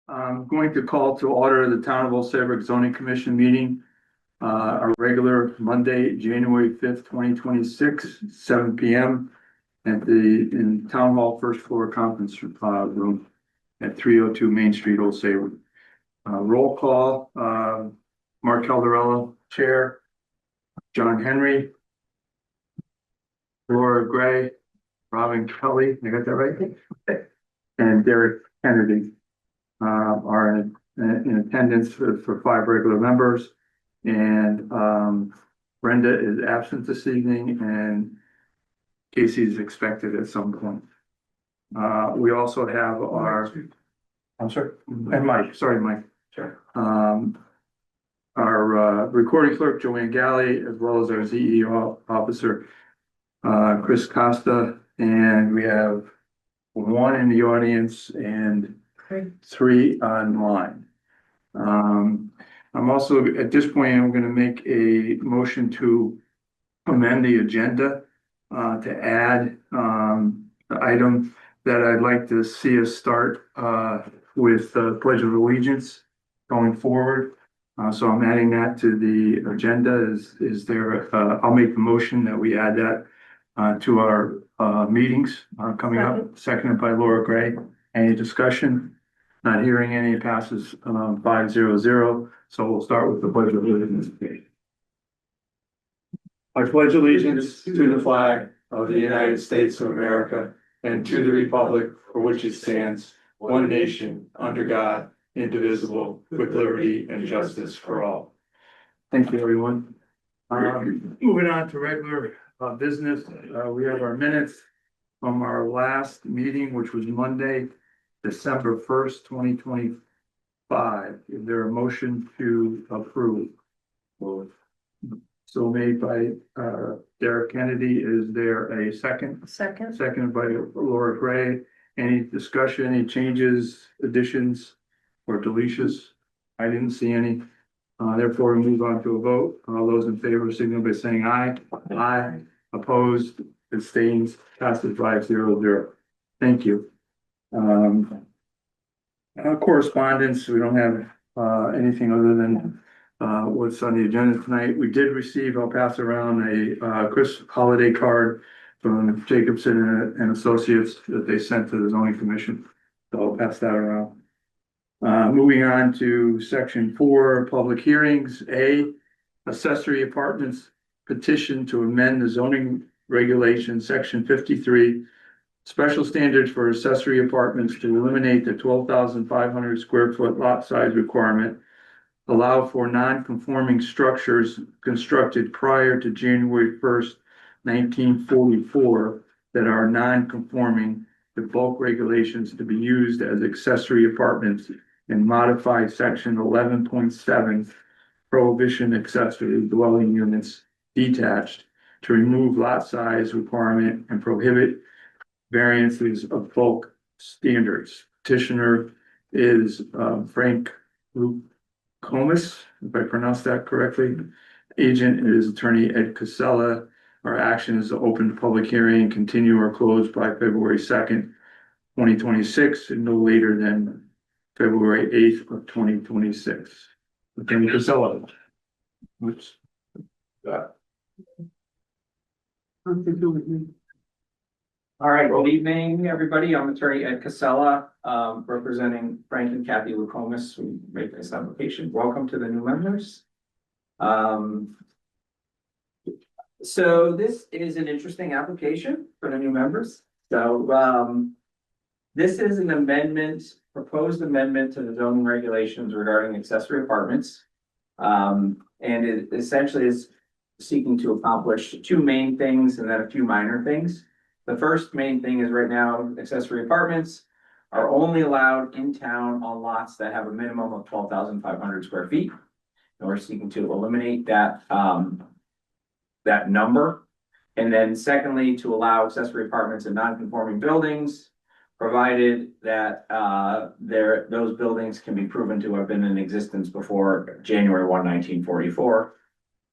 I'm going to call to order the Town of Old Saybrook Zoning Commission meeting, our regular Monday, January 5th, 2026, 7 p.m. in Town Hall first floor conference room at 302 Main Street, Old Saybrook. Roll call, Mark Caldarella, Chair, John Henry, Laura Gray, Robin Kelly, I got that right? And Derek Kennedy are in attendance for 5 regular members. And Brenda is absent this evening and Casey is expected at some point. We also have I'm sorry, and Mike, sorry, Mike. Sure. Our recording clerk, Joanne Galley, as well as our CEO officer, Chris Costa, and we have 1 in the audience and 3 online. I'm also, at this point, I'm going to make a motion to amend the agenda to add the item that I'd like to see us start with Pledge of Allegiance going forward. So I'm adding that to the agenda. Is there, I'll make the motion that we add that to our meetings coming up, seconded by Laura Gray. Any discussion? Not hearing any, it passes 5-0-0. So we'll start with the Pledge of Allegiance. I pledge allegiance to the flag of the United States of America and to the republic for which it stands, one nation, under God, indivisible, with liberty and justice for all. Thank you, everyone. Moving on to regular business, we have our minutes from our last meeting, which was Monday, December 1st, 2025. Is there a motion to approve? So made by Derek Kennedy. Is there a second? Second. Seconded by Laura Gray. Any discussion, any changes, additions, or deletions? I didn't see any. Therefore, we move on to a vote. All those in favor signal by saying aye. Aye. Opposed, abstains, passes 5-0-0. Thank you. Correspondence, we don't have anything other than what's on the agenda tonight. We did receive, I'll pass around a Chris holiday card from Jacobson and Associates that they sent to the zoning commission. So I'll pass that around. Moving on to section 4, public hearings. A, accessory apartments petition to amend the zoning regulation, section 53, special standards for accessory apartments to eliminate the 12,500 square foot lot size requirement, allow for non-conforming structures constructed prior to January 1st, 1944 that are non-conforming to bulk regulations to be used as accessory apartments, and modify section 11.7 prohibition accessory dwelling units detached to remove lot size requirement and prohibit variances of bulk standards. Petitioner is Frank Comas, if I pronounced that correctly. Agent is attorney Ed Casella. Our action is to open the public hearing and continue or close by February 2nd, 2026, and no later than February 8th of 2026. Attorney Casella. Oops. All right, good evening, everybody. I'm attorney Ed Casella, representing Frank and Kathy Lucomas, who made this application. Welcome to the new members. So this is an interesting application for the new members. So this is an amendment, proposed amendment to the zoning regulations regarding accessory apartments. And it essentially is seeking to accomplish 2 main things and then a few minor things. The first main thing is right now, accessory apartments are only allowed in town on lots that have a minimum of 12,500 square feet. And we're seeking to eliminate that, that number. And then secondly, to allow accessory apartments in non-conforming buildings, provided that those buildings can be proven to have been in existence before January 1, 1944.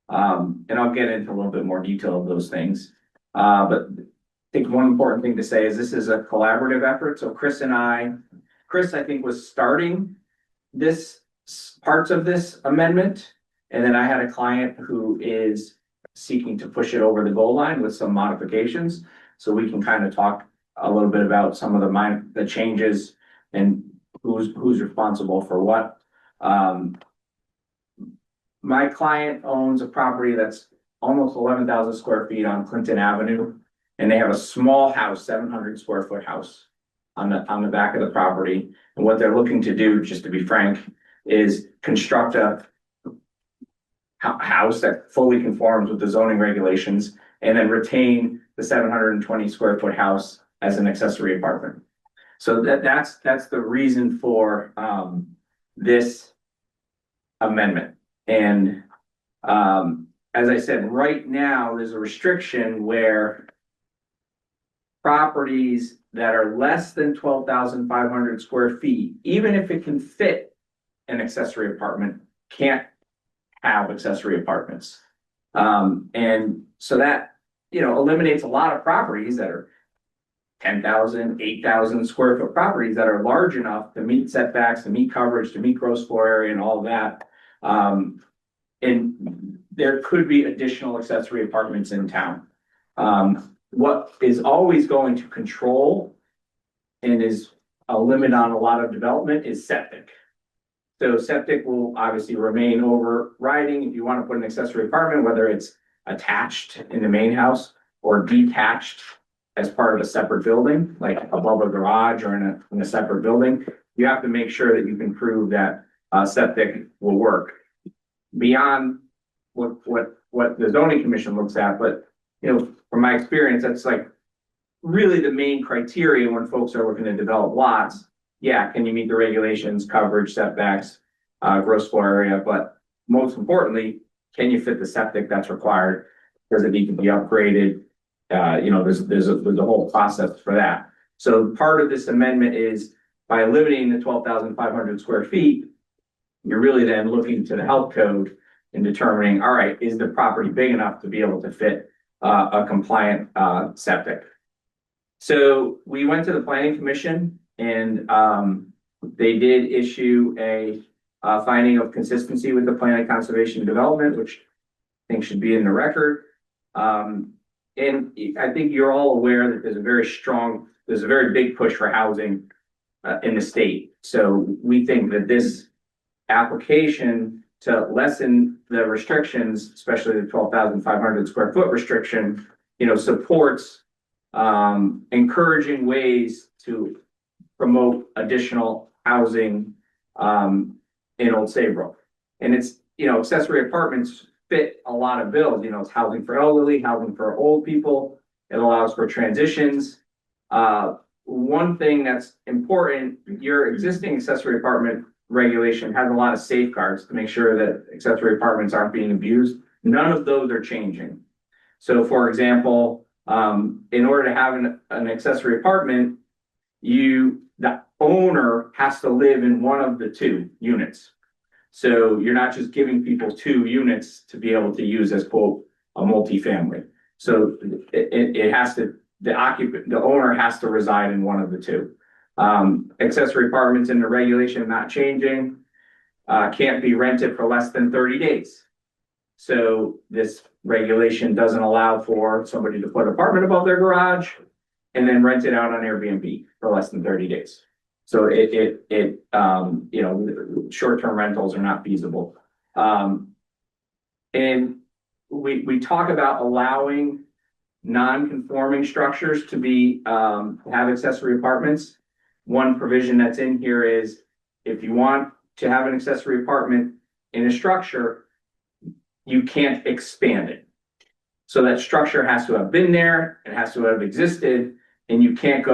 And I'll get into a little bit more detail of those things. But I think one important thing to say is this is a collaborative effort. So Chris, I think, was starting parts of this amendment. And then I had a client who is seeking to push it over the goal line with some modifications. So we can kind of talk a little bit about some of the changes and who's responsible for what. My client owns a property that's almost 11,000 square feet on Clinton Avenue. And they have a small house, 700 square foot house on the back of the property. And what they're looking to do, just to be frank, is construct a house that fully conforms with the zoning regulations and then retain the 720 square foot house as an accessory apartment. So that's the reason for this amendment. And as I said, right now, there's a restriction where properties that are less than 12,500 square feet, even if it can fit an accessory apartment, can't have accessory apartments. And so that, eliminates a lot of properties that are 10,000, 8,000 square foot properties that are large enough to meet setbacks, to meet coverage, to meet gross floor area and all of that. And there could be additional accessory apartments in town. What is always going to control and is a limit on a lot of development is septic. So septic will obviously remain overriding if you want to put an accessory apartment, whether it's attached in the main house or detached as part of a separate building, like above a garage or in a separate building. You have to make sure that you can prove that septic will work beyond what the zoning commission looks at. But from my experience, that's like really the main criteria when folks are looking to develop lots. Yeah, can you meet the regulations, coverage, setbacks, gross floor area? But most importantly, can you fit the septic that's required? Does it need to be upgraded? There's a whole process for that. So part of this amendment is by eliminating the 12,500 square feet, you're really then looking to the health code and determining, all right, is the property big enough to be able to fit a compliant septic? So we went to the planning commission and they did issue a finding of consistency with the plan of conservation and development, which I think should be in the record. And I think you're all aware that there's a very big push for housing in the state. So we think that this application to lessen the restrictions, especially the 12,500 square foot restriction, supports encouraging ways to promote additional housing in Old Saybrook. And it's, accessory apartments fit a lot of bills. It's housing for elderly, housing for old people. It allows for transitions. One thing that's important, your existing accessory apartment regulation has a lot of safeguards to make sure that accessory apartments aren't being abused. None of those are changing. So for example, in order to have an accessory apartment, the owner has to live in one of the two units. So you're not just giving people two units to be able to use as quote a multifamily. So it has to, the owner has to reside in one of the two. Accessory apartments in the regulation not changing, can't be rented for less than 30 days. So this regulation doesn't allow for somebody to put an apartment above their garage and then rent it out on Airbnb for less than 30 days. So short-term rentals are not feasible. And we talk about allowing non-conforming structures to be have accessory apartments. One provision that's in here is if you want to have an accessory apartment in a structure, you can't expand it. So that structure has to have been there, it has to have existed, and you can't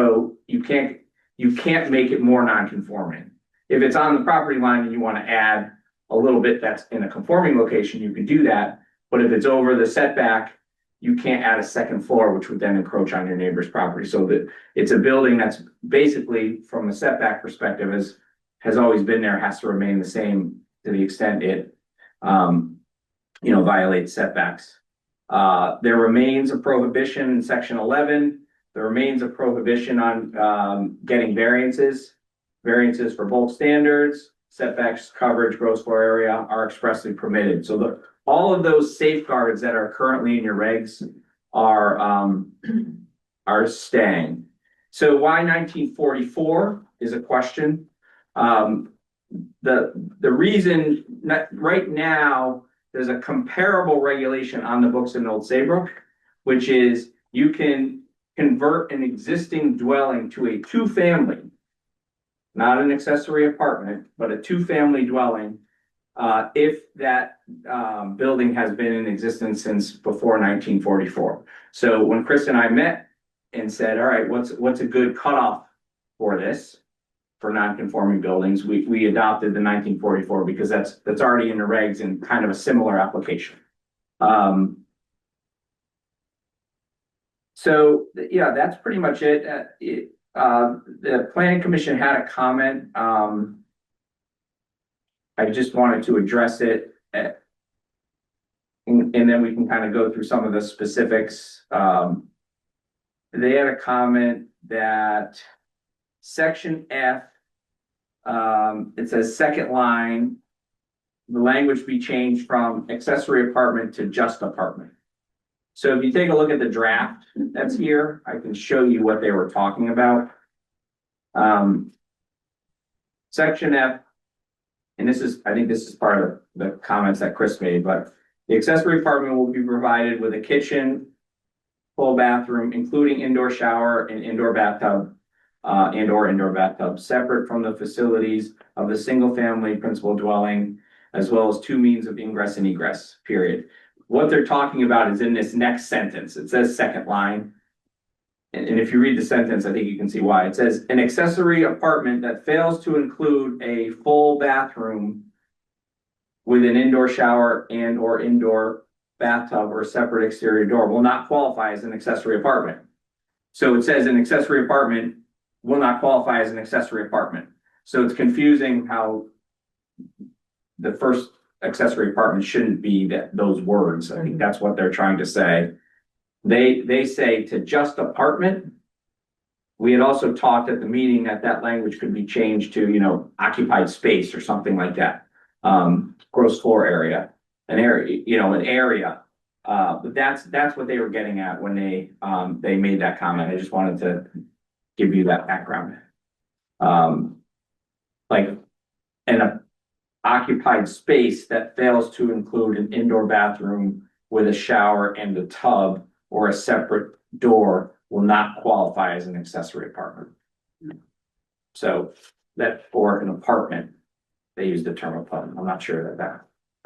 make it more non-conforming. If it's on the property line and you want to add a little bit that's in a conforming location, you can do that. But if it's over the setback, you can't add a second floor, which would then encroach on your neighbor's property. So that it's a building that's basically, from a setback perspective, has always been there, has to remain the same to the extent it violates setbacks. There remains a prohibition in section 11. There remains a prohibition on getting variances for bulk standards, setbacks, coverage, gross floor area are expressly permitted. So all of those safeguards that are currently in your regs are staying. So why 1944 is a question. The reason right now there's a comparable regulation on the books in Old Saybrook, which is you can convert an existing dwelling to a two-family, not an accessory apartment, but a two-family dwelling, if that building has been in existence since before 1944. So when Chris and I met and said, all right, what's a good cutoff for this, for non-conforming buildings, we adopted the 1944 because that's already in the regs and kind of a similar application. So yeah, that's pretty much it. The planning commission had a comment. I just wanted to address it, and then we can kind of go through some of the specifics. They had a comment that section F, it says second line, the language be changed from accessory apartment to just apartment. So if you take a look at the draft that's here, I can show you what they were talking about. Section F, and I think this is part of the comments that Chris made, but the accessory apartment will be provided with a kitchen, full bathroom, including indoor shower and indoor bathtub, and/or indoor bathtub, separate from the facilities of the single-family principal dwelling, as well as two means of ingress and egress, period. What they're talking about is in this next sentence. It says second line. And if you read the sentence, I think you can see why. It says an accessory apartment that fails to include a full bathroom with an indoor shower and/or indoor bathtub or separate exterior door will not qualify as an accessory apartment. So it says an accessory apartment will not qualify as an accessory apartment. So it's confusing how the first accessory apartment shouldn't be those words. I think that's what they're trying to say. They say to just apartment. We had also talked at the meeting that language could be changed to, occupied space or something like that. Gross floor area, an area. But that's what they were getting at when they made that comment. I just wanted to give you that background. Like an occupied space that fails to include an indoor bathroom with a shower and a tub or a separate door will not qualify as an accessory apartment. So that for an apartment, they use the term apartment. I'm not sure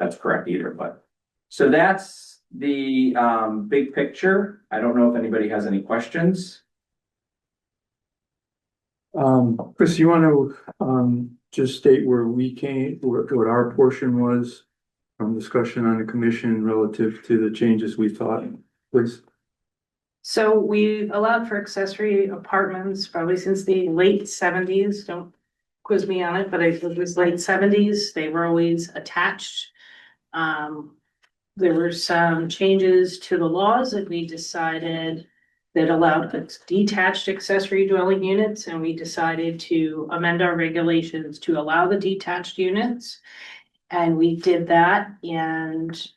that's correct either, but so that's the big picture. I don't know if anybody has any questions. Chris, you want to just state where we came, what our portion was from discussion on the commission relative to the changes we thought, please? So we allowed for accessory apartments probably since the late 70s. Don't quiz me on it, but it was late 70s. They were always attached. There were some changes to the laws that we decided that allowed detached accessory dwelling units, and we decided to amend our regulations to allow the detached units. And we did that, and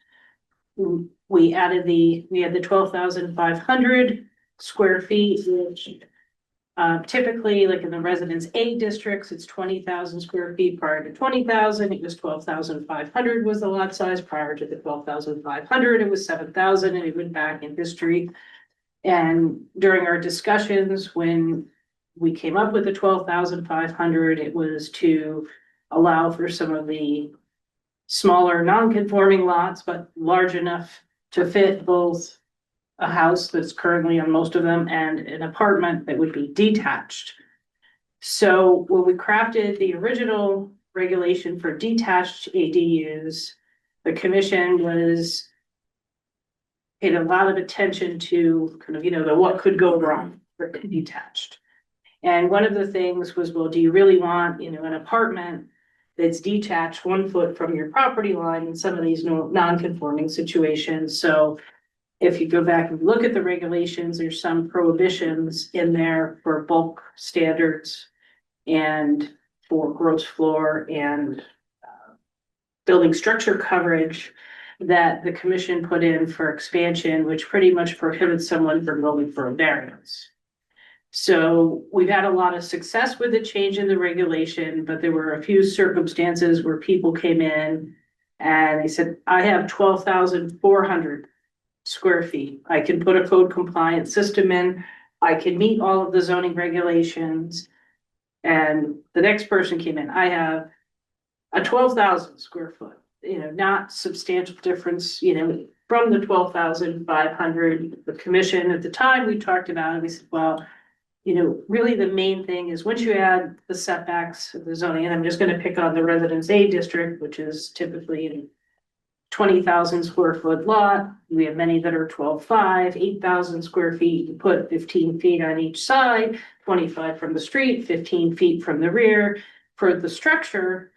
we had the 12,500 square feet, which typically, like in the Residence A districts, it's 20,000 square feet. Prior to 20,000, it was 12,500 was the lot size. Prior to the 12,500, it was 7,000, and it went back in history. And during our discussions, when we came up with the 12,500, it was to allow for some of the smaller non-conforming lots, but large enough to fit both a house that's currently on most of them and an apartment that would be detached. So when we crafted the original regulation for detached ADUs, the commission paid a lot of attention to kind of, the what could go wrong for detached. And one of the things was, well, do you really want, an apartment that's detached 1 foot from your property line in some of these non-conforming situations? So if you go back and look at the regulations, there's some prohibitions in there for bulk standards. And for gross floor and building structure coverage that the commission put in for expansion, which pretty much prohibits someone from going for a variance. So we've had a lot of success with the change in the regulation, but there were a few circumstances where people came in and they said, I have 12,400 square feet. I can put a code compliant system in. I can meet all of the zoning regulations. And the next person came in, I have a 12,000 square foot, not substantial difference, from the 12,500. The commission at the time we talked about it, we said, well, really the main thing is once you add the setbacks of the zoning, and I'm just gonna pick on the Residence A district, which is typically a 20,000 square foot lot. We have many that are 12.5, 8,000 square feet. You put 15 feet on each side, 25 from the street, 15 feet from the rear. For the structure,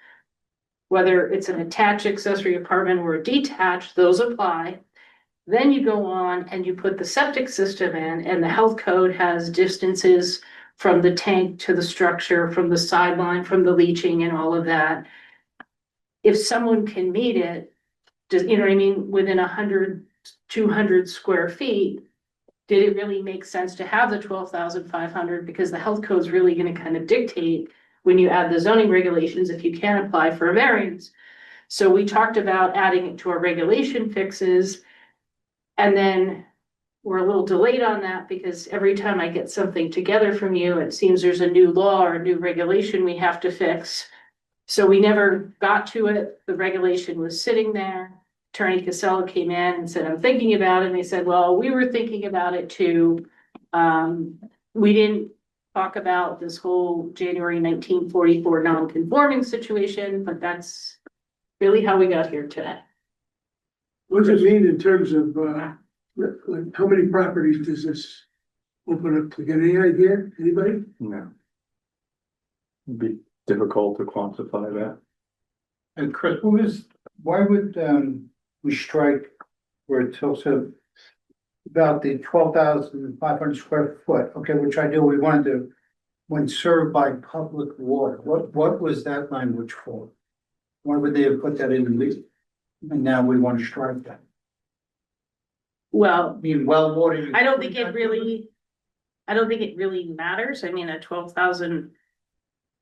whether it's an attached accessory apartment or a detached, those apply. Then you go on and you put the septic system in, and the health code has distances from the tank to the structure, from the sideline, from the leaching and all of that. If someone can meet it, just, you know what I mean, within 100, 200 square feet, did it really make sense to have the 12,500? Because the health code is really going to kind of dictate when you add the zoning regulations if you can apply for a variance. So we talked about adding it to our regulation fixes. And then we're a little delayed on that because every time I get something together from you, it seems there's a new law or a new regulation we have to fix. So we never got to it. The regulation was sitting there. Attorney Casella came in and said, I'm thinking about it. And they said, well, we were thinking about it too. We didn't talk about this whole January 1944 non-conforming situation, but that's really how we got here today. What does it mean in terms of, like, how many properties does this open up to? Get any idea? Anybody? No. It'd be difficult to quantify that. And Chris, why would we strike where it talks about the 12,500 square foot? Okay, which I do, we wanted to, when served by public water, what was that language for? Why would they have put that in the lease? And now we want to strike that. Well, I mean, well water. I don't think it really matters. I mean, a 12,000.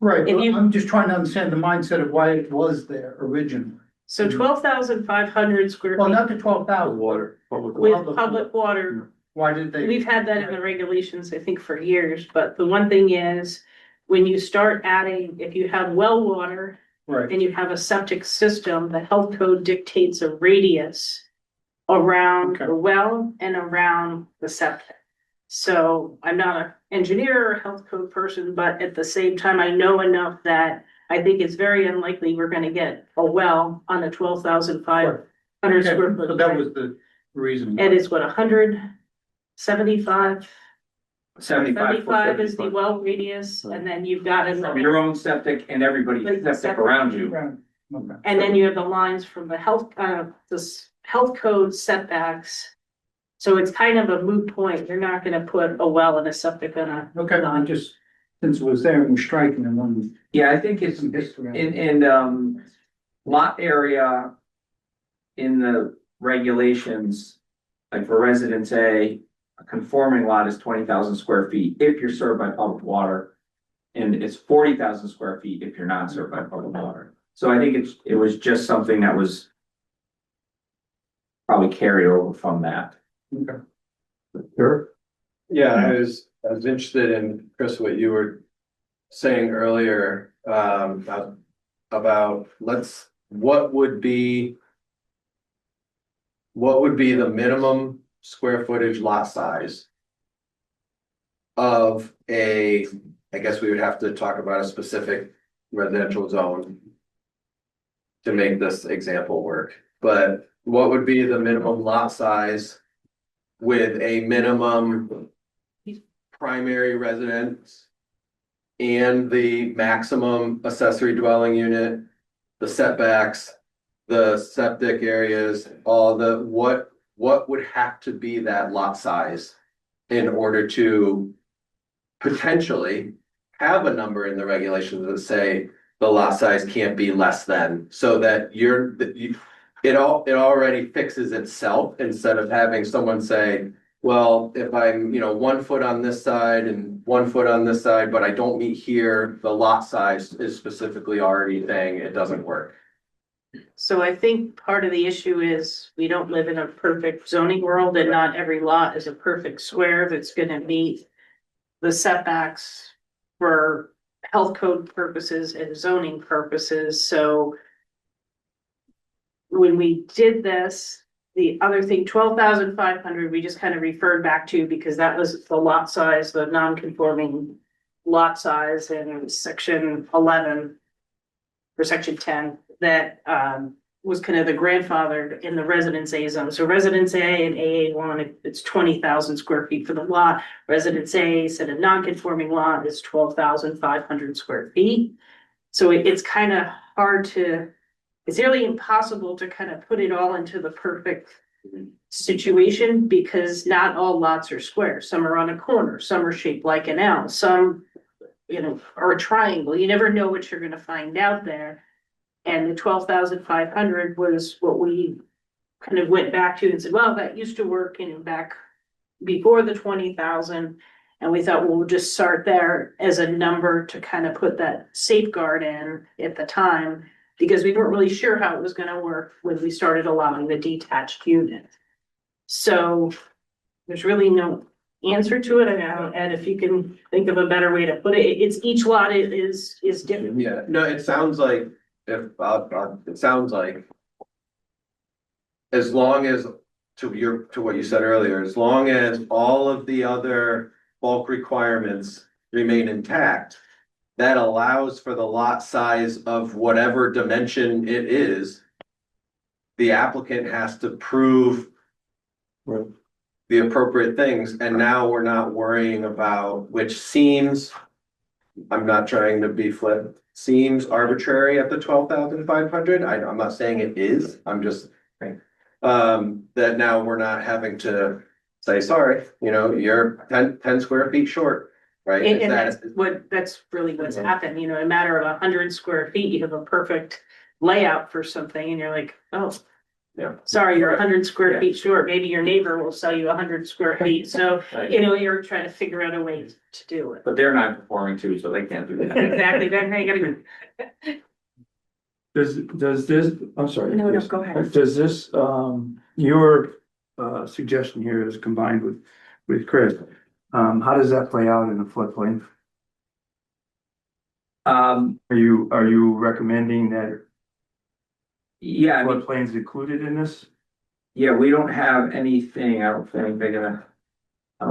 Right, if but you- I'm just trying to understand the mindset of why it was there originally. So 12,500 square Well, feet not the 12,000. Water, public. with public water. Why did they? We've had that in the regulations, I think, for years, but the one thing is, when you start adding, if you have well water Right, and you have a septic system, the health code dictates a radius around Okay. the well and around the septic. So I'm not an engineer or health code person, but at the same time, I know enough that I think it's very unlikely we're gonna get a well on a 12,500 okay, square foot. so that was the reason. And it's what, 175? 75 is the well radius, and then you've got From it, your own septic and everybody's Like the septic septic. around you. Right, okay. and then you have the lines from the health, this health code setbacks. So it's kind of a moot point. You're not gonna put a well and a septic on a. Okay, I just, since it was there and we're striking and one. Yeah, I think it's Some history on it. in lot area in the regulations, like for Residence A, a conforming lot is 20,000 square feet if you're served by public water. And it's 40,000 square feet if you're not served by public water. So I think it was just something that was probably carried over from that. Okay. Sure. Yeah, I was interested in, Chris, what you were saying earlier, about what would be the minimum square footage lot size of I guess we would have to talk about a specific residential zone to make this example work, but what would be the minimum lot size with a minimum primary residence and the maximum accessory dwelling unit, the setbacks, the septic areas, what would have to be that lot size in order to potentially have a number in the regulations that say the lot size can't be less than, so that it already fixes itself instead of having someone say, well, if I'm, 1 foot on this side and 1 foot on this side, but I don't meet here, the lot size is specifically already saying it doesn't work. So I think part of the issue is we don't live in a perfect zoning world and not every lot is a perfect square that's gonna meet the setbacks for health code purposes and zoning purposes, so when we did this, the other thing, 12,500, we just kind of referred back to because that was the lot size, the non-conforming lot size in section 11 or section 10 that was kind of the grandfathered in the residence A zone. So residence A and AA1, it's 20,000 square feet for the lot. Residence A said a non-conforming lot is 12,500 square feet. So it's kind of hard to, it's nearly impossible to kind of put it all into the perfect situation because not all lots are square. Some are on a corner, some are shaped like an L, some, are a triangle. You never know what you're going to find out there. And the 12,500 was what we kind of went back to and said, well, that used to work back before the 20,000. And we thought, well, we'll just start there as a number to kind of put that safeguard in at the time, because we weren't really sure how it was going to work when we started allowing the detached unit. So there's really no answer to it. And if you can think of a better way to put it, it's each lot is different. Yeah, no, it sounds like, it sounds like as long as, to what you said earlier, as long as all of the other bulk requirements remain intact, that allows for the lot size of whatever dimension it is. The applicant has to prove the appropriate things, and now we're not worrying about, which seems, I'm not trying to be flip, seems arbitrary at the 12,500. I'm not saying it is, I'm just that now we're not having to say, sorry, you're 10 square feet short, right? And that's really what's happened, a matter of 100 square feet, you have a perfect layout for something and you're like, oh. Yeah. Sorry, you're 100 square feet short. Maybe your neighbor will sell you 100 square feet. So, you're trying to figure out a way to do it. But they're not performing too, so they can't do that. Exactly. Then you gotta Does this, I'm sorry. No, yes. go ahead. Does this, your suggestion here is combined with Chris, how does that play out in the floodplain? Are you recommending that Yeah, I mean, floodplains included in this? yeah, we don't have anything, I don't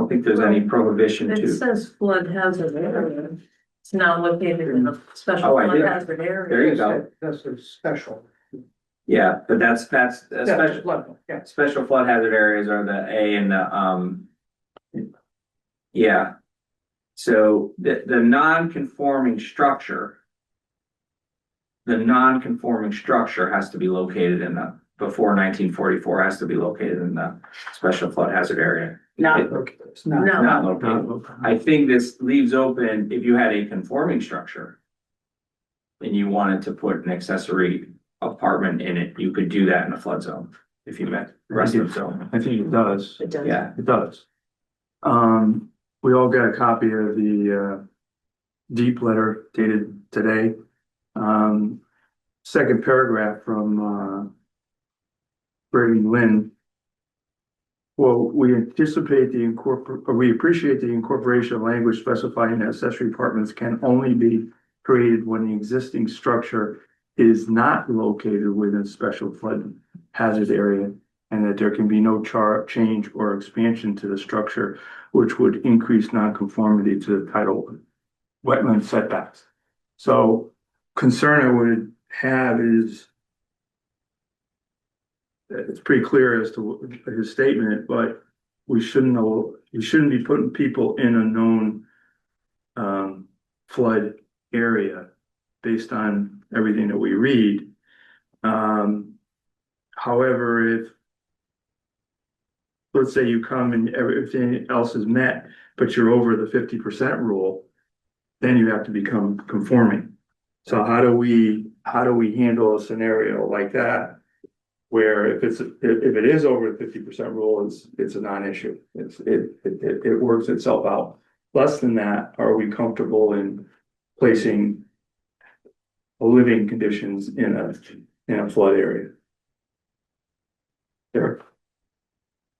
think there's any prohibition It to. says flood hazard area. It's not located in a special Oh, I flood did. hazard area. There you go. That's a special. Yeah, but that's a Yeah, special, flood, yeah. special flood hazard areas are the A and the, yeah. So the non-conforming structure. The non-conforming structure has to be located in the, before 1944, has to be located in the special flood hazard area. not. It's not. No. Not located. I think this leaves open, if you had a conforming structure. And you wanted to put an accessory apartment in it, you could do that in a flood zone, if you met rest of zone. I think it does. It does. Yeah, It does. We all got a copy of the deep letter dated today. Second paragraph from Brady Lynn. Well, we appreciate the incorporation of language specifying that accessory apartments can only be created when the existing structure is not located within a special flood hazard area, and that there can be no change or expansion to the structure which would increase nonconformity to the title wetland setbacks. So concern I would have is it's pretty clear as to his statement, but we shouldn't be putting people in a known flood area based on everything that we read. However, if let's say you come and everything else is met, but you're over the 50% rule, then you have to become conforming. So how do we handle a scenario like that? Where if it is over the 50% rule, it's a non-issue. It works itself out. Less than that, are we comfortable in placing living conditions in a flood area? There,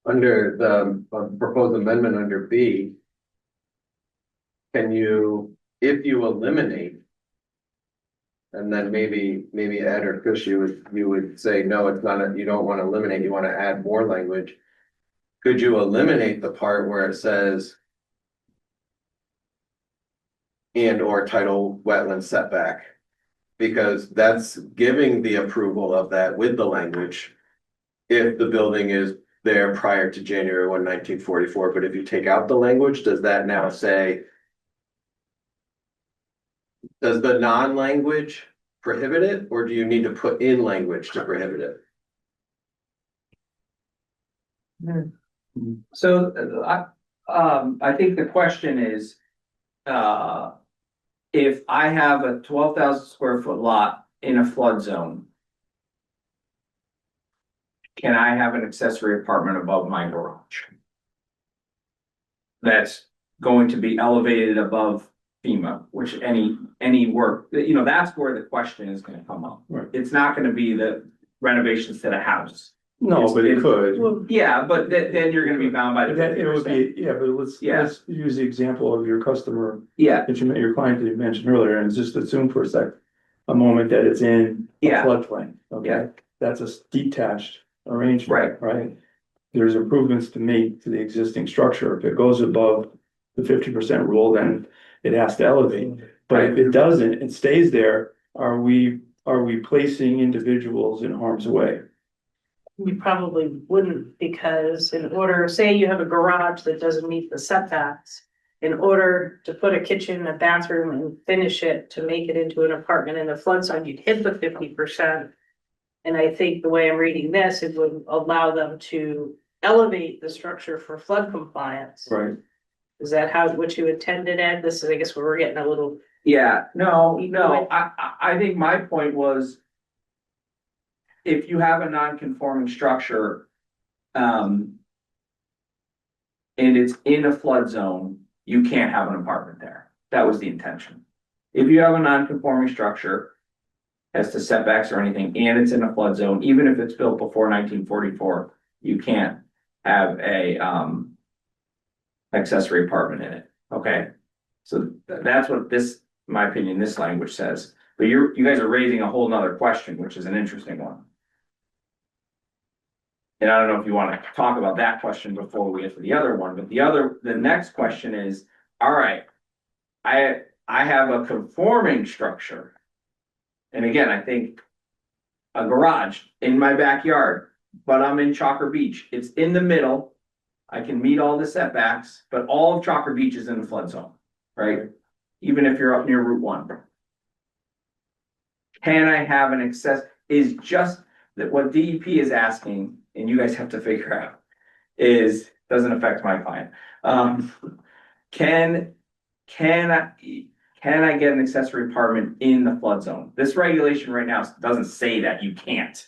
Under the proposed amendment under B. Can you, if you eliminate. And then maybe Ed or Chris, you would say, no, it's not, you don't want to eliminate, you want to add more language. Could you eliminate the part where it says? And or title wetland setback? Because that's giving the approval of that with the language. If the building is there prior to January 1, 1944, but if you take out the language, does that now say? Does the non-language prohibit it, or do you need to put in language to prohibit it? So I think the question is, if I have a 12,000 square foot lot in a flood zone, can I have an accessory apartment above my garage? That's going to be elevated above FEMA, which any work, that's where the question is gonna come up. Right. It's not gonna be the renovations to the house. no, but it could. Well, Yeah, but then you're gonna be bound by the That it would 50%. be, yeah, but let's Yeah. use the example of your customer Yeah, that your client that you mentioned earlier, and just assume for a moment that it's in a Yeah. floodplain, okay? Yeah. That's a detached arrangement, Right. right? There's improvements to make to the existing structure. If it goes above the 50% rule, then it has to elevate. But if it doesn't, it stays there, are we placing individuals in harm's way? you probably wouldn't, because in order, say you have a garage that doesn't meet the setbacks. In order to put a kitchen, a bathroom and finish it to make it into an apartment in a flood zone, you'd hit the 50%. And I think the way I'm reading this, it would allow them to elevate the structure for flood compliance. Right. Is that what you intended, Ed? This is, I guess, where we're getting a little. yeah, no, I think my point was. If you have a non-conforming structure. And it's in a flood zone, you can't have an apartment there. That was the intention. If you have a non-conforming structure. As to setbacks or anything, and it's in a flood zone, even if it's built before 1944, you can't have a accessory apartment in it, okay? So that's what this, in my opinion, this language says, but you guys are raising a whole nother question, which is an interesting one. And I don't know if you want to talk about that question before we get to the other one, but the next question is, all right, I have a conforming structure. And again, I think a garage in my backyard, but I'm in Chalker Beach. It's in the middle. I can meet all the setbacks, but all of Chalker Beach is in the flood zone, right? Even if you're up near Route 1. Can I have an access, is just that what DEP is asking, and you guys have to figure out, is, doesn't affect my client. Can I get an accessory apartment in the flood zone? This regulation right now doesn't say that you can't.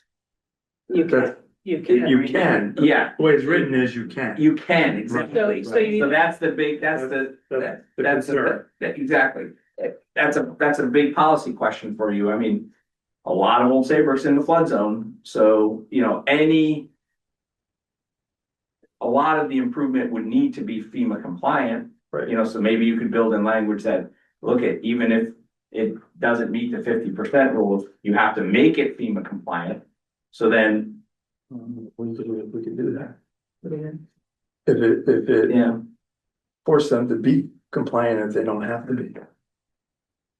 You can. You can. Yeah, The way it's written is you can. you can, exactly. So you- So that's the big, that's the concern. exactly. That's a big policy question for you. I mean, a lot of Old Saybrook's in the flood zone, so, a lot of the improvement would need to be FEMA compliant. Right. So maybe you could build in language that, look at, even if it doesn't meet the 50% rules, you have to make it FEMA compliant. So then, We could do that. If it yeah, force them to be compliant if they don't have to be.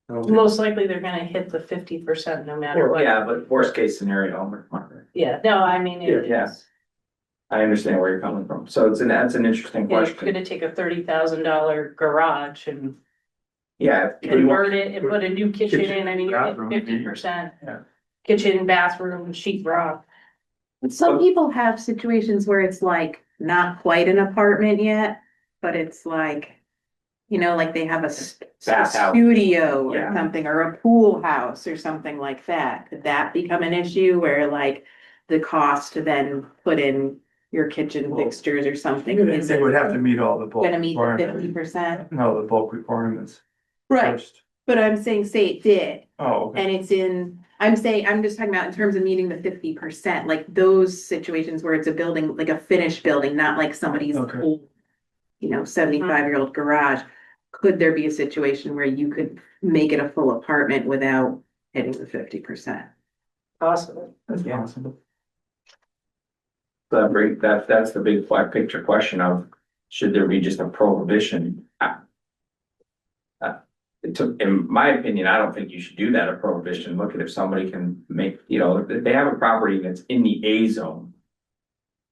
I don't think- Most likely they're gonna hit the 50% no matter what. yeah, but worst case scenario, Yeah, no, I mean, it Yeah. is. I understand where you're coming from. So that's an interesting Yeah, you're question. gonna take a $30,000 garage and Yeah. if you want- convert it and put a new kitchen in, I mean, you're Bathroom, getting 50%. Yeah. Kitchen, bathroom, sheet rock. But some people have situations where it's like not quite an apartment yet, but it's like you know, like they have a Bathhouse. studio or Yeah. something, or a pool house or something like that. Could that become an issue where like the cost to then put in your kitchen fixtures or something is They would have to meet all the bulk gonna meet the requirements. 50%? No, the bulk requirements. Right, first. but I'm saying, say it did, Oh, okay. and it's I'm saying, I'm just talking about in terms of meeting the 50%, like those situations where it's a building, like a finished building, not like somebody's Okay. old, you know, 75-year-old garage. Could there be a situation where you could make it a full apartment without hitting the 50%? Possible. That's Yeah. possible. That's the big flat picture question of, should there be just a prohibition? In my opinion, I don't think you should do that, a prohibition. Look at if somebody can make, you know, if they have a property that's in the A zone.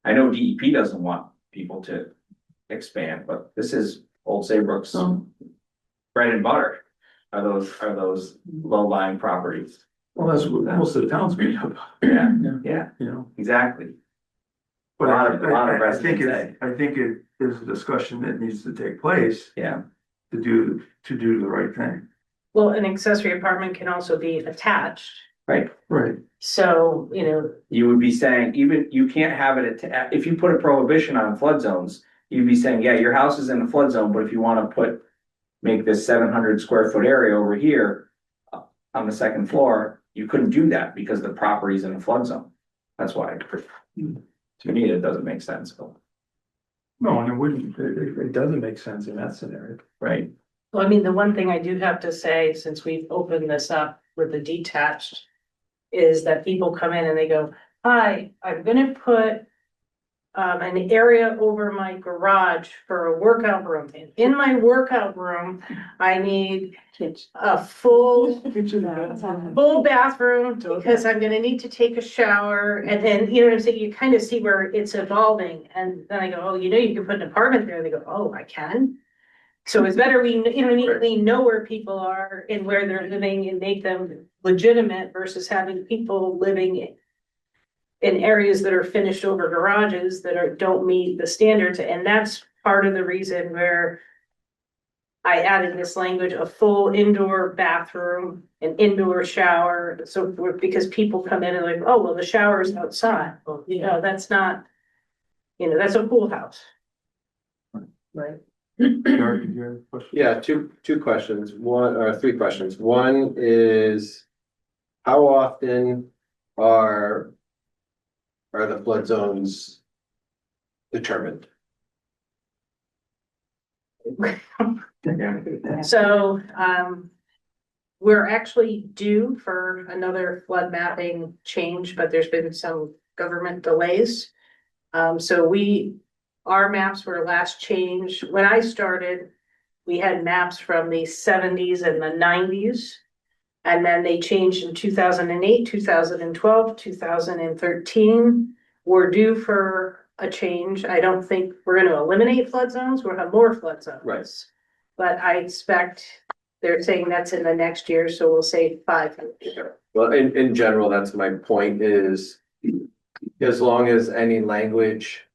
I know DEP doesn't want people to expand, but this is Old Saybrook's bread and butter. Are those low-lying properties? Well, that's what most of the towns made up, Yeah, yeah, you know. exactly. But A lot of I think residents I think it is a discussion that needs to take place Yeah, to do the right thing. Well, an accessory apartment can also be attached, right. Right. so, you know, You would be saying, even, you can't have it, if you put a prohibition on flood zones, you'd be saying, yeah, your house is in a flood zone, but if you wanna make this 700 square foot area over here on the second floor, you couldn't do that because the property's in a flood zone. That's why, to me, it doesn't make sense, No, and it wouldn't, it doesn't make sense in that scenario. right? well, I mean, the one thing I do have to say, since we've opened this up with the detached, is that people come in and they go, hi, I'm gonna put an area over my garage for a workout room. And in my workout room, I need a full bathroom because I'm gonna need to take a shower. And then, you know what I'm saying? You kind of see where it's evolving. And then I go, oh, you know, you can put an apartment there. They go, oh, I can. So it's better we, you know, we know where people are and where they're living and make them legitimate versus having people living in areas that are finished over garages that don't meet the standards. And that's part of the reason where I added this language, a full indoor bathroom, an indoor shower. So because people come in and like, oh, well, the shower's outside. Well, you know, that's not, you know, that's a pool house. Right. Gary, did you have a question? Yeah, two questions, three questions. One is, how often are the flood zones determined? So, we're actually due for another flood mapping change, but there's been some government delays. So our maps were last changed. When I started, we had maps from the 70s and the 90s. And then they changed in 2008, 2012, 2013. We're due for a change. I don't think we're gonna eliminate flood zones, we'll have more flood zones. Right. But I expect, they're saying that's in the next year, so we'll say 5 years. Well, in general, that's my point is, as long as any language,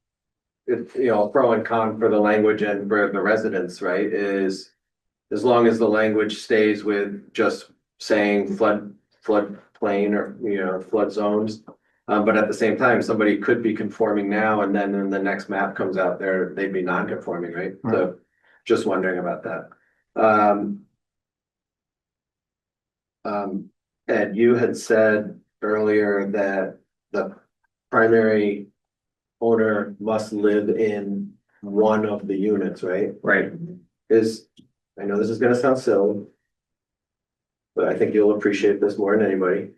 you know, pro and con for the language and for the residents, right, is as long as the language stays with just saying floodplain or, you know, flood zones. But at the same time, somebody could be conforming now and then when the next map comes out there, they'd be non-conforming, right? So just wondering about that. Ed, you had said earlier that the primary owner must live in one of the units, right? Right. I know this is gonna sound silly, but I think you'll appreciate this more than anybody.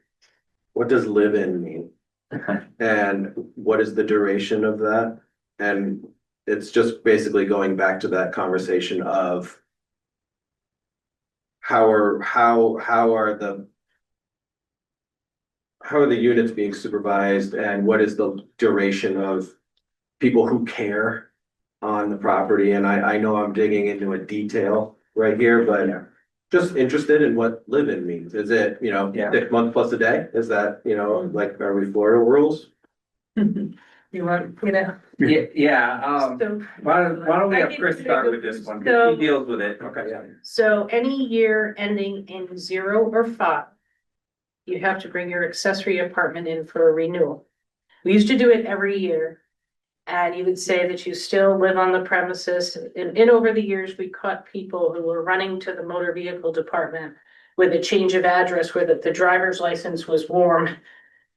What does live in mean? And what is the duration of that? And it's just basically going back to that conversation of how are the units being supervised and what is the duration of people who care on the property? And I know I'm digging into a detail right here, but just interested in what live-in means. Is it, you know, 6 months plus a day? Is that, you know, like, are we Florida rules? You You want, you know? Yeah, So, why don't we I have think Chris we start go- with this one, so- he deals with it, okay, yeah. so any year ending in 0 or 5, you have to bring your accessory apartment in for a renewal. We used to do it every year. And you would say that you still live on the premises. And over the years, we caught people who were running to the motor vehicle department with a change of address where the driver's license was warm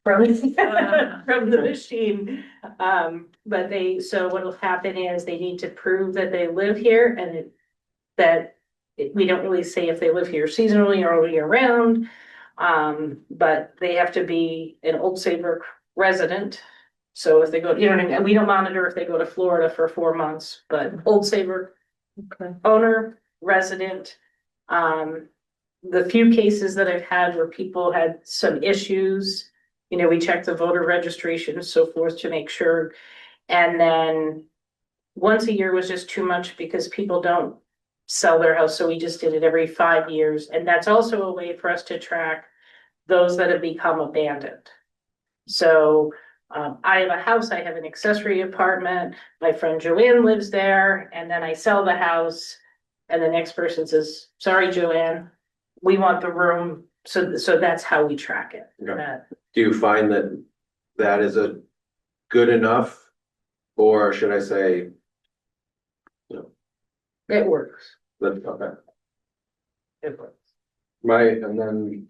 from, from the machine. But so what'll happen is they need to prove that they live here and we don't really say if they live here seasonally or all year round. But they have to be an Old Saybrook resident. So if they go, you know what I mean, and we don't monitor if they go to Florida for 4 months, but Old Saybrook Okay. owner, resident. The few cases that I've had where people had some issues, you know, we check the voter registration and so forth to make sure. And then once a year was just too much because people don't sell their house, so we just did it every 5 years. And that's also a way for us to track those that have become abandoned. So I have a house, I have an accessory apartment, my friend Joanne lives there, and then I sell the house. And the next person says, sorry, Joanne, we want the room. So that's how we track it. Okay. Do you find that that is a good enough? Or should I say, It works. that, okay, It works. and then,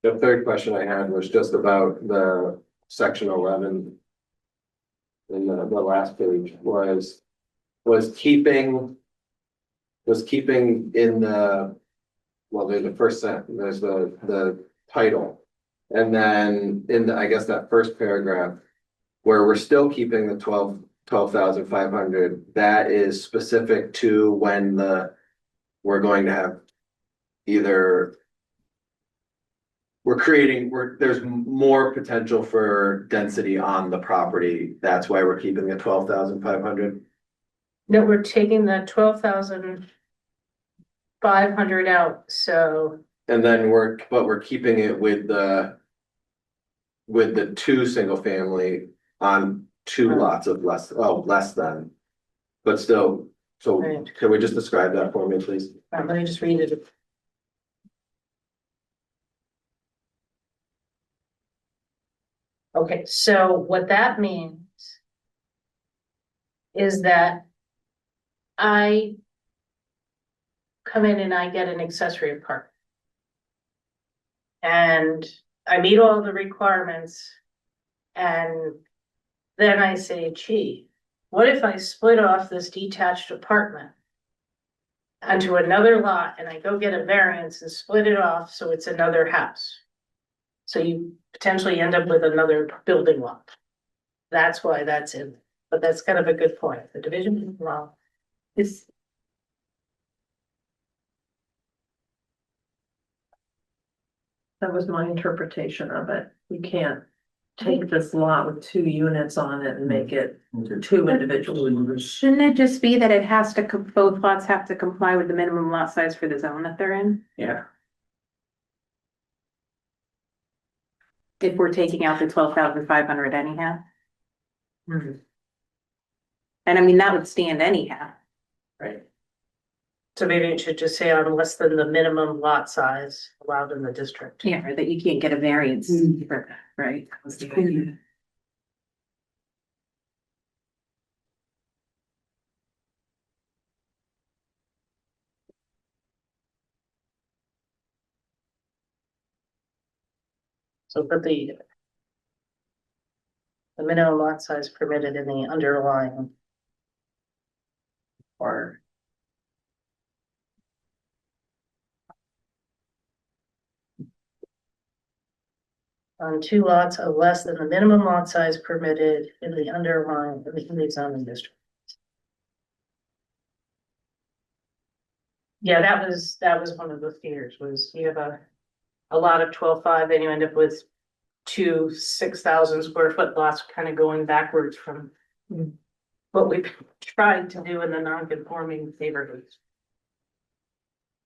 the third question I had was just about the section 11. In the last page was keeping in the, well, there's the first sentence, there's the title. And then in the, I guess that first paragraph, where we're still keeping the 12,500, that is specific to when we're going to have either there's more potential for density on the property. That's why we're keeping the 12,500. No, we're taking the 12,500 out, so. And then we're keeping it with the 2 single family on 2 lots of less than. But still, so Right. can we just describe that for me, please? Let me just read it. Okay, so what that means is that I come in and I get an accessory apartment. And I meet all the requirements. And then I say, gee, what if I split off this detached apartment onto another lot and I go get a variance and split it off so it's another house? So you potentially end up with another building lot. That's why that's in, but that's kind of a good point. The division law is. That was my interpretation of it. You can't take this lot with 2 units on it and make it 2 individuals. Shouldn't it just be that it has to, both lots have to comply with the minimum lot size for the zone that they're in? Yeah. If we're taking out the 12,500 anyhow? Mhm. And I mean, that would stand anyhow. Right. So maybe it should just say on less than the minimum lot size allowed in the district. Yeah, or that you can't get a variance for that, right? That was the idea. So put the minimum lot size permitted in the underlying. Or. On 2 lots of less than the minimum lot size permitted in the underlying, in the zoning district. Yeah, that was one of the fears, was you have a lot of 12.5, then you end up with 2 6,000 square foot lots kind of going backwards from what we've tried to do in the non-conforming neighborhoods.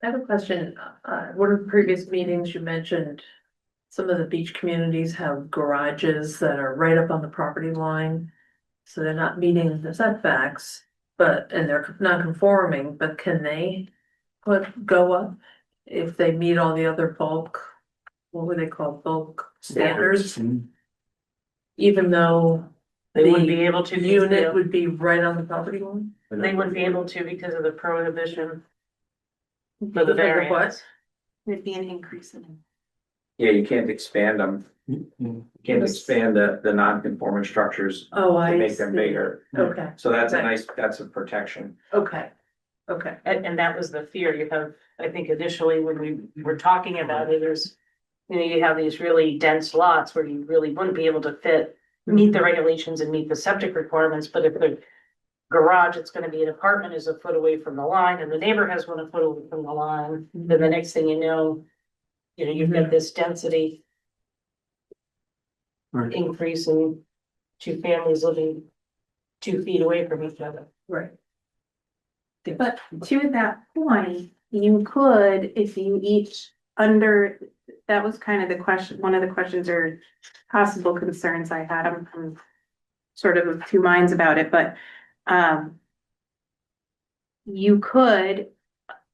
I have a question. One of the previous meetings you mentioned some of the beach communities have garages that are right up on the property line. So they're not meeting the setbacks, and they're not conforming, but can they go up if they meet all the other bulk, what would they call bulk standards? Even though They wouldn't the be able to. unit would be right on the property line? They wouldn't be able to because of the prohibition for Because the of the what? variance. There'd be an increase in. Yeah, you can't expand them. You can't expand the non-conforming structures Oh, to I make them see. bigger. Okay, So that's a Right. nice, that's a protection. okay, okay. And that was the fear you have, I think initially when we were talking about it, there's, you have these really dense lots where you really wouldn't be able to meet the regulations and meet the septic requirements, but if the garage, it's gonna be an apartment is a foot away from the line and the neighbor has one a foot away from the line, then the next thing you know, you've got this density Right. increase in two families living 2 feet away from each other. Right. But to that point, you could, if you each that was kind of the question, one of the questions or possible concerns I had. I'm sort of of two minds about it, but you could,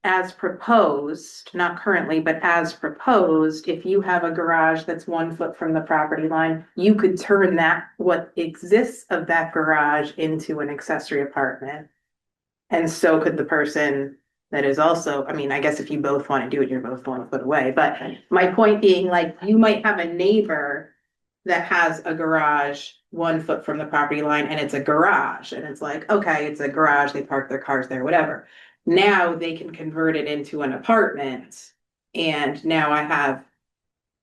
as proposed, not currently, but as proposed, if you have a garage that's 1 foot from the property line, you could turn what exists of that garage into an accessory apartment. And so could the person that is also, I mean, I guess if you both want to do it, you're both 1 foot away, but my point being, like, you might have a neighbor that has a garage 1 foot from the property line and it's a garage and it's like, okay, it's a garage, they park their cars there, whatever. Now they can convert it into an apartment and now I have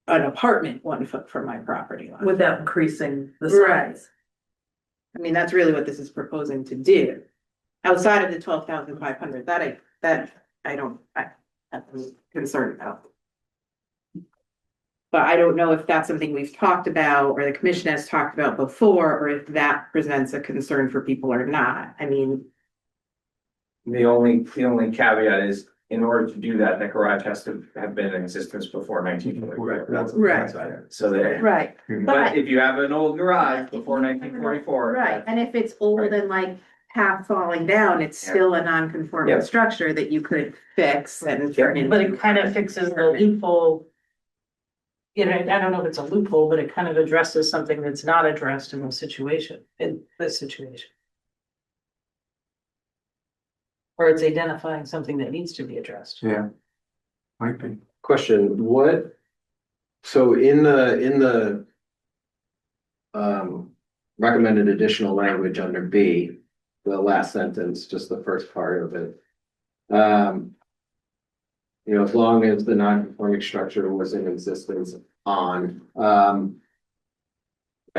an apartment 1 foot from my property line. Without increasing the Right. size. I mean, that's really what this is proposing to do. Outside of the 12,500, I'm concerned about. But I don't know if that's something we've talked about or the commission has talked about before, or if that presents a concern for people or not. I mean, The only caveat is, in order to do that, the garage has to have been in existence before 1944. Right. So that, right, but if you have an old garage before 1944. right. And if it's old Right. and like half falling down, it's Yeah. still a non-conforming Yeah. structure that you could fix and turn into. But it kind of fixes the loophole. I don't know if it's a loophole, but it kind of addresses something that's not addressed in this situation. Or it's identifying something that needs to be addressed. Yeah. Might be. Question, so in the recommended additional language under B, the last sentence, just the first part of it. As long as the non-conforming structure was in existence I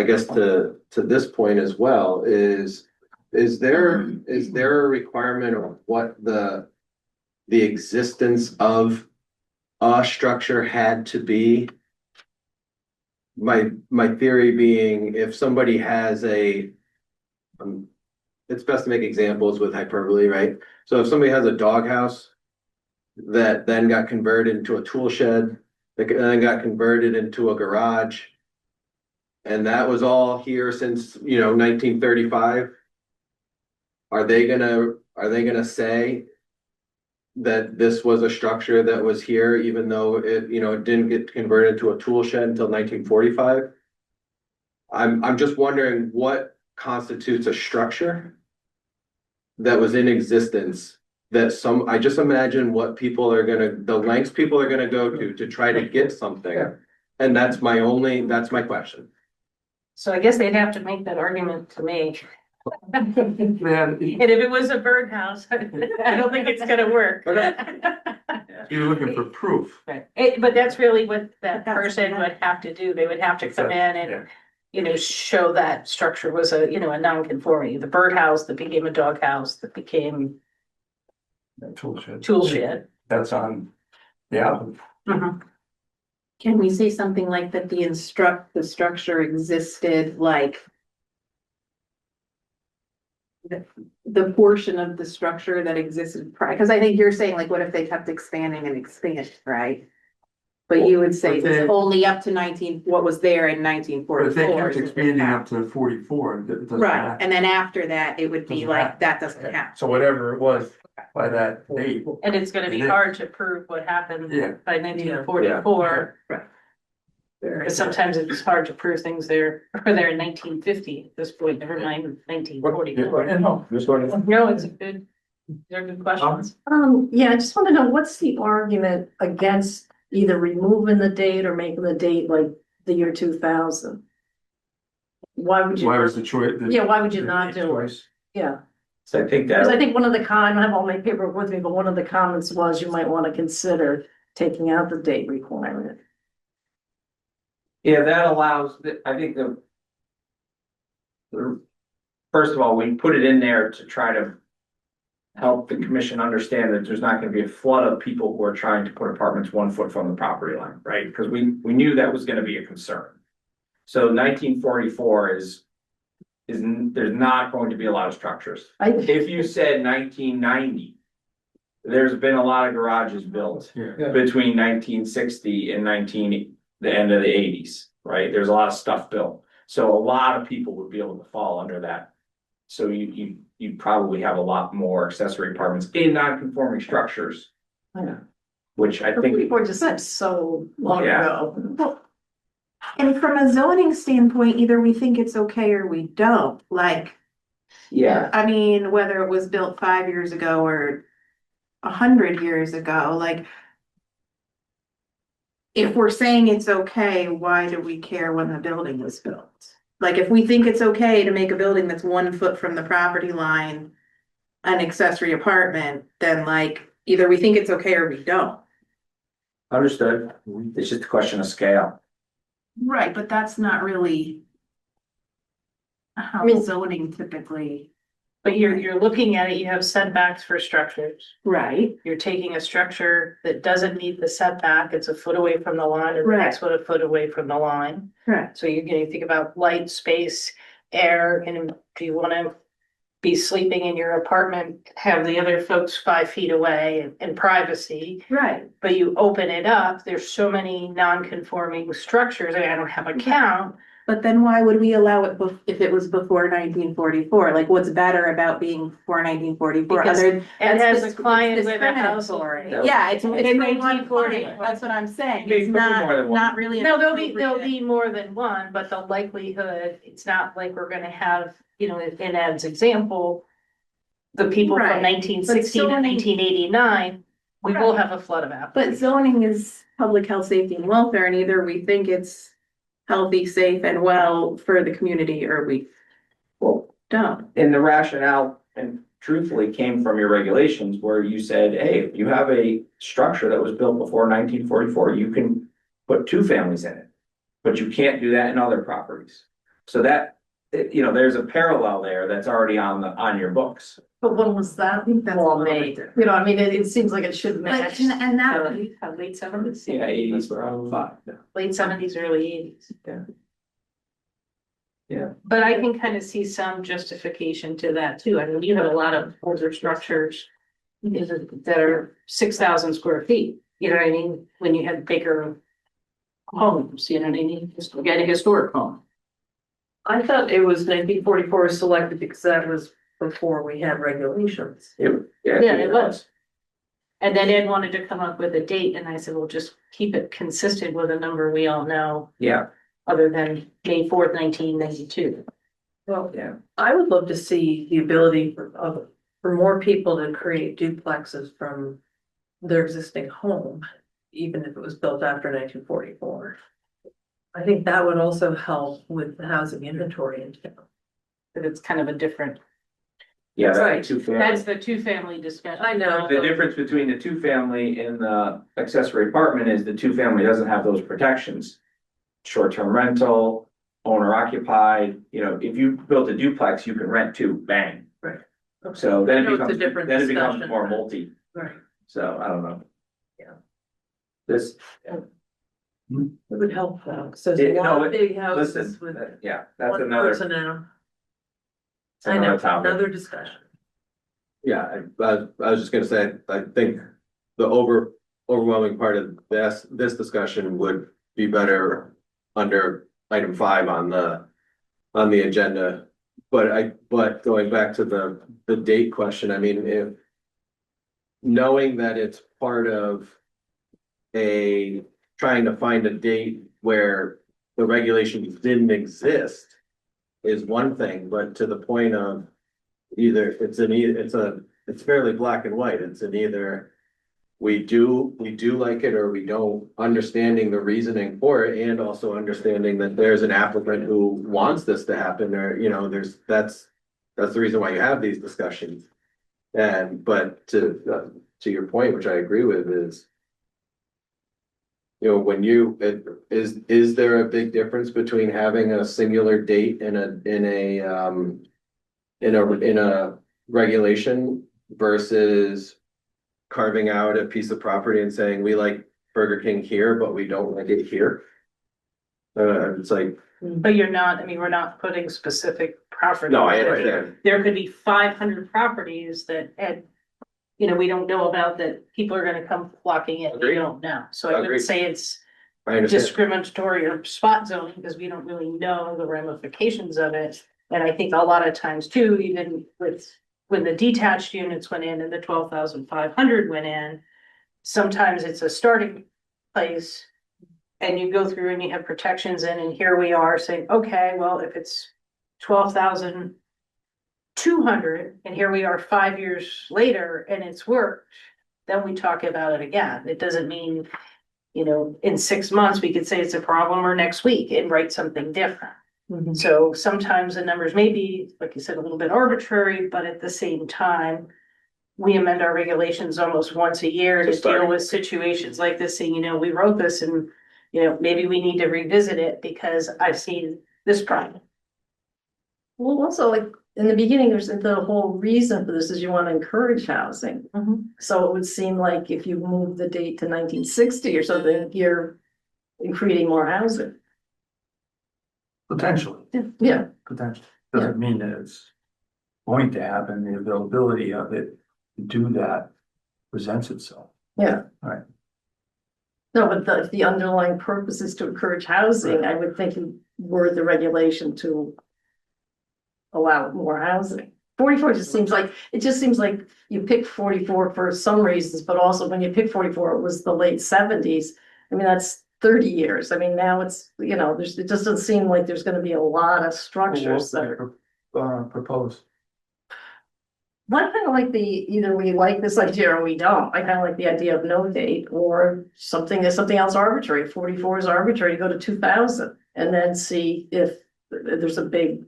guess to this point as well, is there a requirement of what the existence of a structure had to be? My theory being, if somebody has it's best to make examples with hyperbole, right? So if somebody has a doghouse that then got converted into a tool shed, that then got converted into a garage, and that was all here since 1935. Are they gonna say that this was a structure that was here, even though it didn't get converted into a tool shed until 1945? I'm just wondering what constitutes a structure that was in existence, I just imagine what the lengths people are gonna go to try to get something. And that's my question. So I guess they'd have to make that argument to me. And Man, if it was a birdhouse, I don't think it's gonna work. you're looking for proof. Right. But that's really what that person would have to do. They would have to come in and, show that structure was a non-conforming, the birdhouse that became a doghouse, that became Tool shed. tool shed. That's on, yeah. Can we say something like that the structure existed like the portion of the structure that existed prior? Because I think you're saying, like, what if they kept expanding and expanding, right? But you would say But they- it's only up to what was there in nineteen But if they forty-four. kept expanding up to 44, it doesn't Right, matter. and then after that, it would be Doesn't like, matter. that doesn't count. So whatever it was by that date, And it's gonna be It is. hard to prove what happened yeah. by 1944. Because sometimes it's hard to prove things there, or there in 1950 at this point, never mind 1944. No, just going to. No, it's a good, they're good questions. Yeah, I just wanna know, what's the argument against either removing the date or making the date like the year 2000? Why would you? Why was the choice? Yeah, why would you not do it? Yeah, So I think because I that, think one of the I don't have all my paperwork with me, but one of the comments was you might wanna consider taking out the date requirement. yeah, that allows, I think first of all, we put it in there to try to help the commission understand that there's not gonna be a flood of people who are trying to put apartments 1 foot from the property line, right? Because we knew that was gonna be a concern. So 1944 is there's not going to be a lot of structures. If you said 1990, there's been a lot of garages built Yeah. between 1960 and the end of the 80s, right? There's a lot of stuff built. So a lot of people would be able to fall under that. So you probably have a lot more accessory apartments in non-conforming structures. Yeah. Which I think, Before just said so long Yeah. ago. And from a zoning standpoint, either we think it's okay or we don't, like, yeah, I mean, whether it was built 5 years ago or 100 years ago, like. If we're saying it's okay, why do we care when the building was built? Like, if we think it's okay to make a building that's 1 foot from the property line an accessory apartment, then like, either we think it's okay or we don't. understood. It's just a question of scale. Right, but that's not really how I mean- zoning typically. But you're looking at it, you have setbacks for structures. Right, You're taking a structure that doesn't meet the setback, it's a foot away from the line, and the next one a foot away from the line. correct. So you're gonna think about light, space, air, and do you wanna be sleeping in your apartment, have the other folks 5 feet away and privacy? Right, But you open it up, there's so many non-conforming structures, I don't have a count. but then why would we allow it if it was before 1944? Like, what's better about being before 1944? Because Other it has a it's client with a house. discriminatory. Yeah, it's In for one 1940. client. That's what I'm saying. Maybe It's more than not, one. not really. an No, there'll appropriate- be more than one, but the likelihood, it's not like we're gonna have, you know, in Ed's example. The people Right, from 1960 to zoning- 1989, we will Right. have a flood of But applicants. zoning is public health, safety and welfare, and either we think it's healthy, safe and well for the community, or we don't. And the rationale, and truthfully, came from your regulations where you said, hey, if you have a structure that was built before 1944, you can put 2 families in it. But you can't do that in other properties. So that, you know, there's a parallel there that's already on your books. But when was that? I think that's a law little bit made? different. You know, I mean, it seems like it should But, match. and that, Late seventies. Yeah, 80s, around 5. Late seventies, early eighties. Yeah. Yeah. But I can kind of see some justification to that too. I mean, you have a lot of older structures that are 6,000 square feet, you know what I mean? When you had bigger homes, you know what I mean? Just get a historic home. I thought it was 1944 selected because that was before we had regulations. Yeah, it was. And then Ed wanted to come up with a date and I said, well, just keep it consistent with a number we all know, Yeah, other than May 4th, 1992. Well, yeah. I would love to see the ability for more people to create duplexes from their existing home, even if it was built after 1944. I think that would also help with the housing inventory in town. But it's kind of a different, Yeah, Right. that's 2 that's families. the two-family discussion. I know. The difference between the 2-family and the accessory apartment is the 2-family doesn't have those protections. Short-term rental, owner occupied, you know, if you built a duplex, you can rent 2, bang. Right. So then No, it it's a becomes, different then it becomes discussion. more multi, Right. so I don't know. Yeah. This, It would help though, so there's a no, lot of big houses listen, with yeah, that's one another, person now. that's I know, another topic. another discussion. Yeah, I was just gonna say, I think the overwhelming part of this discussion would be better under item 5 on the agenda. But going back to the date question, I mean, if knowing that it's part of trying to find a date where the regulations didn't exist is one thing, but to the point of either it's fairly black and white. It's an either we do like it or we don't, understanding the reasoning for it and also understanding that there's an applicant who wants this to happen, or, you know, that's the reason why you have these discussions. But to your point, which I agree with, is, you know, when is there a big difference between having a singular date in a regulation versus carving out a piece of property and saying, we like Burger King here, but we don't like it here? It's like, But you're not, I mean, we're not putting specific property. no, I understand. There could be 500 properties that, you know, we don't know about, that people are gonna come flocking in, we Agreed. don't know. So I Agreed. wouldn't say it's I understand. discriminatory or spot zoning, because we don't really know the ramifications of it. And I think a lot of times too, even when the detached units went in and the 12,500 went in, sometimes it's a starting place. And you go through and you have protections in, and here we are saying, okay, well, if it's 12,200, and here we are 5 years later and it's worked, then we talk about it again. It doesn't mean, you know, in 6 months, we could say it's a problem, or next week and write something different. So sometimes the numbers may be, like you said, a little bit arbitrary, but at the same time, we amend our regulations almost once a year to deal with situations like this, saying, you know, we wrote this and, you know, maybe we need to revisit it because I've seen this problem. Well, also, like, in the beginning, there's the whole reason for this is you want to encourage housing. So it would seem like if you move the date to 1960 or something, you're creating more housing. Potentially, Yeah, potentially, doesn't mean that it's going to happen, the availability of it to do that presents itself. yeah. Right. No, but if the underlying purpose is to encourage housing, I would think you word the regulation to allow more housing. 44 just seems like, you picked 44 for some reasons, but also when you picked 44, it was the late 70s. I mean, that's 30 years. I mean, now it's, you know, it just doesn't seem like there's gonna be a lot of structures that are. Propose. I kind of like either we like this idea or we don't. I kind of like the idea of no date, or something else arbitrary. 44 is arbitrary, go to 2000 and then see if there's a big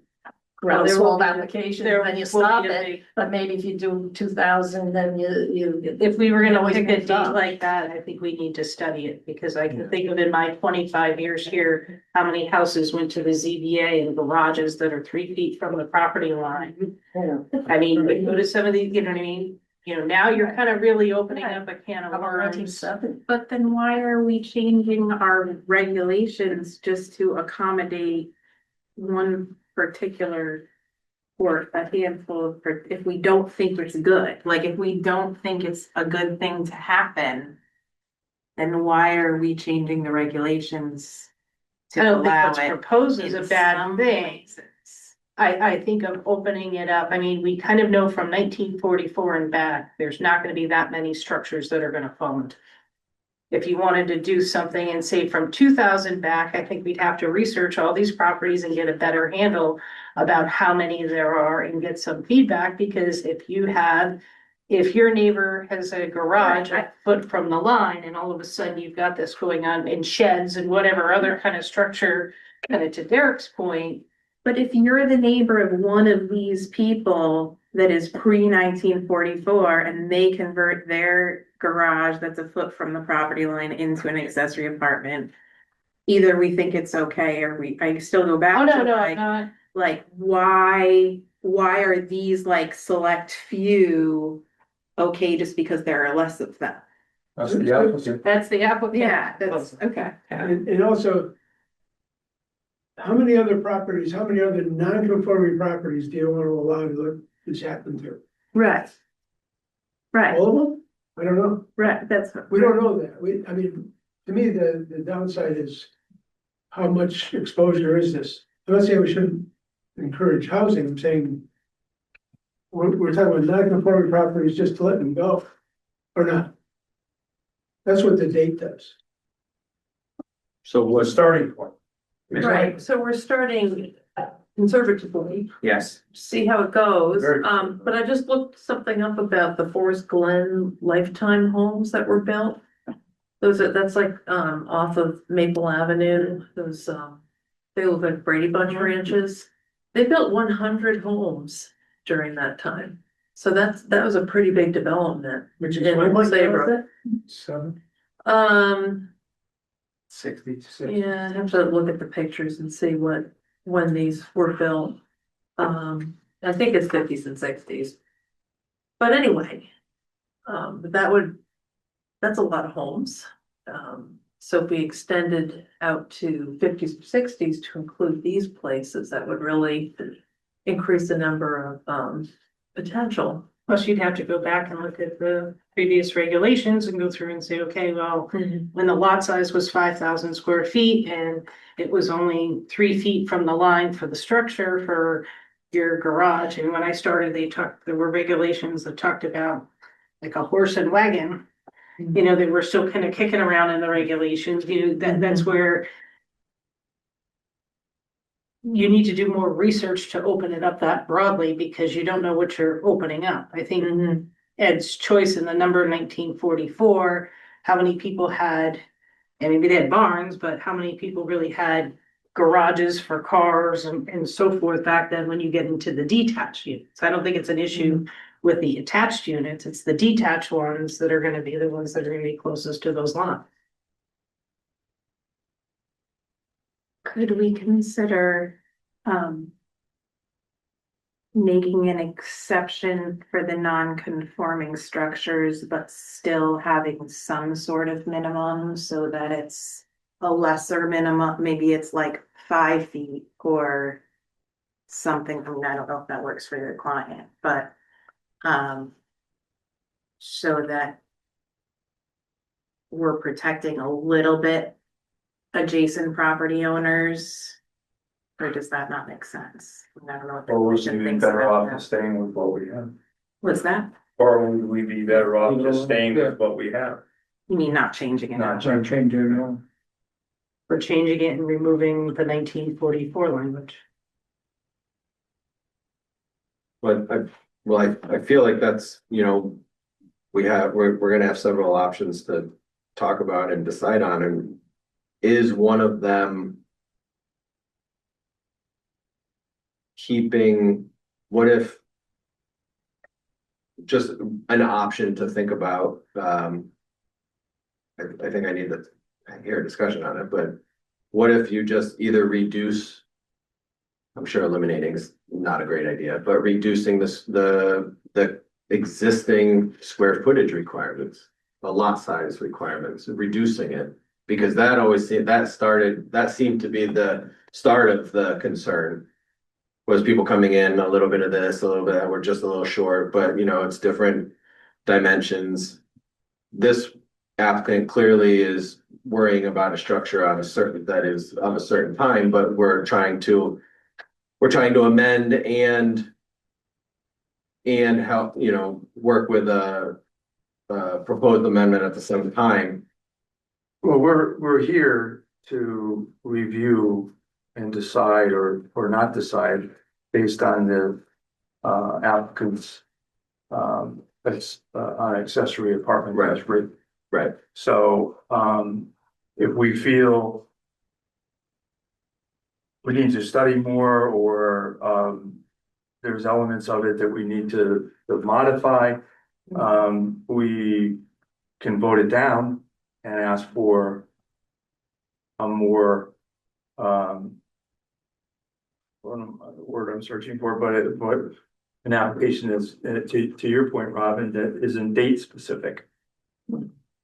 groundswell of application, There then you will stop be a it. big- But maybe if you do 2000, then you. If we were gonna always pick a moved date up. like that, I think we need to study it, because I can think of in my 25 years here, how many houses went to the ZBA and garages that are 3 feet from the property line. Yeah. I mean, we go to some of these, you know what I mean? You know, now you're kind of really opening up a can of How about worms. 1970? But then why are we changing our regulations just to accommodate one particular or a handful of, if we don't think it's good? Like, if we don't think it's a good thing to happen, then why are we changing the regulations I to don't think allow what's it proposed is in a bad some thing. places? I think of opening it up. I mean, we kind of know from 1944 and back, there's not gonna be that many structures that are gonna fall into. If you wanted to do something and say from 2000 back, I think we'd have to research all these properties and get a better handle about how many there are and get some feedback, because if your neighbor has a garage a foot from the line and all of a sudden you've got this going on in sheds and whatever other kind of structure, kind of to Derek's point. But if you're the neighbor of one of these people that is pre-1944 and they convert their garage that's a foot from the property line into an accessory apartment, either we think it's okay or I still go back to like, why are these like select few okay just because there are less of them? That's the applicant. That's the applicant. Yeah, that's okay. And also, how many other non-conforming properties do you want to allow to let this happen to? Right. Right. All of them? I don't know. Right, that's. We don't know that. I mean, to me, the downside is how much exposure is this? I'm not saying we shouldn't encourage housing, I'm saying we're talking about non-conforming properties, just to let them go, or not. That's what the date does. So what starting point? Right, so we're starting conservatively, Yes, see how it goes. Very But I just looked something up about the Forest Glen lifetime homes that were built. That's like, off of Maple Avenue, they look like Brady Bunch ranches. They built 100 homes during that time. So that was a pretty big development. Which is in when, like, Saybrook. 7, Um, 66. yeah, I have to look at the pictures and see when these were built. I think it's 50s and 60s. But anyway, that's a lot of homes. So if we extended out to 50s or 60s to include these places, that would really increase the number of, potential. Plus you'd have to go back and look at the previous regulations and go through and say, okay, well, when the lot size was 5,000 square feet and it was only 3 feet from the line for the structure for your garage. And when I started, there were regulations that talked about like a horse and wagon. You know, they were still kind of kicking around in the regulations, that's where you need to do more research to open it up that broadly because you don't know what you're opening up. I think Ed's choice in the number 1944, how many people had, and maybe they had barns, but how many people really had garages for cars and so forth back then when you get into the detached units. I don't think it's an issue with the attached units, it's the detached ones that are gonna be the ones that are gonna be closest to those lots. Could we consider, making an exception for the non-conforming structures, but still having some sort of minimum so that it's a lesser minimum, maybe it's like 5 feet or something. I mean, I don't know if that works for your client, but, so that we're protecting a little bit adjacent property owners. Or does that not make sense? I don't know what the Or would commission we be thinks better about off that. staying with what we have? What's that? Or would we be better off just staying with what we have? You mean not changing it? Not Sorry, change it now. We're changing it and removing the 1944 language. But I feel like that's, we're gonna have several options to talk about and decide on, and is one of them keeping, what if just an option to think about, I think I need to hear a discussion on it, but what if you just either reduce, I'm sure eliminating is not a great idea, but reducing the existing square footage requirements, the lot size requirements, reducing it. Because that seemed to be the start of the concern. Was people coming in, a little bit of this, a little bit, we're just a little short, but it's different dimensions. This applicant clearly is worrying about a structure that is of a certain time, but we're trying to amend and help, work with a proposed amendment at the same time. Well, we're here to review and decide or not decide based on the applicant's on accessory apartment. Right. Right. So if we feel we need to study more or there's elements of it that we need to modify, we can vote it down and ask for a more word I'm searching for, but an application is to your point, Robin, that isn't date specific.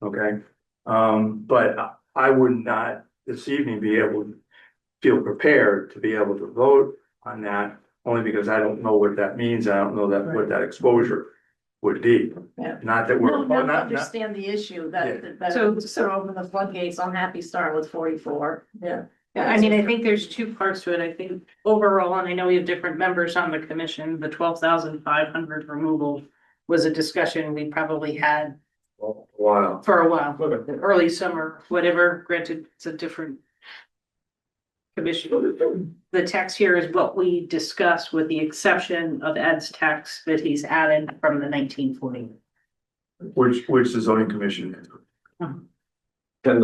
Okay, but I would not this evening be able to feel prepared to be able to vote on that, only because I don't know what that means. I don't know what that exposure would be. Yeah. Not that we're, No, no, not, understand the issue that, So- so open the floodgates, I'm happy starting with 44, yeah. Yeah, I mean, I think there's two parts to it. I think overall, and I know we have different members on the commission, the 12,500 removal was a discussion we probably had Wow. for a while, early summer, whatever, granted, it's a different commission. The text here is what we discussed with the exception of Ed's text that he's added from the 1940. which the zoning commission is. Can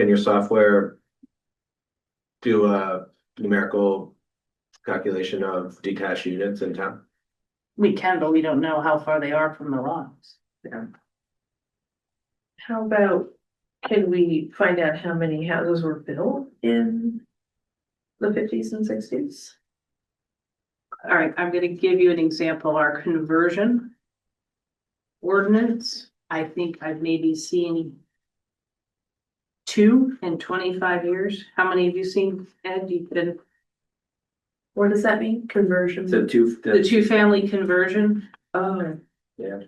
your software do a numerical calculation of detached units in town? We can, but we don't know how far they are from the lots. How about, can we find out how many houses were built in the fifties and sixties? All right, I'm gonna give you an example, our conversion ordinance, I think I've maybe seen 2 in 25 years. How many have you seen, Ed? You did What does that mean? Conversion? The the two-family conversion? Oh, Yeah.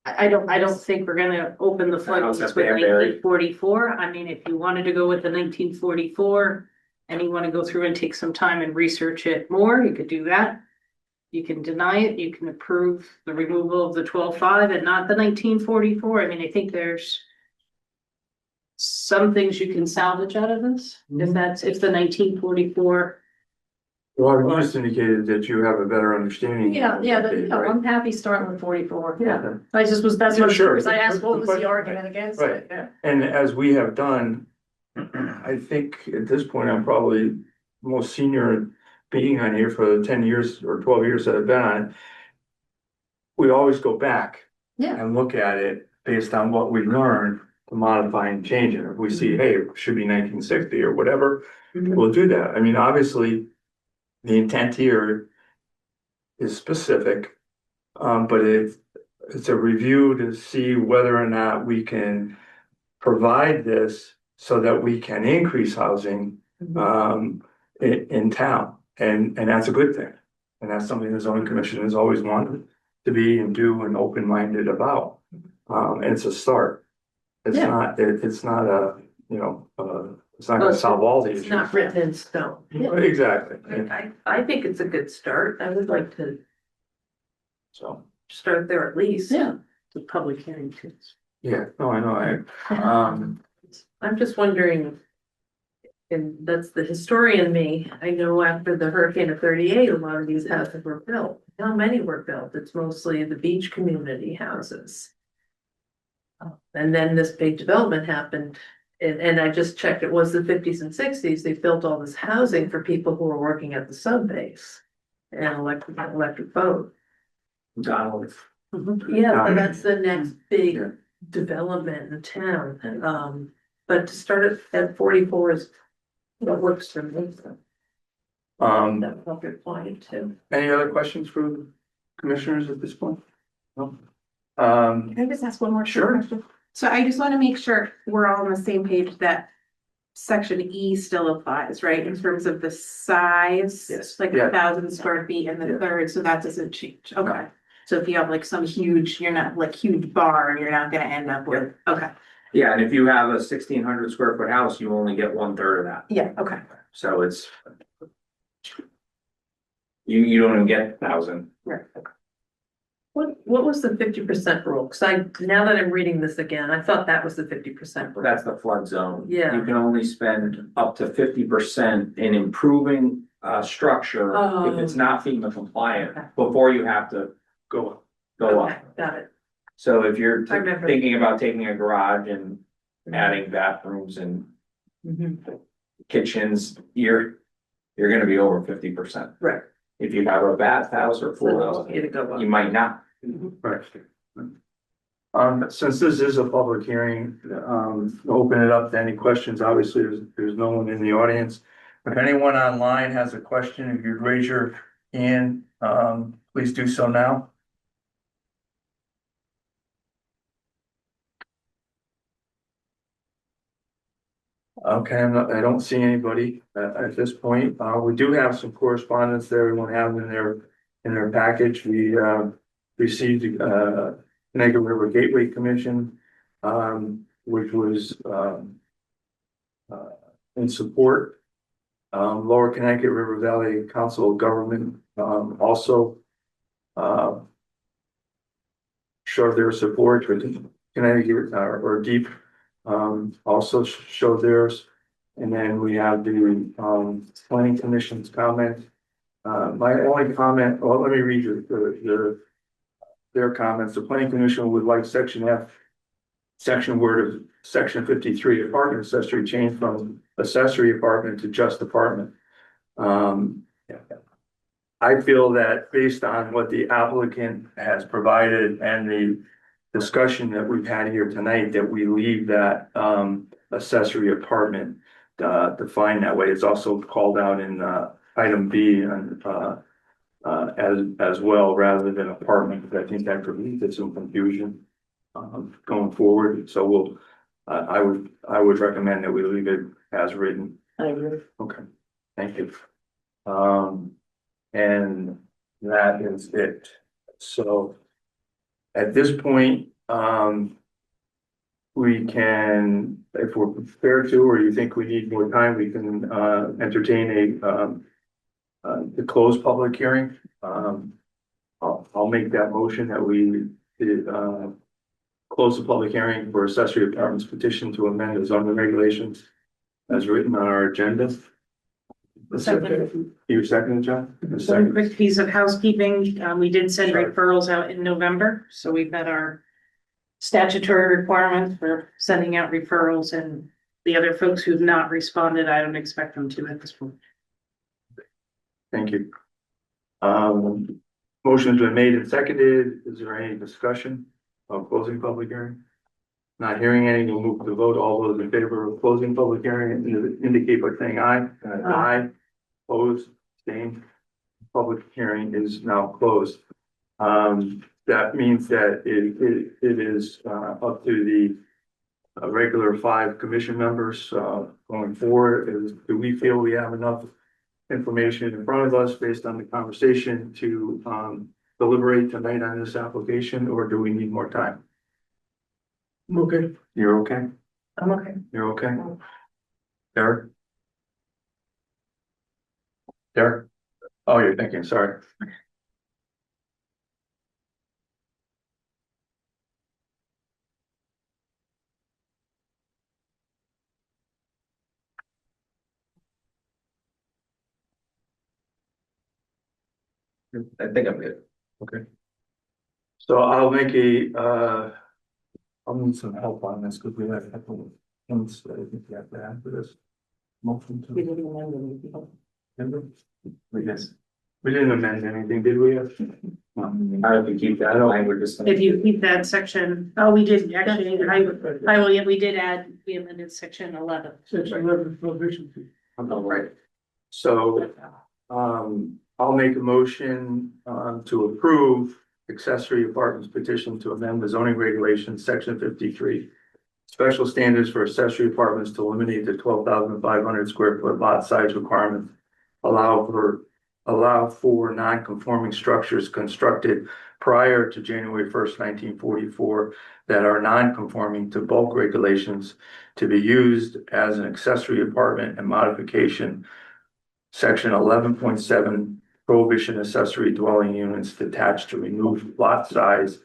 I don't think we're gonna open the house floodgates at with Banbury. 1944. I mean, if you wanted to go with the 1944 and you wanna go through and take some time and research it more, you could do that. You can deny it, you can approve the removal of the 12.5 and not the 1944. I mean, I think there's some things you can salvage out of this, if the 1944. Well, you just indicated that you have a better understanding. Yeah, Right? I'm happy starting with 44. Yeah. I just was, that's Yeah, what, sure. because I asked what was But- the argument against right. it, yeah. And as we have done, I think at this point, I'm probably most senior being on here for the 10 years or 12 years that I've been on it. We always go back Yeah. and look at it based on what we learned to modify and change it. If we see, hey, it should be 1960 or whatever, we'll do that. I mean, obviously, the intent here is specific, but it's a review to see whether or not we can provide this so that we can increase housing in town, and that's a good thing. And that's something the zoning commission has always wanted to be and do and open-minded about. And it's a start. It's Yeah. not, it's not a, it's not gonna solve all the it's issues. not written in stone. Exactly, I think it's a good start. I would like to so, start there at least. Yeah. The public hearing too. yeah, no, I know, I'm just wondering, and that's the historian me, I know after the hurricane of 38, a lot of these houses were built. How many were built? It's mostly the beach community houses. And then this big development happened, and I just checked, it was the fifties and sixties, they built all this housing for people who were working at the sub base. And electric boat. Donald. Yeah, but that's the next big Yeah. development in town, but to start at 44 is what works for me. So that will help your client too. any other questions for commissioners at this point? No? Can I just ask one more Sure. question? So I just want to make sure we're all on the same page that section E still applies, right, in terms of the size? Yes. Like Yeah. 1,000 square feet and the Yeah. third, so that doesn't change, okay. So if you have like some huge, you're not like huge barn, you're not gonna end up with, okay, Yeah, and if you have a 1,600 square foot house, you only get 1/3 of that, yeah, okay. so it's. You don't even get 1,000. Right. What was the 50% rule? Cause now that I'm reading this again, I thought that was the 50% rule. That's the flood zone. Yeah. You can only spend up to 50% in improving structure if it's not FEMA compliant before you have to Go. go Okay, up. got it. So if you're I remember. thinking about taking a garage and adding bathrooms and Mhm. kitchens, you're gonna be over 50%. Right. If you have a bathhouse or So pool those house, need to go up. you might not. Right. Since this is a public hearing, open it up to any questions. Obviously, there's no one in the audience. If anyone online has a question, if you'd raise your hand, please do so now. Okay, I don't see anybody at this point. We do have some correspondence that everyone have in their in our package, we, received, Connecticut River Gateway Commission, which was, in support. Lower Connecticut River Valley Council of Government, also, showed their support with Connecticut, or Deep, also showed theirs. And then we have the, planning commission's comment. My only comment, well, let me read their comments. The planning commission would like section F, section word of section 53, apartment accessory change from accessory apartment to just apartment. I feel that based on what the applicant has provided and the discussion that we've had here tonight, that we leave that accessory apartment defined that way. It's also called out in item B and as well, rather than apartment, because I think that could lead to some confusion going forward. So we'll, I would recommend that we leave it as written. I agree. Okay, thank you. And that is it. So at this point, we can, if we're prepared to, or you think we need more time, we can entertain the closed public hearing. I'll make that motion that we close the public hearing for accessory apartments petition to amend the zoning regulations as written on our agenda. Second. You second, John? One quick piece of housekeeping, we did send Sure. referrals out in November, so we've met our statutory requirements for sending out referrals, and the other folks who've not responded, I don't expect them to at this point. Thank you. Motion's been made and seconded. Is there any discussion of closing public hearing? Not hearing any, we'll move to the vote. All those in favor of closing public hearing indicate by saying aye. Aye. Opposed, abstained. Public hearing is now closed. That means that it is up to the regular 5 commission members going forward. Do we feel we have enough information in front of us based on the conversation to deliberate tonight on this application, or do we need more time? Okay. You're okay? I'm okay. You're okay? Derek? Derek? Oh, you're thinking, sorry. I think I'm good. Okay. So I'll make I'll need some help on this because we have a couple of hints that I think we have to add for this. Motion to. We didn't amend anything. We didn't amend anything, did we? How do we keep that language? If you keep that section, oh, we did actually, I will, yeah, we did add, we amended section 11. Section 11 prohibition. Right. So, I'll make a motion, to approve accessory apartments petition to amend the zoning regulations, section 53. Special standards for accessory apartments to eliminate the 12,500 square foot lot size requirement. Allow for non-conforming structures constructed prior to January 1st, 1944 that are non-conforming to bulk regulations to be used as an accessory apartment and modification. Section 11.7 prohibition accessory dwelling units detached to remove lot size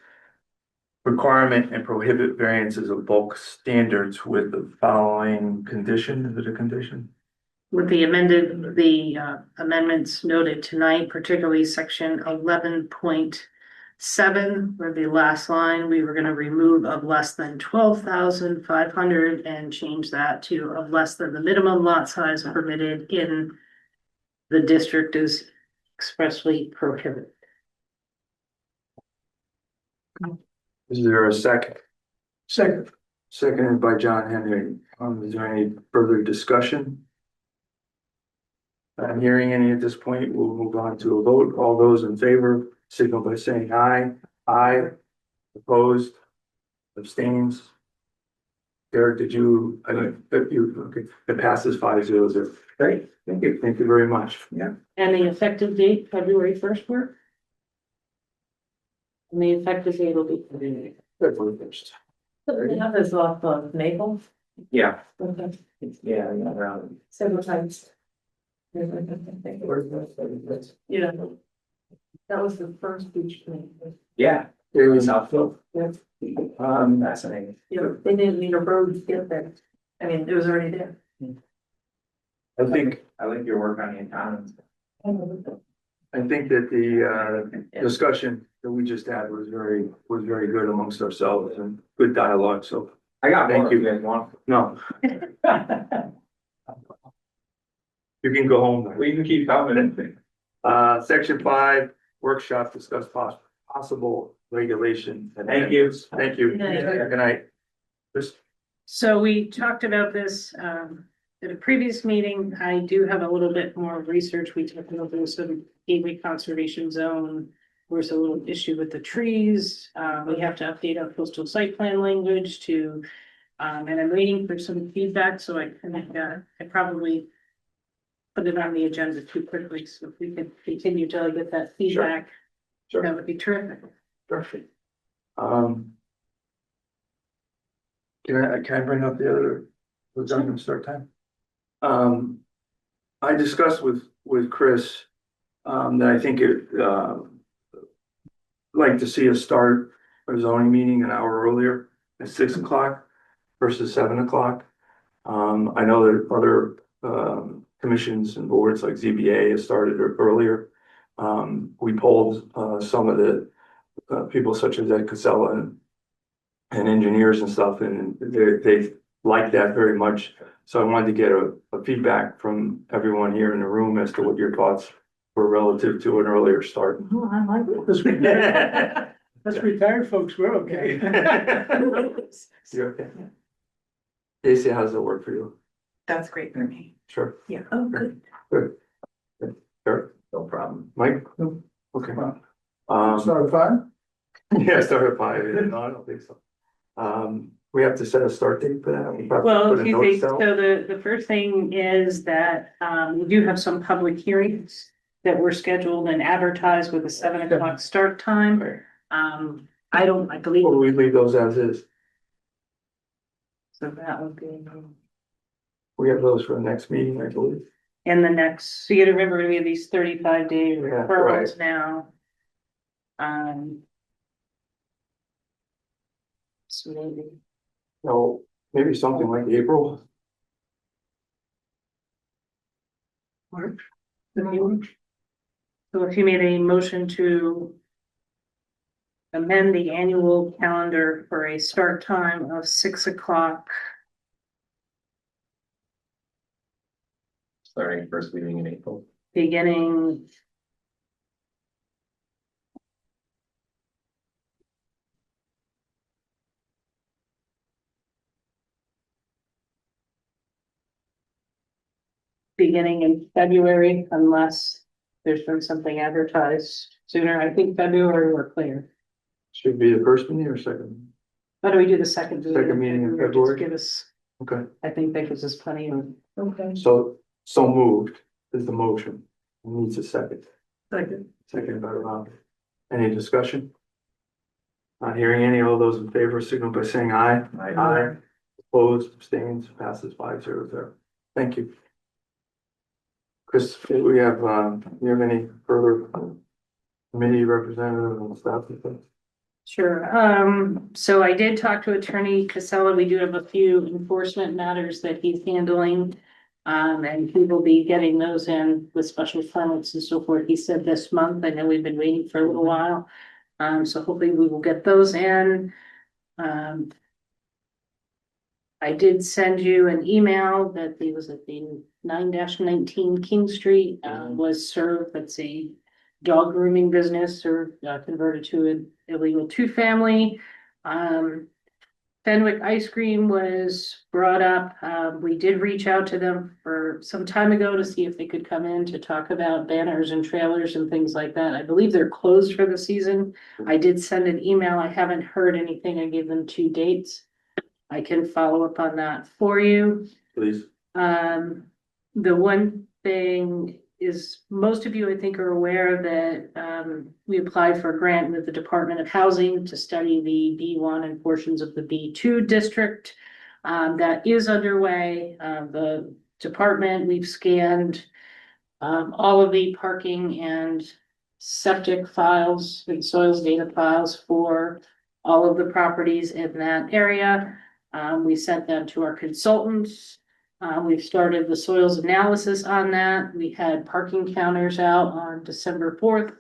requirement and prohibit variances of bulk standards with the following condition. Is it a condition? With the amendments noted tonight, particularly section 11.7, where the last line, we were gonna remove of less than 12,500 and change that to of less than the minimum lot size permitted in the district is expressly prohibited. Is there a second? Second. Seconded by John Henry. Is there any further discussion? Not hearing any at this point, we'll move on to a vote. All those in favor signal by saying aye. Aye. Opposed? Abstains? Derek, did you, okay, it passes 5-0. Great, thank you. Thank you very much. Yeah. And the effective date, February 1st, work? And the effective date will be. February first. We have this off of Maple. Yeah, Okay. yeah, around. Several times. Yeah, that was the first beach thing. Yeah, it was Southfield. Yeah. Fascinating. Yeah, they didn't need a road to get there. I mean, it was already there. I think, I like your work on the economy. I think that the discussion that we just had was very good amongst ourselves and good dialogue, so, I got Thank more you. if you guys want. no, you can go home now. We can keep coming. Section 5, workshop, discuss possible regulation. Thank you. Thank you. Good night. Good night. Chris? So we talked about this, at a previous meeting. I do have a little bit more research. We talked about this in gateway conservation zone. There's a little issue with the trees. We have to update our coastal site plan language to, and I'm waiting for some feedback, so I probably put it on the agenda too quickly, so if we could continue till I get that feedback, Sure. that would be terrific. Perfect. Can I bring up the other, the government start time? I discussed with Chris, that I think like to see us start a zoning meeting an hour earlier at 6 o'clock versus 7 o'clock. I know that other, commissions and boards like ZBA has started earlier. We polled, some of the, people such as Ed Casella and engineers and stuff, and they like that very much. So I wanted to get a feedback from everyone here in the room as to what your thoughts were relative to an earlier start. I like it. Us retired folks, we're okay. You're okay? Casey, how does it work for you? That's great for me. Sure, Yeah, oh, good. good. Sure, No problem. Mike? Okay. Start at 5? Yeah, start at 5. No, I don't think so. We have to set a start date for that. We have to Well, put a a few notice things. out. So the first thing is that, we do have some public hearings that were scheduled and advertised with a 7 o'clock start time. Right. I believe, Or we leave those as is. so that would be We have those for the next meeting, I believe. in the next, so you gotta remember, we have these 35-day Yeah, referrals now. So maybe. No, maybe something like April. March. So if you made a motion to amend the annual calendar for a start time of 6 o'clock, Starting first meeting in April. beginning in February, unless there's been something advertised sooner. I think February we're clear. Should be the first meeting or second? How do we do the second? Second meeting in Just February? Give us, Okay, I think that gives us plenty of. Okay. so moved is the motion. It needs a second. Second. Second by Rob. Any discussion? Not hearing any. All those in favor signal by saying aye. Aye. Opposed, abstains, passes 5-0. Thank you. Chris, do we have, you have any further committee representative and staff? Sure. So I did talk to Attorney Casella. We do have a few enforcement matters that he's handling. And he will be getting those in with special permits and so forth. He said this month. I know we've been waiting for a little while. So hopefully we will get those in. I did send you an email that he was at the 9-19 King Street, was served. That's a dog grooming business or converted to an illegal 2-family. Fenwick Ice Cream was brought up. We did reach out to them for some time ago to see if they could come in to talk about banners and trailers and things like that. I believe they're closed for the season. I did send an email. I haven't heard anything. I gave them 2 dates. I can follow up on that for you. Please. The one thing is, most of you, I think, are aware that, we applied for a grant with the Department of Housing to study the B1 and portions of the B2 district. That is underway. The department, we've scanned, all of the parking and septic files and soils data files for all of the properties in that area. We sent them to our consultants. We've started the soils analysis on that. We had parking counters out on December 4th.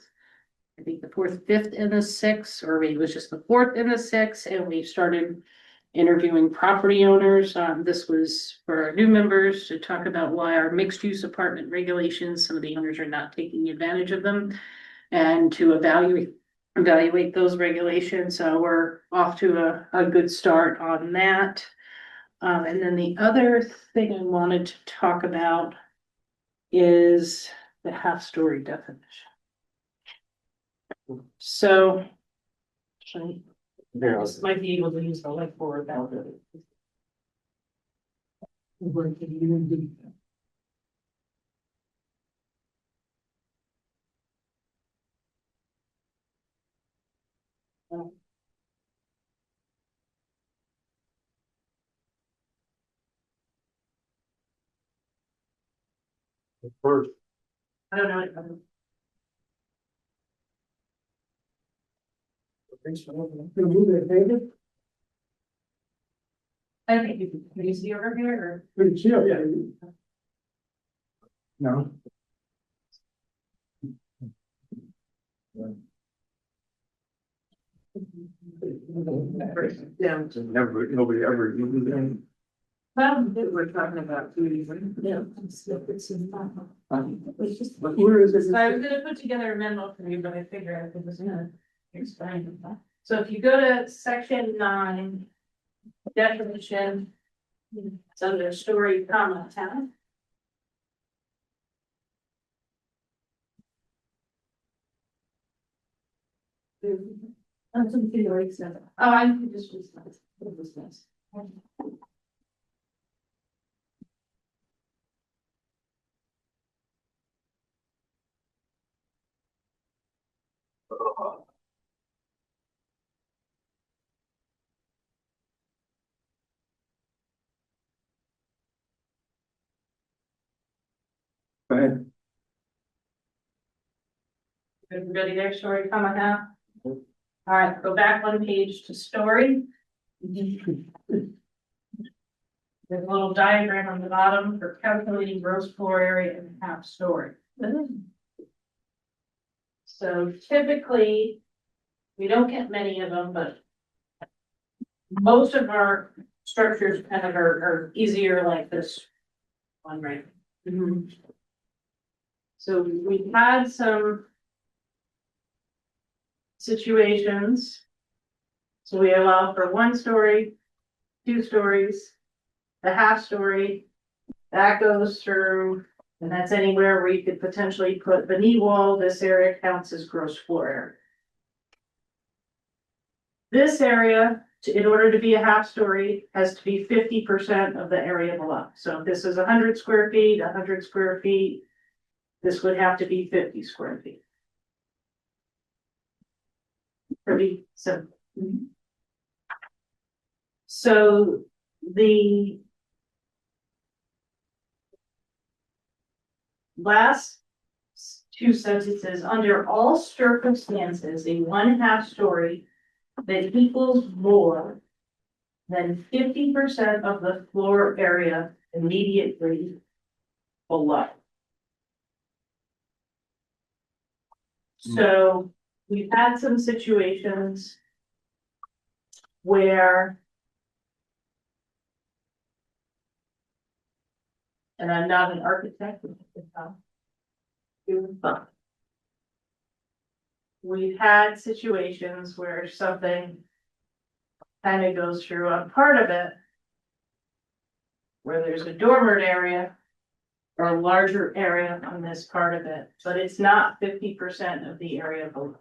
I think the 4th, 5th, and the 6th, or maybe it was just the 4th and the 6th, and we've started interviewing property owners. This was for our new members to talk about why our mixed use apartment regulations, some of the owners are not taking advantage of them, and to evaluate those regulations. So we're off to a good start on that. And then the other thing I wanted to talk about is the half-story definition. So this might be able to use the whiteboard about it. First, I don't know. I don't think can you see over here or? no. Yeah. Never, nobody ever uses them. Well, we're talking about food. Yeah. Where is it? I was gonna put together a memo for you, but I figured I was gonna explain that. So if you go to section 9, definition, it's under story, comma, town. Oh, I can just use this. Go ahead. Everybody there, story, comma, town? All right, go back one page to story. There's a little diagram on the bottom for calculating gross floor area and half story. So typically, we don't get many of them, but most of our structures kind of are easier like this one, right? So we've had some situations. So we allow for 1 story, 2 stories, the half story, that goes through, and that's anywhere where you could potentially put the knee wall. This area counts as gross floor area. This area, in order to be a half story, has to be 50% of the area below. So if this is 100 square feet, 100 square feet, this would have to be 50 square feet. Pretty simple. So the last 2 sentences, under all circumstances, a 1/2 story that equals more than 50% of the floor area immediately below. So we've had some situations where, and I'm not an architect, but we've had situations where something kind of goes through a part of it where there's a dormer area or a larger area on this part of it, but it's not 50% of the area below.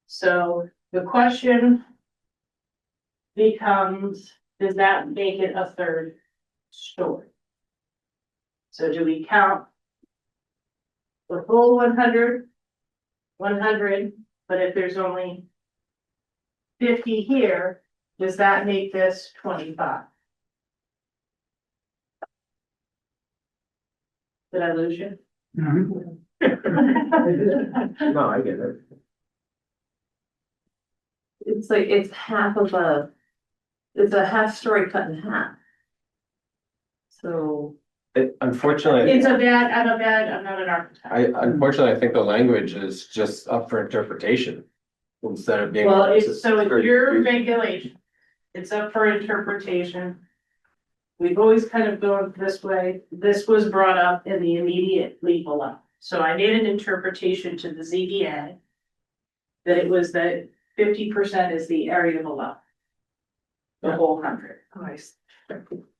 So the question becomes, does that make it a 3rd story? So do we count the full 100, 100, but if there's only 50 here, does that make this 25? Did I lose you? No, I get it. It's like, it's it's a half story cut in half. So, Unfortunately, I'm not an architect. unfortunately, I think the language is just up for interpretation. Instead of being. Well, it's your regulation. It's up for interpretation. We've always kind of gone this way. This was brought up in the immediately below. So I made an interpretation to the ZBA. That it was that 50% is the area below. The whole 100.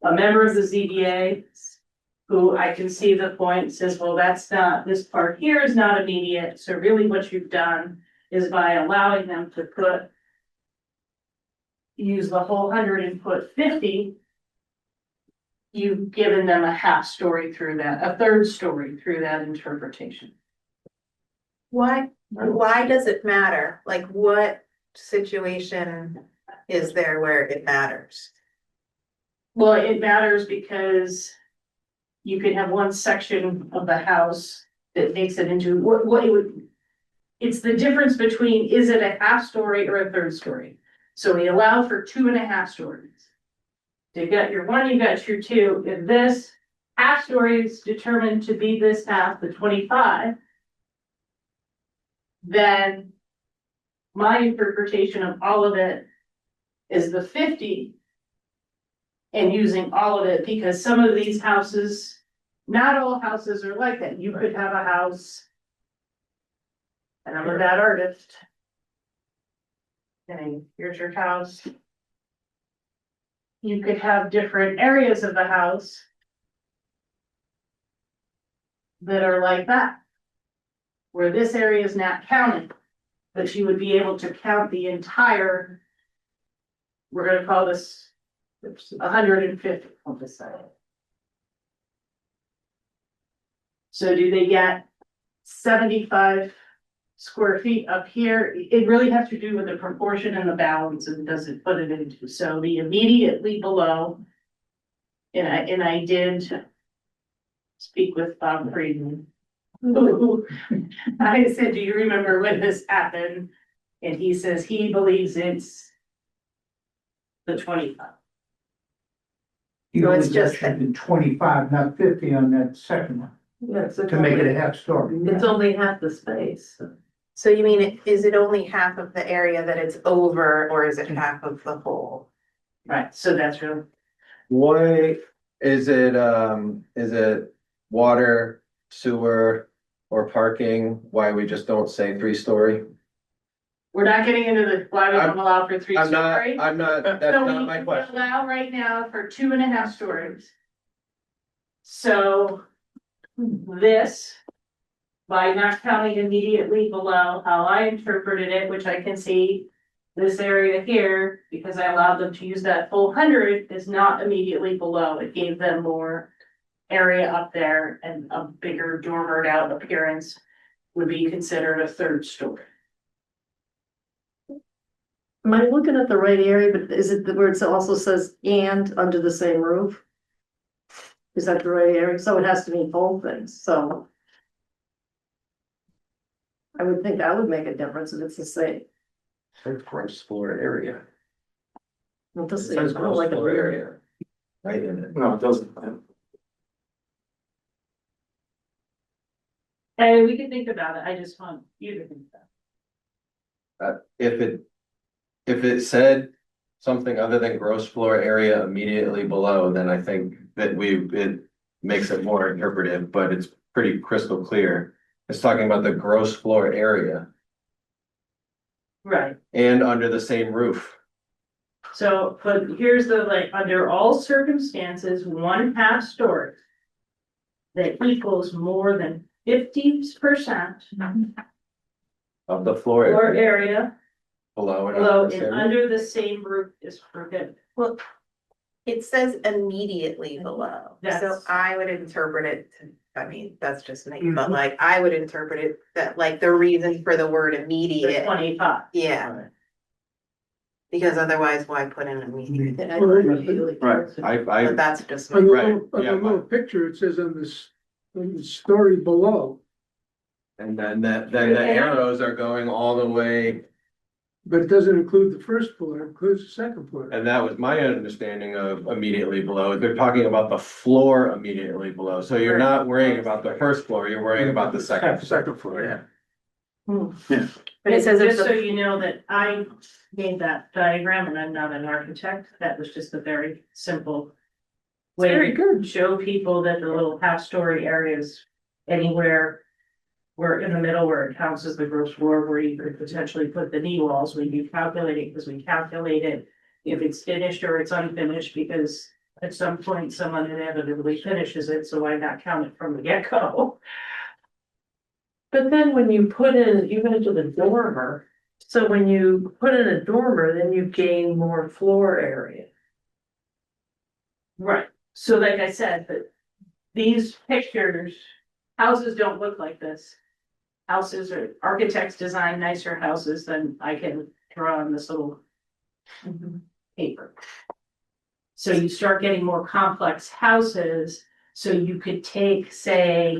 A member of the ZBA, who I can see the point, says, well, that's not, this part here is not immediate, so really what you've done is by allowing them to use the whole 100 and put 50, you've given them a half story through that, a third story through that interpretation. Why does it matter? Like, what situation is there where it matters? Well, it matters because you can have one section of the house that makes it into what it would. It's the difference between, is it a half story or a third story? So we allow for 2.5 stories. You got your 1, you got your 2. If this half story is determined to be this half, the 25, then my interpretation of all of it is the 50. And using all of it, because some of these houses, not all houses are like that. You could have a house. And I'm a bad artist. And here's your house. You could have different areas of the house. That are like that. Where this area is not counted. But you would be able to count the entire. We're gonna call this 150 on this side. So do they get 75 square feet up here? It really has to do with the proportion and the balance and does it put it into, so the immediately below. And I did speak with Bob Frieden. I said, do you remember when this happened? And he says he believes it's the 25. You So know, it's it's just just been 25, not 50 on that second one, yeah, so to make it a half story. it's only half the space. So you mean, is it only half of the area that it's over, or is it half of the whole? Right, so that's really. Why is it water, sewer, or parking? Why we just don't say 3-story? We're not getting into the, why we don't allow for 3 I'm story. not, that's So not we my question. allow right now for 2.5 stories. So this, by not counting immediately below, how I interpreted it, which I can see this area here, because I allowed them to use that full 100, is not immediately below. It gave them more area up there and a bigger dormered out appearance would be considered a third story. Am I looking at the right area, but is it the word that also says and under the same roof? Is that the right area? So it has to mean both things, so. I would think that would make a difference if it's the same. Says gross floor area. Well, It this is, says I don't gross like it floor weird. area. Right in it. No, it doesn't. And we can think about it. I just want you to think about it. If it said something other than gross floor area immediately below, then I think that it makes it more interpretive, but it's pretty crystal clear. It's talking about the gross floor area Right. and under the same roof. So, but here's the, like, under all circumstances, 1/2 story. That equals more than 50% Of the floor floor area area below and below under the and same roof. under the same roof is prohibited. Well, It says immediately below, so That's- I would interpret it, I mean, that's just me, but Mhm. like, I would interpret it that like the reason for the word The immediate, 25. yeah. Because otherwise, why put in immediate? Right, I, But that's just. On the Right, little, on yeah, the little picture, it says on this, on the story below, and then the arrows are going all the way. but it doesn't include the first floor, it includes the second floor. And that was my understanding of immediately below. They're talking about the floor immediately below. So you're not worrying about the first floor, you're worrying about the second. Second floor, yeah. But it says says, if just the- so you know that I made that diagram and I'm not an architect, that was just a very simple way Very to show people that the little half-story areas anywhere where in the middle where it counts as the gross floor, where you could potentially put the knee walls, when you calculate it, because we calculated if it's finished or it's unfinished, because at some point someone inevitably finishes it, so why not count it from the get-go? But then when you put in, even into the dormer, so when you put in a dormer, then you gain more floor area. Right, so like I said, but these pictures, houses don't look like this. Houses or architects design nicer houses than I can draw on this little paper. So you start getting more complex houses, so you could take, say.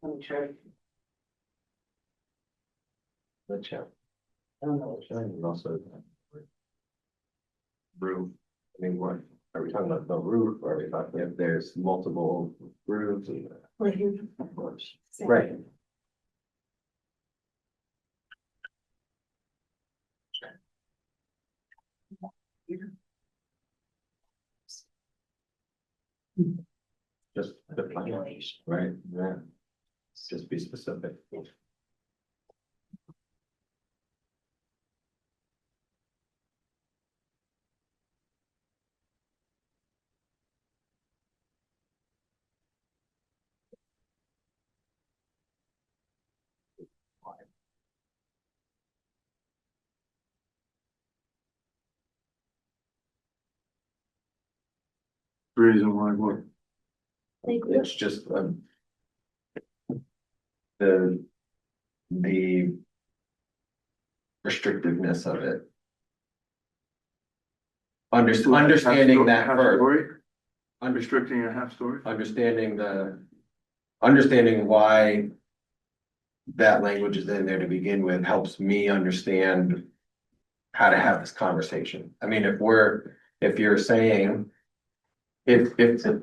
Let me try. The check. I don't know, also. Roof, I mean, what, are we talking about the roof, or are we talking if there's multiple roofs and? Right. Just the plan, right, yeah. Just be specific. Reason why, what? It's just, the restrictiveness of it. Understanding that Half first, story? Restricting a half story? understanding why that language is in there to begin with helps me understand how to have this conversation. I mean, if you're saying, if there's an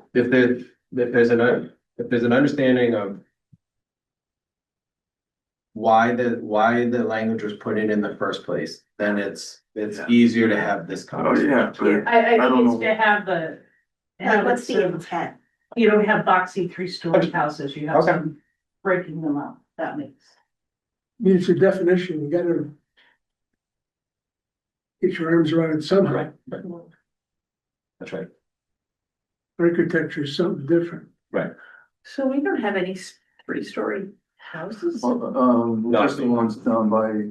understanding of why the language was put in the first place, then it's Yeah. easier to have this Oh, conversation. yeah, but I don't think it's know. to have the. Like, what's it the sort of- intent? You don't have boxy three-story houses, you have Okay. some breaking them up, that makes. I mean, it's a definition, you gotta get your arms around it somehow. That's right. Architecture is something different. So we don't have any three-story houses? Just the ones done by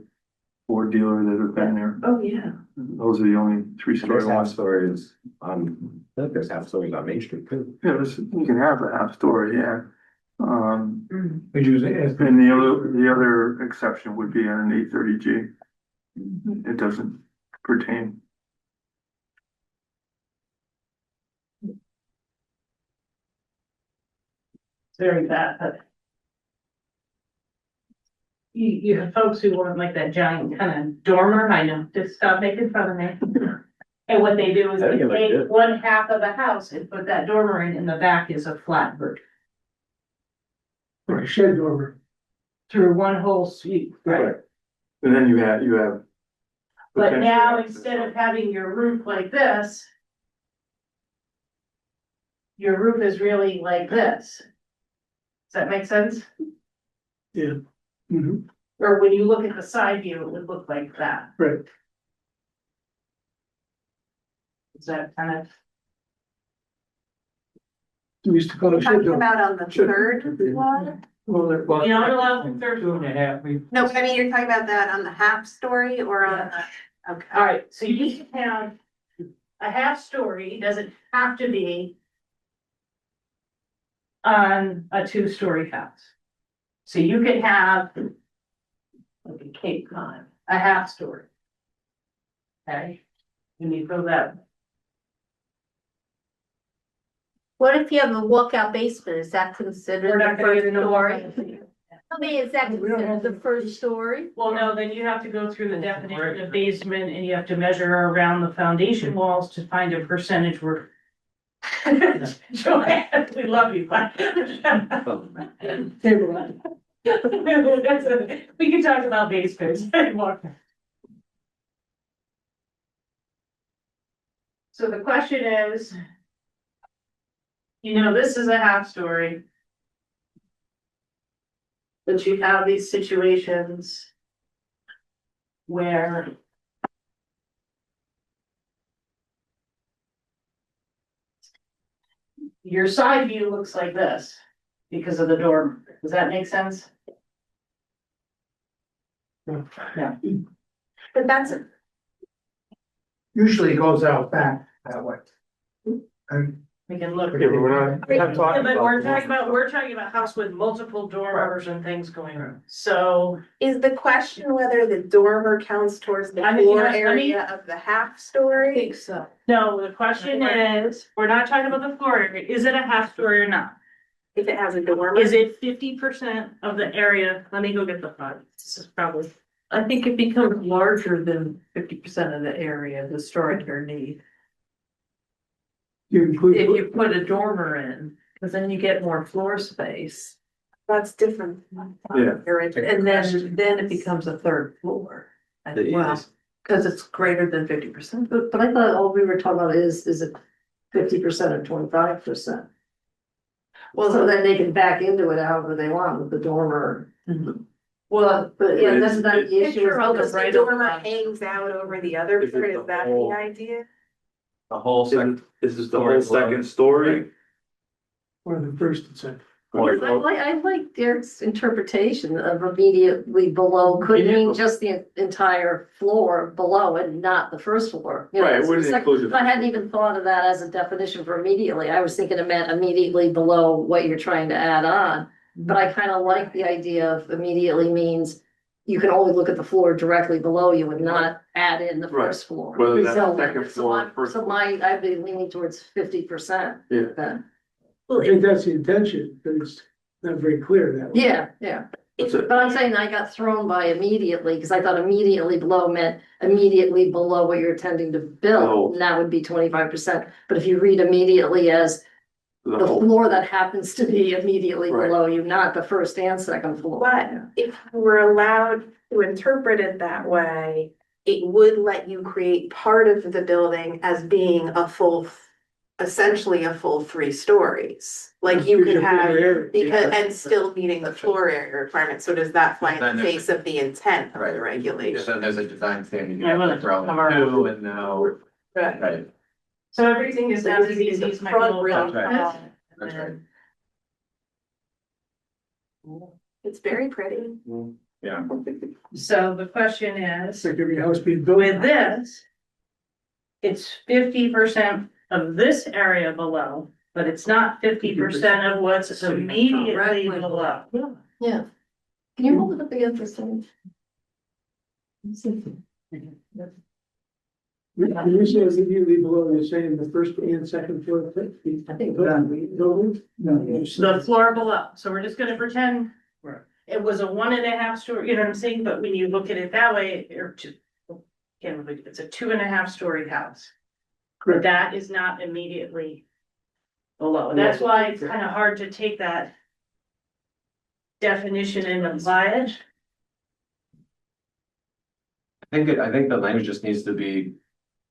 Ford dealer that have been there. Oh, yeah. Those are the only three-story There's half ones. stories on, I think there's half stories on Main Street too. Yeah, you can have a half story, yeah. Which is, as And the other exception would be on an 830G. It doesn't pertain. It's very bad, but. You have folks who want like that giant kind of dormer, I know, just stop making fun of me. And what they do is I they think it looks take good. one half of the house and put that dormer in, and the back is a flat roof. Or a shed dormer. Through one whole suite, right? And then you have. But potential now, access. instead of having your roof like this. Your roof is really like this. Does that make sense? Yeah. Mhm. Or when you look at the side view, it would look like that. Right. Is that kind of? We used to call it We're shed talking dormer. about on the third one? You're not allowed from third two and a half, we. No, but I mean, you're talking about that on the half story or on the, Okay, all right, so you can have a half story, doesn't have to be on a two-story house. So you could have Like a Cape Cod. a half story. Okay, and you go that, What if you have a walkout basement? Is that we're considered not the gonna get first into story? more. I mean, is that We don't have considered the first story? Well, no, then you have to go through the definition of basement and you have to measure around the foundation walls to find a percentage where. Joanne, we love you, but. We can talk about basements. So the question is. You know, this is a half story. But you have these situations. Where. Your side view looks like this because of the dormer. Does that make sense? Yeah. But that's, Usually it goes out back that way. And We can look. Okay, but we're not Yeah, talking but about. we're talking about house with multiple dormers and things going on, so. is the question whether the dormer counts towards the I mean, floor let me- area of the half story? so. No, the question is, we're not talking about the floor area, is it a half story or not? If it has a dormer? Is it 50% of the area? Let me go get the file. This is probably. I think it becomes larger than 50% of the area, the storage or need. You include. If you put a dormer in, because then you get more floor space. That's different. Yeah. And then it becomes a third floor. Well, because it's greater than 50%. But I thought all we were talking about is it 50% or 25%? Well, so then they can back into it however they want with the dormer. Well, But yeah, that's not the issue. Picture on the Because the right dormer of the- hangs out over the other Is it part, the is that whole- the idea? The whole second. This is the whole second story. Or the first and second. I like Derek's interpretation of immediately below, could mean just the entire floor below and not the first floor. You know, Right, it it's wouldn't the second- include the- I hadn't even thought of that as a definition for immediately. I was thinking it meant immediately below what you're trying to add on. But I kind of like the idea of immediately means you can only look at the floor directly below you and not add in the Right. first floor. Whether that's So- second floor, I'm- first. So I'd be leaning towards 50% Yeah. then. I think that's the intention, but it's not very clear that way. Yeah. That's it. But I'm saying I got thrown by immediately, because I thought immediately below meant immediately below what you're intending to build, Oh. and that would be 25%. But if you read immediately as The the whole, floor that happens to be immediately Right. below you, not the first and second floor. But if we're allowed to interpret it that way, it would let you create part of the building as being a full, essentially a full 3 stories. Like you could have, because, and still meeting the floor area requirement, so does that fly in Then the there's- face of the intent of Right. the regulation? Then there's a design standard. you Yeah, well, have to throw in of our- two, and now, right, So everything is down to these, The these front micro. really That's that's right. It's very pretty. Yeah. So the question It's is, like every house being built. with this. It's 50% of this area below, but it's not 50% of what's immediately Directly below. Yeah. Can you hold it up again for a second? When you say immediately below, you're saying the first and second floor. I think Building? No. The floor below, so we're just gonna pretend. It was a 1.5 story, you know what I'm saying, but when you look at it that way, or two. Again, it's a 2.5 story house. But Correct. that is not immediately. Below, that's why it's kind of hard to take that. Definition and apply it. I think the language just needs to be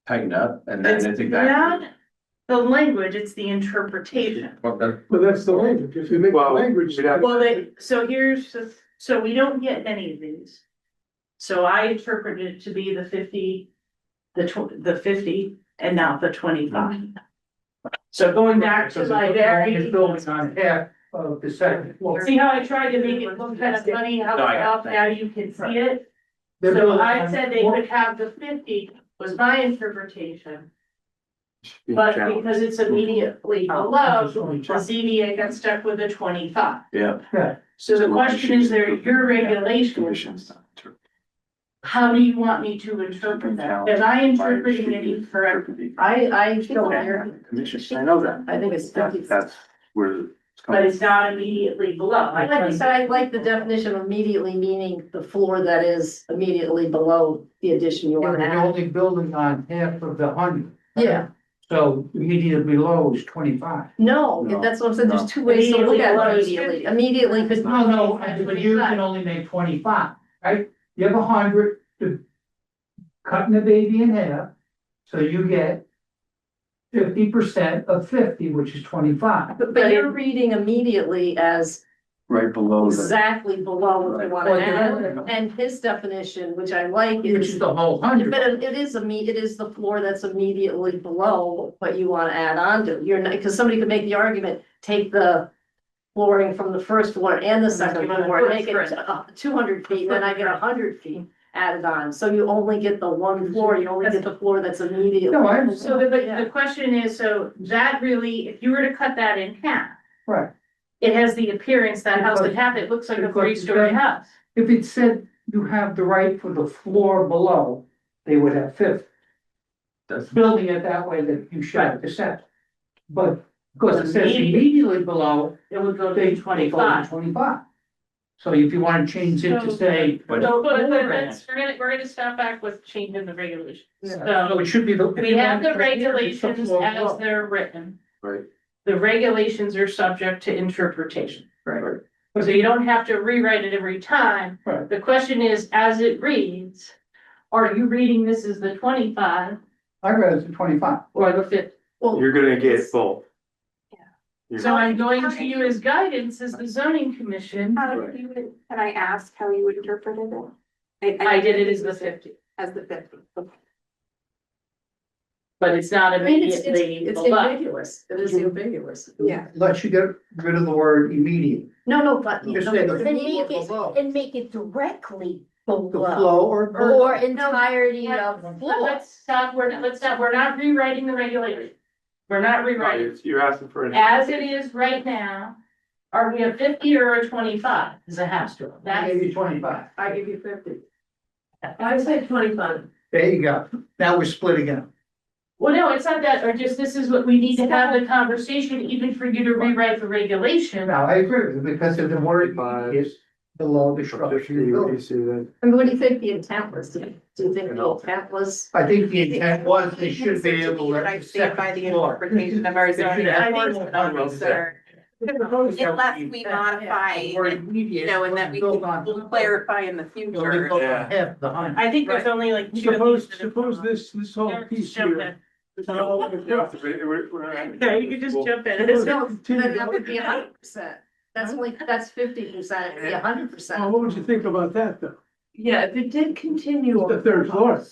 tightened up, and then it's Not exactly. the language, it's the interpretation. Okay. Well, that's the language. If you make the Well, language. we'd have- Well, so we don't get any of these. So I interpreted it to be the 50, the 50 and not the 25. So going back to my very. Buildings on half of the second floor. See how I tried to make it look kind of funny, how No, I it's got off, now you can see it? So I said they would have the 50 was my interpretation. But because it's immediately below, the ZBA got stuck with the 25. Yeah. So the question is, there your regulations, how do you want me to interpret that? Am I interpreting it incorrectly? I don't care. Commission, I know that. I think it's 50. That's where. But it's not immediately below. Like I said, I like the definition of immediately, meaning the floor that is immediately below the addition you want to You're add. only building on half of the 100. Yeah, So immediately below is 25. no, No, that's what I'm saying, no. there's two ways to look at Immediately it immediately, immediately, because. No, but you can only make 25, right? You have 100 to cutting the baby in half, so you get 50% of 50, which is 25. But you're reading immediately as Right below the. exactly below what you want to Right. add, and his definition, which I like, Which is is. the whole 100. But it is it is the floor that's immediately below what you want to add on to, you're not, because somebody could make the argument, take the flooring from the first floor and the second floor, make it 200 feet, then I get 100 feet added on, so you only get the one floor, you only get the floor that's immediately. No, I understand. So the question is, so that really, if you were to cut that in half, Right. it has the appearance, that house in half, it looks like a Because- 3-story house. If it said you have the right for the floor below, they would have 50. Building it that way that you should the set. But because it says immediately below, It would go they to go to 25. 25. So if you want to change it to say. So, but we're gonna stop back with changing the regulations. So So it should be the. we have the regulations as they're written. Right. The regulations are subject to interpretation. Right. So you don't have to rewrite it every time. Right. The question is, as it reads, are you reading this as the 25 I read it to 25. or the 50? You're gonna get both. So I'm going to you as guidance as the zoning commission. How do you, can I ask how you interpreted it? I did it as the 50, As the 50. but it's not I mean, immediately it's below. ambiguous, it is ambiguous. Yeah. Let you get rid of the word immediate. No, but. Just say the Then floor make it- below. and make it directly The below, flow or. or entirety of floor. Let's stop, we're not rewriting the regulation. We're not rewriting. You're asking for an. As it is right now, are we a 50 or a 25? Is a house to it? I That's, gave you 25. I give you 50. I say 25. There you go. Now we're splitting up. well, no, it's not that, or just this is what we need to have the conversation, even for you to rewrite the regulation. Now, I agree with you because of the word is below the structure. of the building. I mean, what do you think the intent was? Do you think the intent was? I think the intent was they should be able to. I stand by the interpretation of our zoning enforcement officer. Unless we modify, you know, and that we will clarify in the future. Half the 100. I think there's only like two. of these that have come up. this whole Eric, piece just jump here. in. Yeah, Yeah, you can just jump in. No, then that would be 100%. That's 50%, it'd be 100%. Well, what would you think about that, though? Yeah, if it did continue. It's the third floor.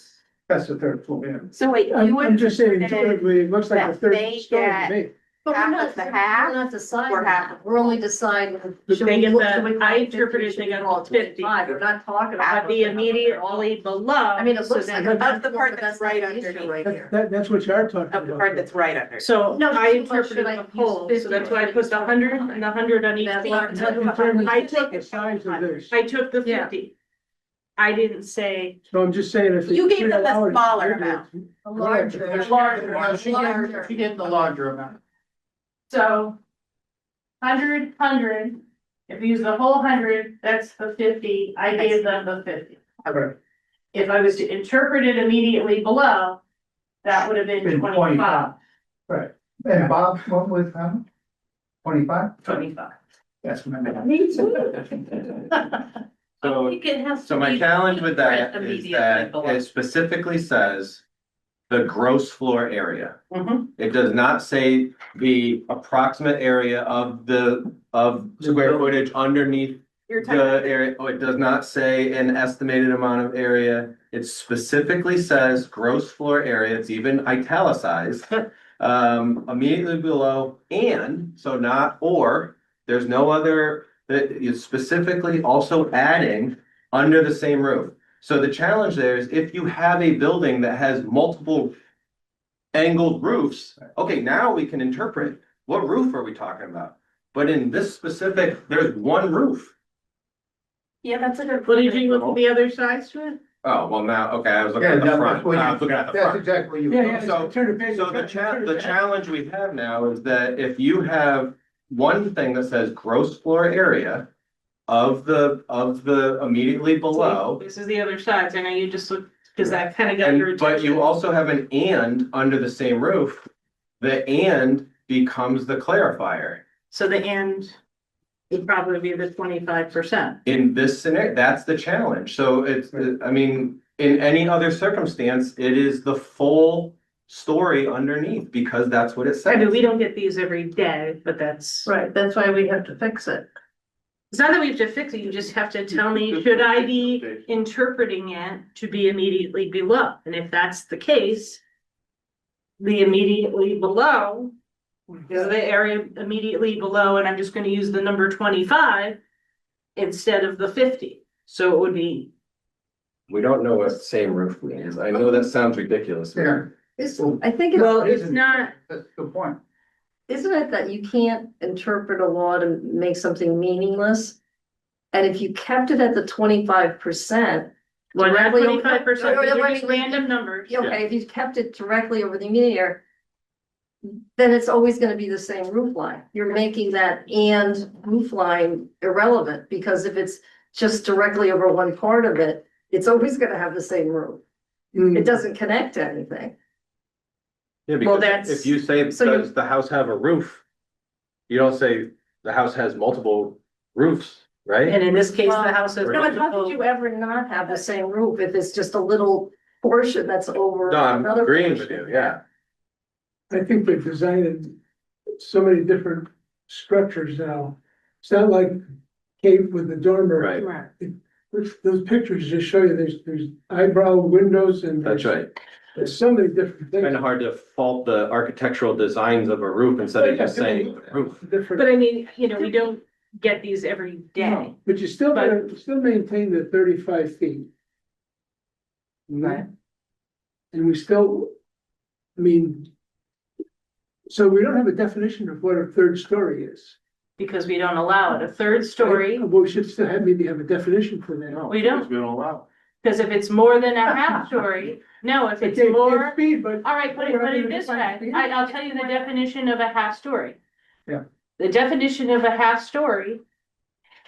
That's the third floor, yeah. So wait, I'm just saying, intuitively, it looks like a that third they story to get- me. But half we're not, of the we're half not deciding or half? that, we're only deciding. They should we get look- the- should we call I it 50, interpreted should they we got call it 50. 25? We're not talking At about. the immediately below. I mean, it so looks then- like. Of the part that's right not the issue underneath. right here. That's what you are talking about. Of the part that's right under. So No, I too much, interpreted should I the use whole, 50 so that's or why I put the 100 and the 100 on each That's floor. not- In terms of I took the size of this. I took the Yeah. 50. I didn't say, So I'm just saying if. You gave them the $3 smaller amount. A larger. Larger. No, she did the larger amount. so. 100, if you use the whole 100, that's the 50, I gave them the 50. Right. If I was to interpret it immediately below, that would have been Been 25. Right. And Bob, what was, 25? 25. That's what I meant. Me too. I So, think it has to so my be challenge with that is immediately that below. it specifically says the gross floor area. Mhm. It does not say the approximate area of square footage underneath You're the talking, area. Oh, it does not say an estimated amount of area. It specifically says gross floor area. It's even italicized. Immediately below and, so not, or, there's no other, that is specifically also adding under the same roof. So the challenge there is if you have a building that has multiple angled roofs, okay, now we can interpret what roof are we talking about? But in this specific, there's one roof. Yeah, that's a good. Well, did you look at the other sides to it? Oh, well now, okay, I was looking Yeah, at the that's front. what you- I was looking at the That's front. exactly what you. Yeah, yeah, So- turn the page. So the turn the page. challenge we have now is that if you have one thing that says gross floor area of the immediately below. This is the other sides. I know you just looked, because that kind of got your And, but attention. you also have an and under the same roof. The and becomes the clarifier. So the end would probably be the 25%. In this scenario, that's the challenge. So it's, I mean, in any other circumstance, it is the full story underneath because that's what it I mean, says. we don't get these every day, but that's. Right, that's why we have to fix it. It's not that we have to fix it, you just have to tell me, should I be interpreting it to be immediately below? And if that's the case, the immediately below is the area immediately below, and I'm just gonna use the number 25 instead of the 50. So it would be, We don't know what same roof means. I know that sounds ridiculous. but- Yeah, I think it's. well, it's not, that's the point. Isn't it that you can't interpret a law to make something meaningless? And if you kept it at the 25%. well, not directly over- 25%, No, no, these are I just mean, random numbers. Okay, if you kept it directly over the immediate area. Then it's always gonna be the same roof line. You're making that and roof line irrelevant, because if it's just directly over one part of it, it's always gonna have the same roof. It doesn't connect to anything. Yeah, Well, because that's- if you say, so you- does the house have a roof? You don't say the house has multiple roofs, right? And in this case, the Well, house is. No, but how could you ever not have the same roof if it's just a little portion that's over? No, I'm another agreeing with portion? you, yeah. I think they've designed so many different structures now. It's not like cave with the dormer. Right. Right. Those pictures just show you there's eyebrow windows and. That's right. There's so many different things. Kind of hard to fault the architectural designs of a roof instead of just saying roof. Different. But I mean, you know, we don't get these every day. No, but you still gotta, still maintain the 35 feet. Right. And we still, I mean. So we don't have a definition of what a third story is. Because we don't allow it. A third story, Well, we should still have, maybe have a definition for that. we don't, We don't allow. because if it's more than a half story, no, if it's Okay, more. speed, but. All right, put it this way, I'll tell you the definition of a half story. Yeah. The definition of a half story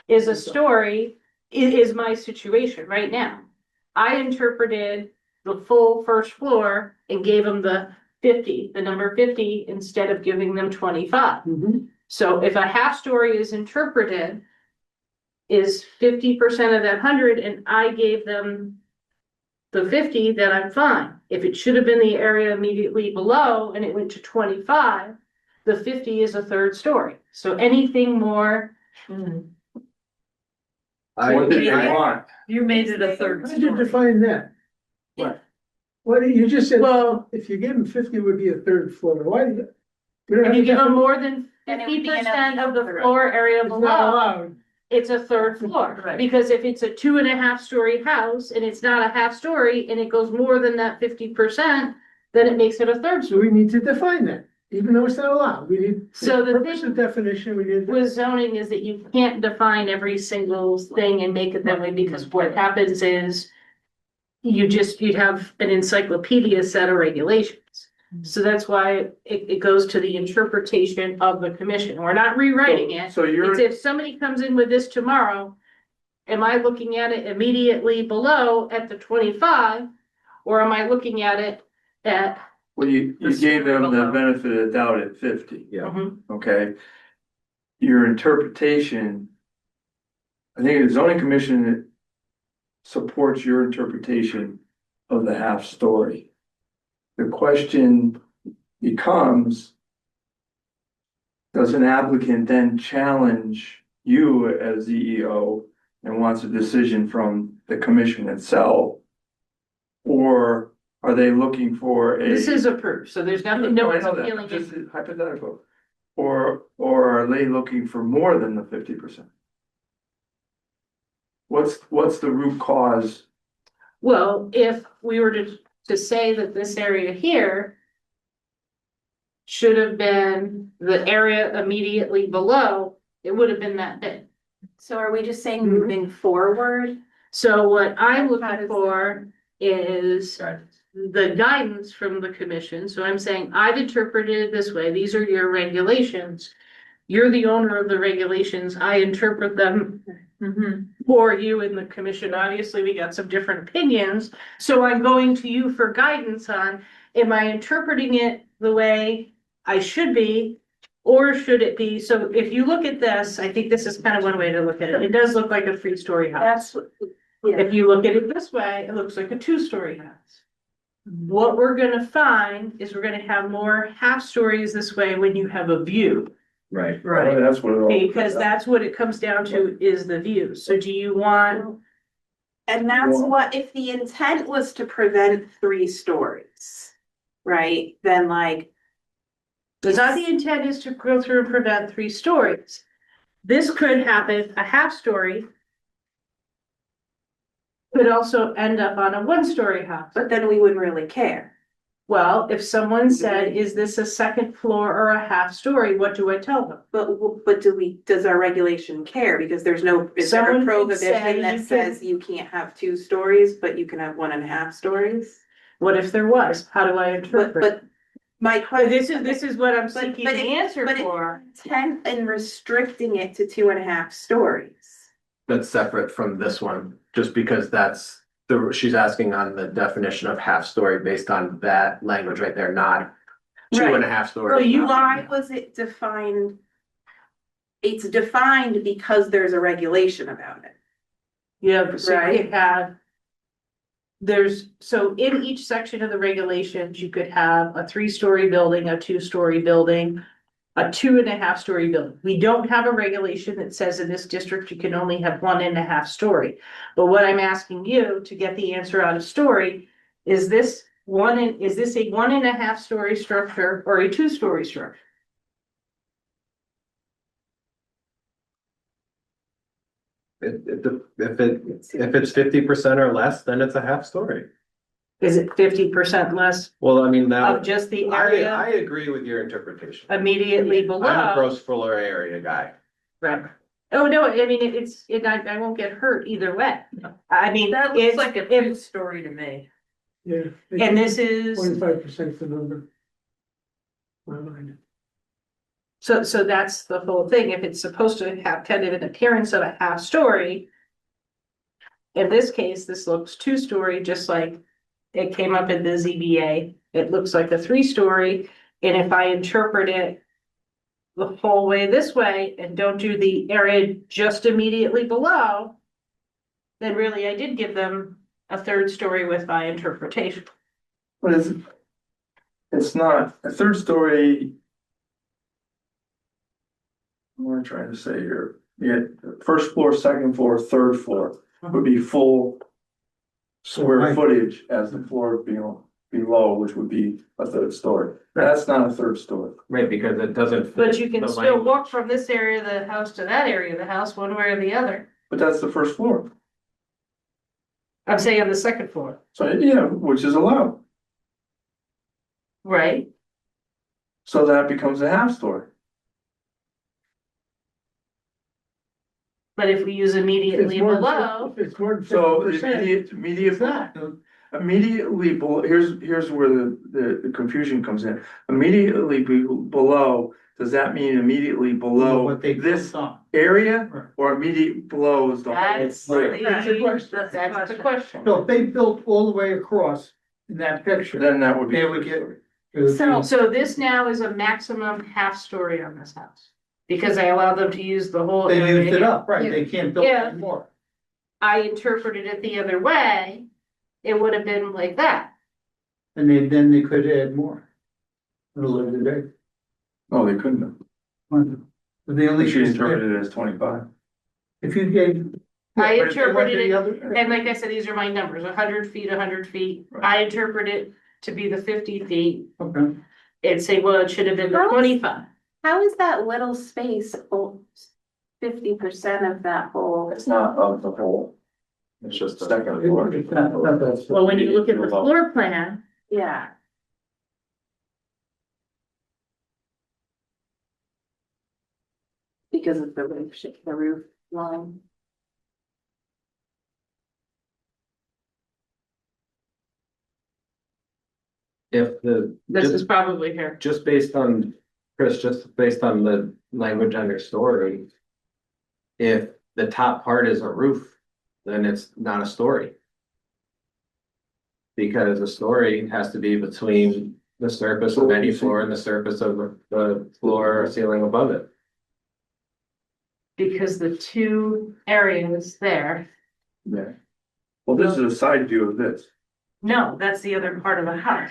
is a story, is my situation right now. I interpreted the full first floor and gave them the 50, the number 50, instead of giving them 25. Mhm. So if a half story is interpreted is 50% of that 100, and I gave them the 50, then I'm fine. If it should have been the area immediately below and it went to 25, the 50 is a third story. So anything more, What did they I- want? You made it a third How did you story. define that? What? What, you just said, well, if you give them 50, it would be a third floor, why did you? We don't if have you a give them definition. more than Then it would be an 50% of the third. floor area It's not below, allowed. it's a third floor. Right. Because if it's a 2.5 story house and it's not a half story and it goes more than that 50%, then it makes it a third story. So we need to define that, even though it's not allowed, we need. So the purpose thing- of definition, we need. With zoning is that you can't define every single thing and make it that way, because what happens is you'd have an encyclopedia set of regulations. So that's why it goes to the interpretation of the commission. We're not rewriting it. So you're, It's if somebody comes in with this tomorrow, am I looking at it immediately below at the 25? Or am I looking at it at? well, you gave them the benefit of the doubt at 50. Mhm. Okay? Your interpretation. I think the zoning commission supports your interpretation of the half story. The question becomes, does an applicant then challenge you as CEO and wants a decision from the commission itself? Or are they looking for a? This is approved, so there's nothing, no I one's know that, appealing just it. hypothetical. Or are they looking for more than the 50%? What's the root cause? Well, if we were to say that this area here should have been the area immediately below, it would have been that big. So are we just saying moving forward? So what I'm How looking does for is the guidance from the commission. So I'm saying, I've interpreted it this way. These are your regulations. You're the owner of the regulations. I interpret them for you in the commission. Obviously, we got some different opinions. So I'm going to you for guidance on, am I interpreting it the way I should be? Or should it be, so if you look at this, I think this is kind of one way to look at it. It does look like a 3-story house. If you look at it this way, it looks like a 2-story house. What we're gonna find is we're gonna have more half stories this way when you have a view. Right. Right. That's what it all. Because that's what it comes down to, is the view. So do you want, And that's Well- what, if the intent was to prevent 3 stories, right, then like. because not the intent is to go through and prevent 3 stories. This could happen, a half story could also end up on a 1-story house. But then we wouldn't really care. Well, if someone said, is this a 2nd floor or a half story, what do I tell them? But does our regulation care? Because is there Someone a could say prohibition you that can- says you can't have 2 stories, but you can have 1.5 stories? What if there was? How do I interpret? But my question. This is what I'm But- seeking but the it- answer but it- for. Intent in restricting it to 2.5 stories. That's separate from this one, just because she's asking on the definition of half story based on that language right there, not two Right. and a half So stories. you- Why was it defined? It's defined because there's a regulation about it. Yeah, so you Right. could have. So in each section of the regulations, you could have a 3-story building, a 2-story building. A 2.5-story building. We don't have a regulation that says in this district you can only have 1.5 story. But what I'm asking you to get the answer out of story, is this a 1.5 story structure or a 2-story structure? If it's 50% or less, then it's a half story. Is it 50% less Well, I mean, now, of just the I area agree with your interpretation. immediately below? I'm a gross floor area guy. Right. Oh, no, I mean, I won't get hurt either way. I mean, That looks it's, like a if, 2-story to me. Yeah. and this is. 25% the number. My mind. So that's the whole thing, if it's supposed to have kind of an appearance of a half story. In this case, this looks 2-story, just like it came up in the ZBA, it looks like a 3-story, and if I interpret it. The whole way this way and don't do the area just immediately below. Then really I did give them a 3rd story with my interpretation. But it's not, a 3rd story. What am I trying to say here? Yeah, 1st floor, 2nd floor, 3rd floor would be full square footage as the floor below, which would be a 3rd story. That's not a 3rd story. Right, because it doesn't. But you can the still language. walk from this area of the house to that area of the house, one way or the other. But that's the 1st floor. I'm saying on the 2nd floor, So, yeah, which is allowed. right? So that becomes a half story. But if we use immediately below, If it's more than So 50%. immediately below, here's where the confusion comes in. Immediately below, does that mean immediately below What they this built on. area? Right. Or immediate below is the whole? that's area? that's the question. So if they built all the way across in that picture, Then that would be. They would get- So this now is a maximum half story on this house. Because I allow them to use the whole they area. used it up, right, they can't build Yeah. anymore. I interpreted it the other way, it would have been like that. And then they could add more. A little bit. No, they couldn't have. But they only. She interpreted it as 25. If you gave. I Yeah, but if they went to interpreted the it, other- and like I said, these are my numbers, 100 feet, 100 feet. I interpret it to be the 50 feet Okay. and say, well, it should have been the 25. How is that little space 50% of that whole? It's not of the whole. It's just. Second floor. It's not that- Well, when you look at the floor plan, Yeah. Because of the roof line. If the, This is just, probably here. just based on, Chris, just based on the language on your story. If the top part is a roof, then it's not a story. Because a story has to be between the surface of any floor and the surface of the floor or ceiling above it. Because the two areas there, Yeah. Well, this is a side view of this. no, that's the other part of the house.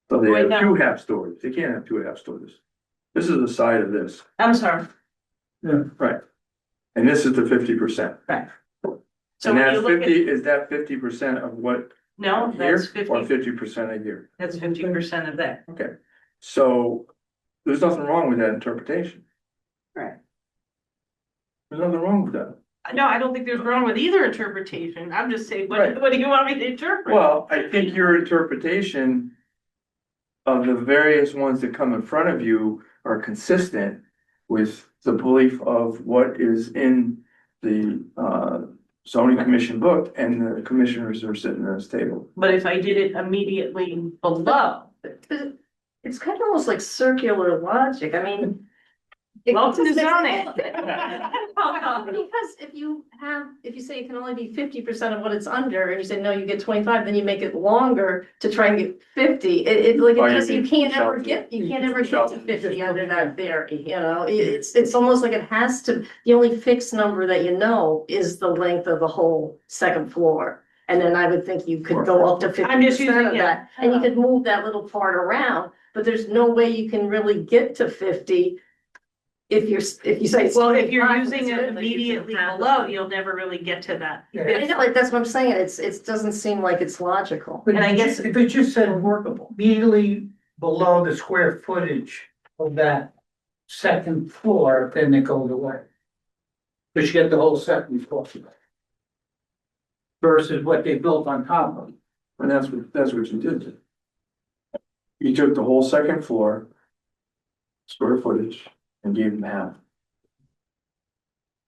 So they Wait, have no. two half stories. They can't have two half stories. This is the side of this, I'm sorry. right? And this is the 50%. So And when you that's look at, 50, is that 50% of what no, here that's or 50, 50% a year? that's 50% of that. Okay, so there's nothing wrong with that interpretation. Right. There's nothing wrong with that. No, I don't think there's wrong with either interpretation. I'm just saying, Right. what do you want me to interpret? Well, I think your interpretation of the various ones that come in front of you are consistent with the belief of what is in the zoning commission book, and the commissioners are sitting at this table. But if I did it immediately below, It's kind of almost like circular logic, I mean. welcome to zoning. Because if you say it can only be 50% of what it's under, and you say, no, you get 25, then you make it longer to try and get 50, like, Oh, it you just, you mean can't ever shelter. get, you can't ever get Shelter. to 50 under that theory, you know? It's almost like it has to, the only fixed number that you know is the length of the whole second floor. And then I would think you could go up to I'm just 50% using, of yeah. that, and you could move that little part around, but there's no way you can really get to 50 if you say. it's Well, if you're 25, using it's it 50, immediately you have below, to- you'll never really get to that. I know, like, that's what I'm saying, it doesn't seem like it's logical. But And I if it guess- just- if it just said workable, immediately below the square footage of that second floor, then it goes away. But you get the whole second floor. Versus what they built on top of. And that's what you did. You took the whole second floor square footage and gave them half.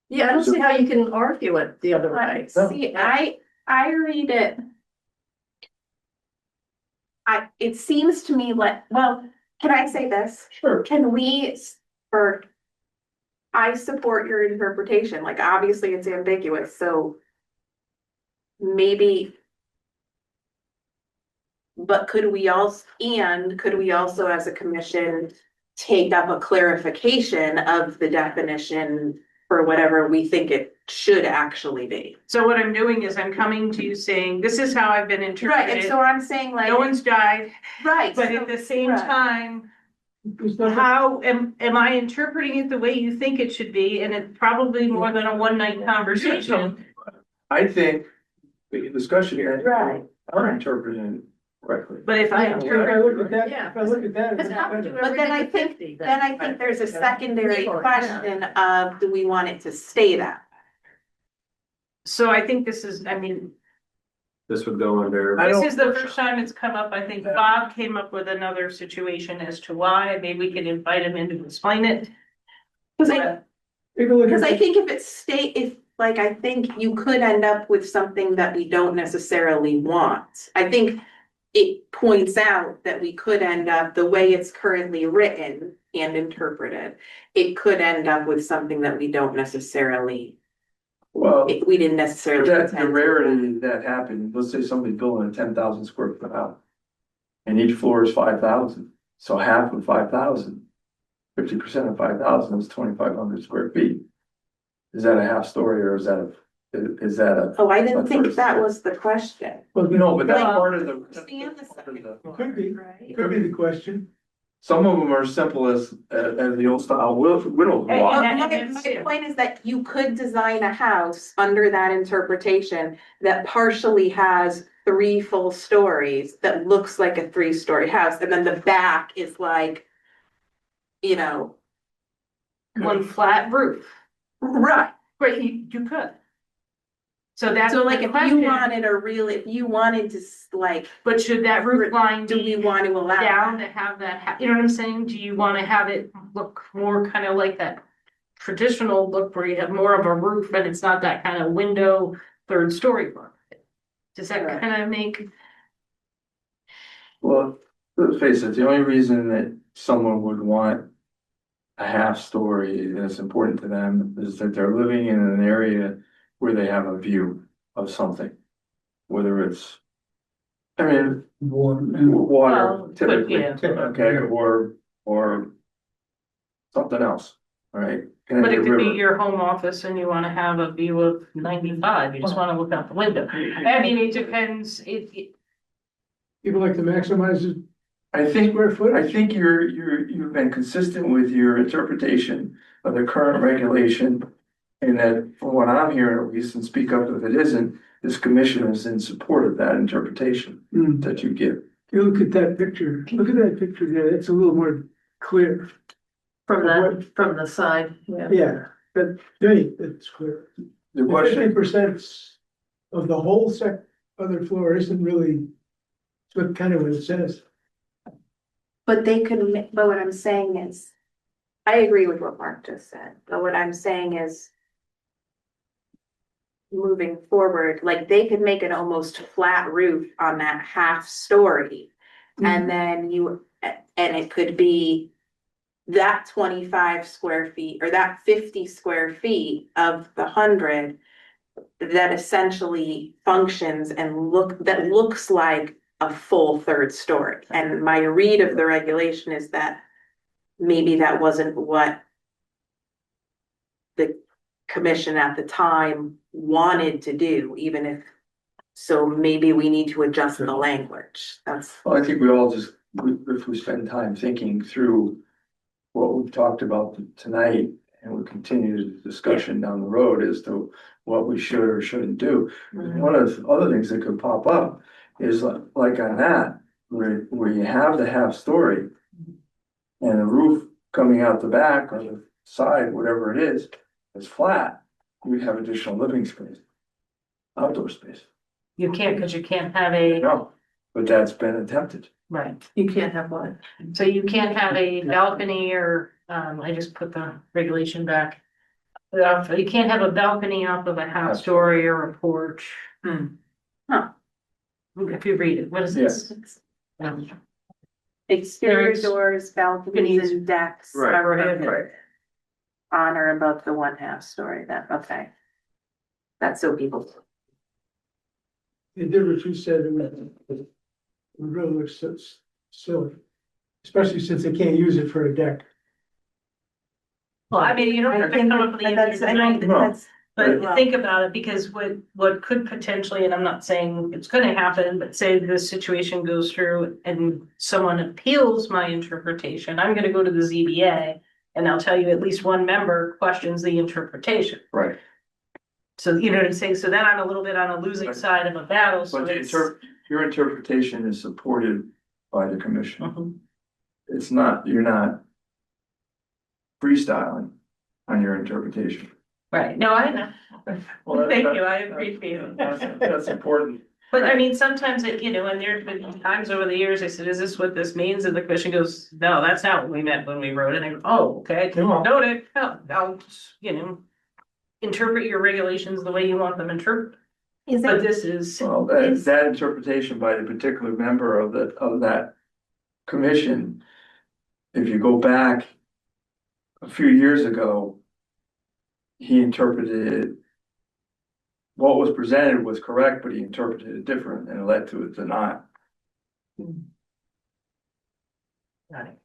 Yeah, I don't see how you can argue it the other way. See, I read it. It seems to me like, well, can I say this? Sure. Can we, or I support your interpretation, like, obviously it's ambiguous, so maybe. But could we also as a commission take up a clarification of the definition for whatever we think it should actually be? So what I'm doing is I'm coming to you saying, this is how I've been Right, and interpreted. so I'm saying like. No one's died, Right. but at the same right. time, It's not- how am I interpreting it the way you think it should be? And it's probably more than a one night conversation. I think the discussion here. Right. Are interpreting it correctly. But if I If I interpret, look at that, if I look at that, it's Because how would you better. ever But then get I to think- 50 Then I think there's a secondary Legal, yeah. question of, do we want it to stay that? so I think this is, I mean, This would go under. this is the first time it's come up. I think Bob came up with another situation as to why. Maybe we can invite him in to explain it. Cause Take a look Because at I think I think you could end up with something that we don't necessarily want. I think it points out that we could end up, the way it's currently written and interpreted, it could end up with something that we don't necessarily, Well, we didn't necessarily. that's the intend. rarity that happened. Let's say somebody's building a 10,000 square foot house. And each floor is 5,000, so half of 5,000, 50% of 5,000 is 2,500 square feet. Is that a half story or is that a? Oh, I didn't think first. that was the question. Well, No, but that's Like, part of the. understand the part of the- It could be, Right. it could be the question. Some of them are simple as the old style widow Hey, walk. and- My point is that you could design a house under that interpretation that partially has 3 full stories that looks like a 3-story house, and then the back is like, you know. One flat roof. Right. Right, you could. So that's So like the if question. you wanted a real, if you wanted to like, But should that roof line do we be want to allow? down to have that, you know what I'm saying? Do you wanna have it look more kind of like that traditional look where you have more of a roof and it's not that kind of window, third story look? Does that Right. kind of make, Well, let's face it, the only reason that someone would want a half story that's important to them is that they're living in an area where they have a view of something. Whether it's, I mean, water Well, but, typically, yeah. okay, or something else, all right? And but the it could be river. your home office and you wanna have a view of 95, you just wanna look out the window. I mean, it depends, People like to maximize the I think, square I footage. think you've been consistent with your interpretation of the current regulation. And that from what I'm hearing, at least, and speak up if it isn't, this commission is in support of that interpretation that you give. You look at that picture, look at that picture there, it's a little more clear. From What- from the side, yeah. Yeah, but hey, it's clear. The 50% of the whole other floor isn't really, it's what kind of what it says. But they could, but what I'm saying is, I agree with what Mark just said, but what I'm saying is. Moving forward, like they could make an almost flat roof on that half story. And then and it could be. That 25 square feet or that 50 square feet of the 100. That essentially functions and that looks like a full third story. And my read of the regulation is that maybe that wasn't what the commission at the time wanted to do, even if, so maybe we need to adjust the language. That's, Well, I think we all just, if we spend time thinking through what we've talked about tonight, and we continue the discussion down the road as to what we should or shouldn't do. One of the other things that could pop up is like on that, where you have the half story and the roof coming out the back or the side, whatever it is flat, you have additional living space, outdoor space. you can't, cause you can't have a, No, but that's been attempted. right. You can't have one. So you can't have a balcony or, I just put the regulation back. You can't have a balcony off of a half story or a porch. Huh. If you read it, what is this? exterior There's- doors, balconies and decks Right. are Right. prohibited. On or above the 1/2 story, that, okay. That's so people. It did what you said, it really looks so silly. Especially since they can't use it for a deck. Well, I mean, you don't I have to think come up with the that's, answer I don't tonight, think No. that's, but well- think about it, because what could potentially, and I'm not saying it's gonna happen, but say this situation goes through and someone appeals my interpretation, I'm gonna go to the ZBA. And I'll tell you, at least one member questions the interpretation. Right. So you know what I'm saying? So then I'm a little bit on a losing Right. side of a battle, so But it's. your interpretation is supported by the commission. Mhm. It's not, you're not freestyling on your interpretation. Right, no, I know. Well, Thank you, I appreciate it. That's important. But I mean, sometimes it, you know, and there's been times over the years, I said, is this what this means? And the commission goes, no, that's not what we meant when we wrote it. And I go, oh, okay, noted, I'll, you know. Interpret your regulations the way you want them interpreted. is But it, this is, Well, that interpretation by the particular member of that commission, if you go back a few years ago, he interpreted it. What was presented was correct, but he interpreted it different and it led to a denial. got it.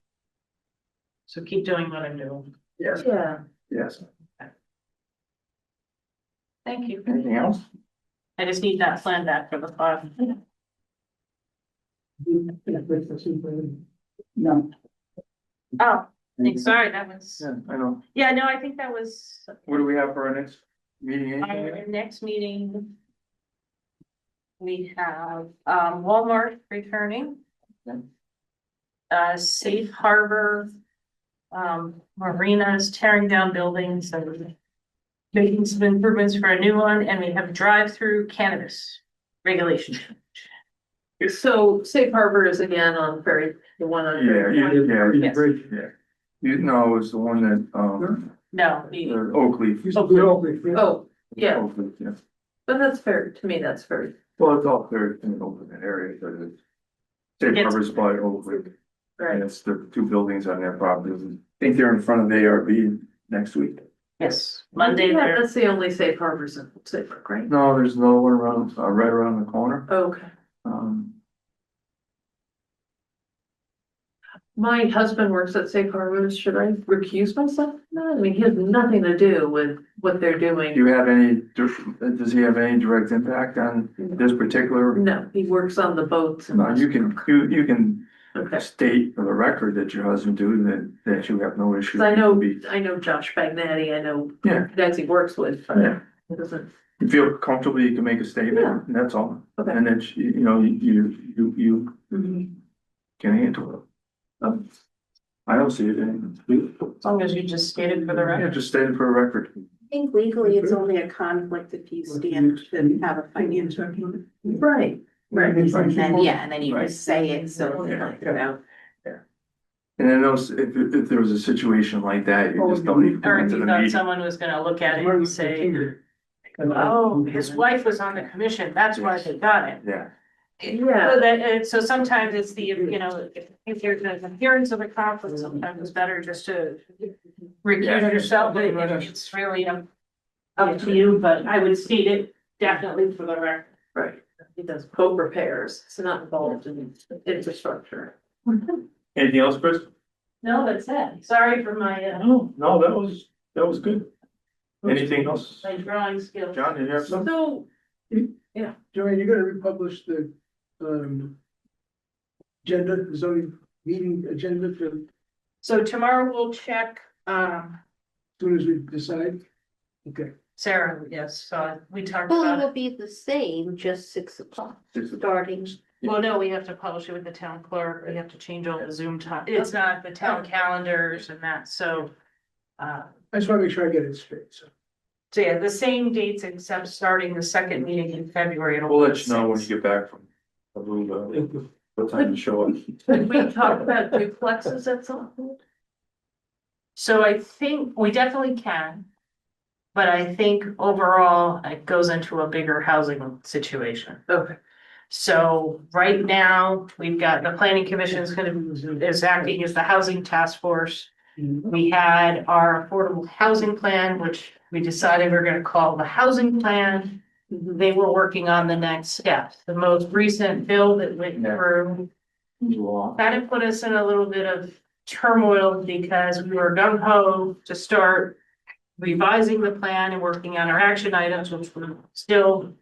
So keep doing what I'm doing. Yes, Yeah. yes. Thank you. Anything else? I just need that plan back for the file. No. Oh, sorry, that was, Yeah, I know. yeah, no, I think that was What do we have for our next meeting? our next meeting. We have, Walmart returning. Safe Harbor. Marina is tearing down buildings and making some improvements for a new one, and we have drive-through cannabis regulation. So Safe Harbor is again on Ferry, the one on. Yes. You know, it's the one that, No, the- Oakley. Oh, yeah, Oakley, yeah. but that's fair, to me, that's fair. Well, it's all there in the open area, but it's. Safe Harbor's by Oakley, and Right. it's the two buildings on their property. I think they're in front of ARB next week. yes, Monday Yeah, there. that's the only Safe Harbors in Saybrook, right? No, there's another one around, right around the corner. Okay. Um, My husband works at Safe Harbors. Should I recuse myself? No, I mean, he has nothing to do with what they're do doing. you have any, does he have any direct impact on this particular? No, he works on the boats. and- No, you can Okay, state for the record that your husband do that you have no issue. 'cause I know Josh Bagnetti, I know Yeah. guys he works with, but Yeah. it doesn't. You feel comfortable, you can make a Yeah. statement, and that's all. Okay. And that, you can handle it. I don't see it in. As long as you just stated for the Yeah, record. just state it for a record. I think legally it's only a conflict if you stand to have a financial. Right, right. And then, yeah, and then you just say it, so, you know. And then those, if there was a situation like that, you just don't even Or come if into you the thought meeting. someone was gonna look at it and say, oh, his wife was on the commission, that's why they got it. Yeah, Yeah. So that, so sometimes it's the, if there's an appearance of a conflict, sometimes it's better just to recuse yourself, but it's really up to you, but I would state it definitely for the record. Right. He does boat repairs. It's not involved in infrastructure. anything else, Chris? No, that's it. Sorry for my, No, that was good. Anything else? my drawing skills. John, did you have something? So, Joanne, you're gonna republish the, agenda, the zoning meeting agenda for, as So tomorrow we'll check, soon as we decide? Okay. Sarah, yes, so we talked Well, it about will it. be the same, just 6 o'clock, 6 o'clock. starting. Well, no, we have to publish it with the town clerk. We have to change all the Zoom time. It's not the town calendars and that, so. I just wanna make sure I get it straight, so. So yeah, the same dates except starting the second meeting in February. It'll We'll be let you know when you 6. get back from Aruba, what time to show up. could we talk about duplexes at some point? So I think we definitely can. But I think overall it goes into a bigger housing situation. Okay. So right now, we've got the planning commission is acting as the housing task force. We had our affordable housing plan, which we decided we're gonna call the housing plan. They were working on the next step. The most recent bill that went through kind of put us in a little bit of turmoil because we were gung ho to start revising the plan and working on our action items, which we're still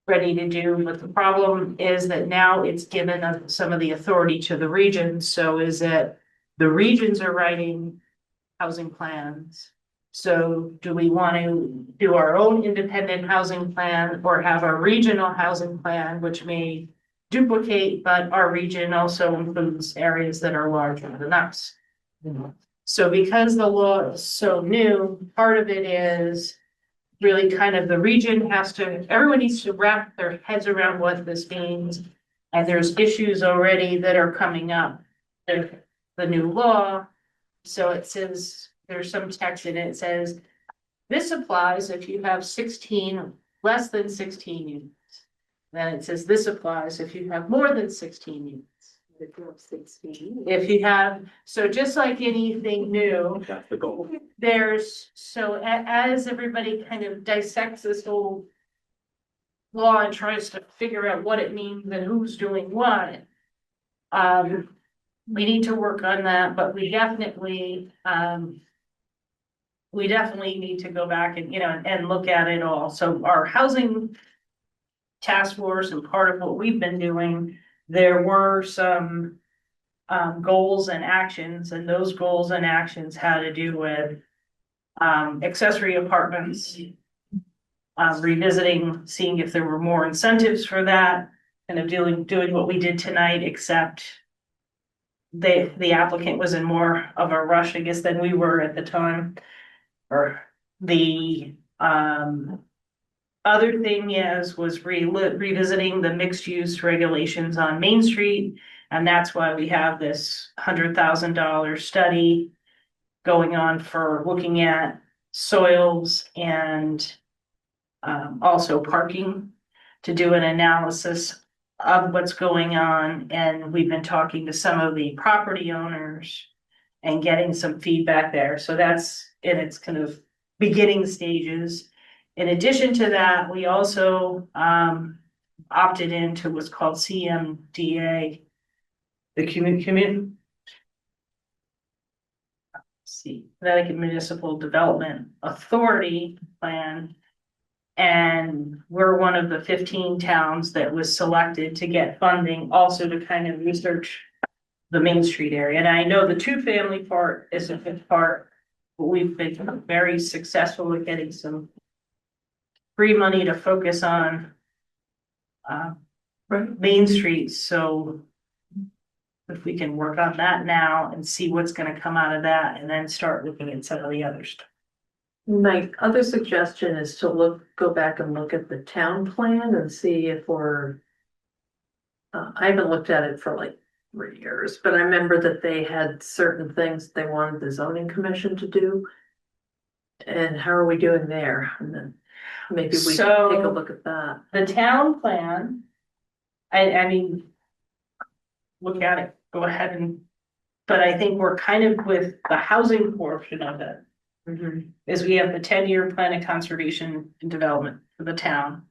ready to do, but the problem is that now it's given us some of the authority to the regions, so is that the regions are writing housing plans. So do we want to do our own independent housing plan or have a regional housing plan, which may duplicate, but our region also includes areas that are larger than us? So because the law is so new, part of it is really kind of the region has to, everyone needs to wrap their heads around what this means. And there's issues already that are coming up. There's the new law. So it says, there's some text in it, it says, this applies if you have 16, less than 16 units. Then it says this applies if you have more than 16 units. If you have, so just like anything new, That's the goal. there's, so as everybody kind of dissects this whole law and tries to figure out what it means and who's doing what. We need to work on that, but we definitely need to go back and, and look at it all. So our housing task force and part of what we've been doing, there were some goals and actions, and those goals and actions had to do with accessory apartments, revisiting, seeing if there were more incentives for that, kind of doing what we did tonight, except the applicant was in more of a rush, I guess, than we were at the time. Or the Other thing was revisiting the mixed use regulations on Main Street. And that's why we have this $100,000 study going on for looking at soils and also parking to do an analysis of what's going on. And we've been talking to some of the property owners and getting some feedback there. So that's in its kind of beginning stages. In addition to that, we also opted into what's called CMDA, the Connecticut Municipal Development Authority plan. And we're one of the 15 towns that was selected to get funding also to kind of research the Main Street area. And I know the two-family part is a good part, but we've been very successful with getting some free money to focus on Main Street. So if we can work on that now and see what's going to come out of that and then start looking at some of the other stuff. My other suggestion is to go back and look at the town plan and see if we're. I haven't looked at it for like 3 years, but I remember that they had certain things they wanted the zoning commission to do. And how are we doing there? And then maybe we can take a look at that. The town plan, I mean, look at it, go ahead but I think we're kind of with the housing portion of it. Is we have the 10-year plan of conservation and development for the town.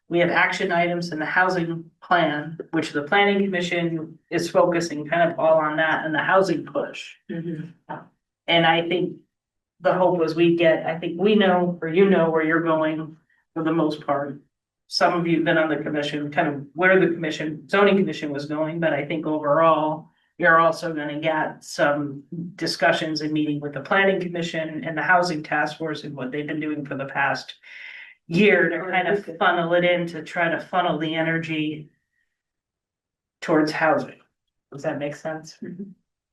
We have action items in the housing plan, which the planning commission is focusing kind of all on that and the housing push. And I think the hope was I think we know, or you know where you're going for the most part. Some of you have been on the commission, kind of where the zoning commission was going, but I think overall, you're also gonna get some discussions and meeting with the planning commission and the housing task force and what they've been doing for the past year to kind of funnel it in to try to funnel the energy towards housing. Does that make sense?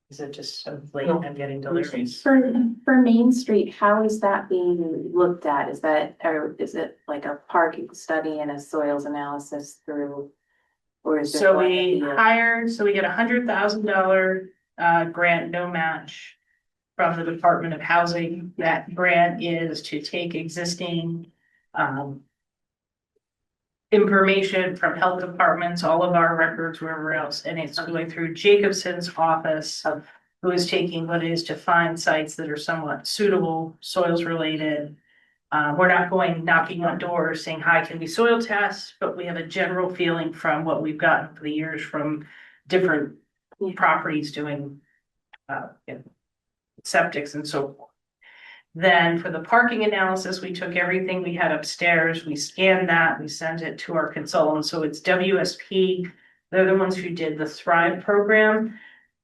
Is it just so late and getting deliveries? For Main Street, how is that being looked at? Is it like a parking study and a soils analysis through? Or is it? So we get $100,000 grant, no match from the Department of Housing. That grant is to take existing information from health departments, all of our records, wherever else, and it's going through Jacobson's office, who is taking what it is to find sites that are somewhat suitable, soils related. We're not going knocking on doors saying, hi, can we soil test? But we have a general feeling from what we've gotten for the years from different properties doing septics and so forth. Then for the parking analysis, we took everything we had upstairs, we scanned that, we sent it to our consultant. So it's WSP. They're the ones who did the Thrive program,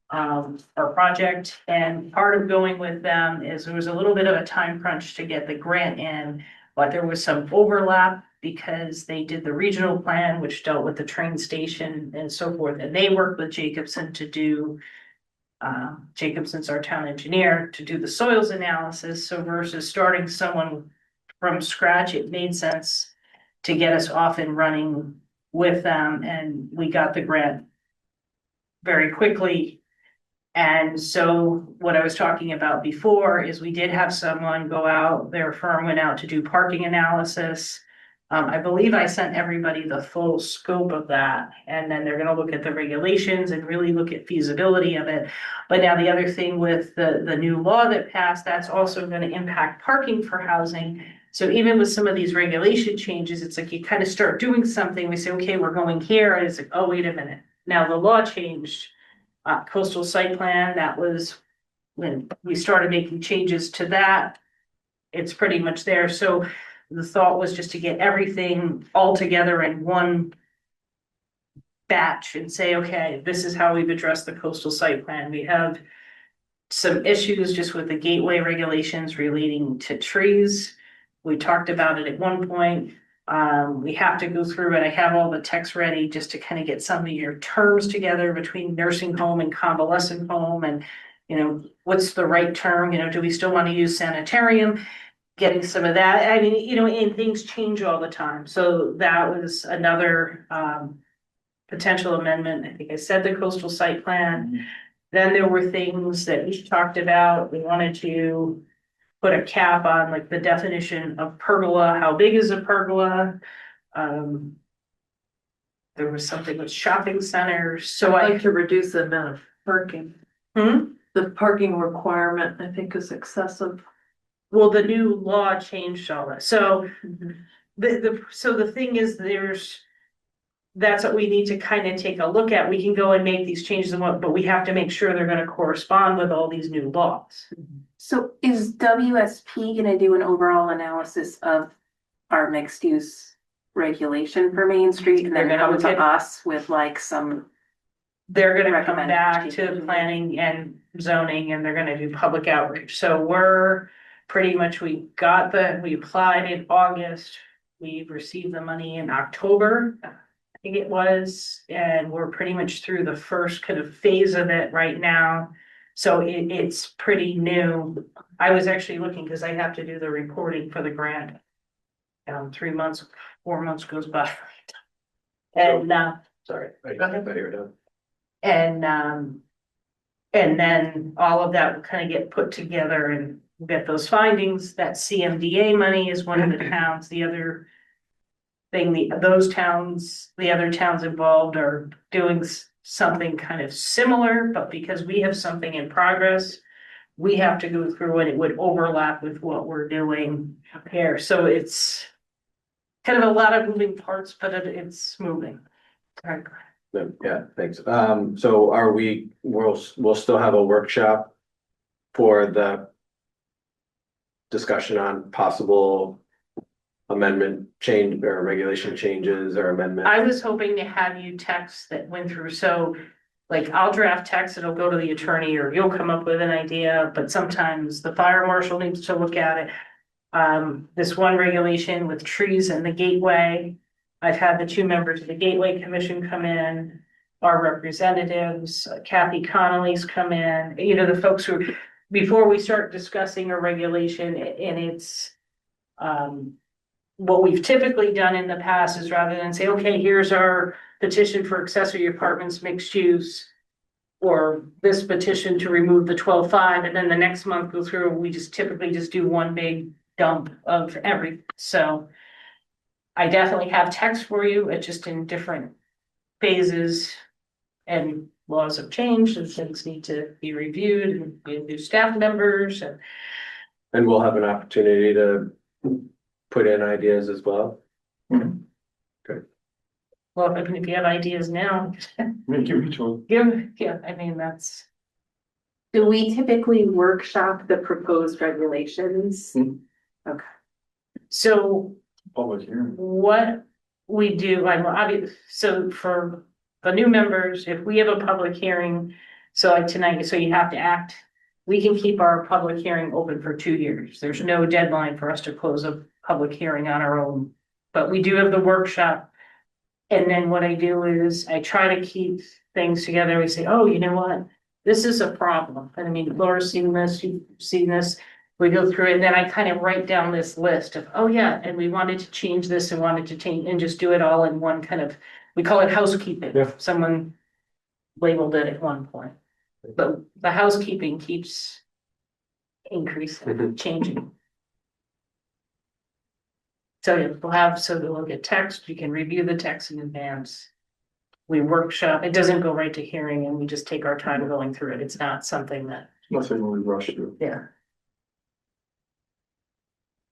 our project. And part of going with them is there was a little bit of a time crunch to get the grant in, but there was some overlap because they did the regional plan, which dealt with the train station and so forth. And they worked with Jacobson to do Jacobson's our town engineer to do the soils analysis. So versus starting someone from scratch, it made sense to get us off and running with them. And we got the grant very quickly. And so what I was talking about before is we did have someone go out, their firm went out to do parking analysis. I believe I sent everybody the full scope of that, and then they're gonna look at the regulations and really look at feasibility of it. But now the other thing with the new law that passed, that's also gonna impact parking for housing. So even with some of these regulation changes, it's like you kind of start doing something, we say, okay, we're going here, and it's like, oh, wait a minute. Now the law changed, coastal site plan, that was when we started making changes to that. It's pretty much there, so the thought was just to get everything all together in one batch and say, okay, this is how we've addressed the coastal site plan. We have some issues just with the gateway regulations relating to trees. We talked about it at one point. We have to go through and I have all the text ready just to kind of get some of your terms together between nursing home and convalescent home and, what's the right term? Do we still want to use sanitarium? getting some of that. I mean, you know, and things change all the time. So that was another potential amendment. I think I said the coastal site plan. Then there were things that we talked about. We wanted to put a cap on like the definition of pergola. How big is a pergola? There was something with shopping centers. So I'd like to reduce the amount of parking. Hmm? The parking requirement, I think, is excessive. Well, the new law changed all that. So the thing is, that's what we need to kind of take a look at. We can go and make these changes and what, but we have to make sure they're gonna correspond with all these new laws. So is WSP gonna do an overall analysis of our mixed use regulation for Main Street and then They're gonna come look to at- us with like some, They're gonna come Recommended back to changes. planning and zoning and they're gonna do public outreach. So we're pretty much, we applied in August. We received the money in October, I think it was, and we're pretty much through the first kind of phase of it right now. So it's pretty new. I was actually looking, because I have to do the reporting for the grant. 3 months, 4 months goes by. And sorry. I Go ahead. thought you were done. And then all of that will kind of get put together and we'll get those findings. That CMDA money is one of the towns. The other thing, the other towns involved are doing something kind of similar, but because we have something in progress, we have to go through and it would overlap with what we're doing here. So it's kind of a lot of moving parts, but it's moving. All right. Yeah, thanks. So we'll still have a workshop for the discussion on possible amendment change or regulation changes or amendments. I was hoping to have you text that went through, so like I'll draft text, it'll go to the attorney or you'll come up with an idea, but sometimes the fire marshal needs to look at it. This one regulation with trees in the gateway, I've had the 2 members of the Gateway Commission come in, our representatives, Kathy Connolly's come in, you know, the folks who, before we start discussing a regulation and it's, what we've typically done in the past is rather than say, okay, here's our petition for accessory apartments mixed use, or this petition to remove the 12.5, and then the next month go through, we just typically just do one big dump of everything. So I definitely have text for you, it's just in different phases and laws have changed and things need to be reviewed and we have new staff members and And we'll have an opportunity to put in ideas as well. well, if you have ideas now, Make it each one. yeah, I mean, that's. do we typically workshop the proposed regulations? So Public hearing. what we do, I'm obvious, so for the new members, if we have a public hearing, so like tonight, so you have to act. We can keep our public hearing open for 2 years. There's no deadline for us to close a public hearing on our own. But we do have the workshop. And then what I do is I try to keep things together. We say, oh, you know what? This is a problem. And I mean, Laura's seen this, you've seen this. We go through it and then I kind of write down this list of, oh yeah, and we wanted to change this and wanted to change and just do it all in one kind of, we call it housekeeping. Yeah. Someone labeled it at one point. But the housekeeping keeps increasing, changing. So yeah, we'll get text, you can review the text in advance. We workshop, it doesn't go right to hearing and we just take our time going through it. It's not something that, Nothing we rush through. yeah.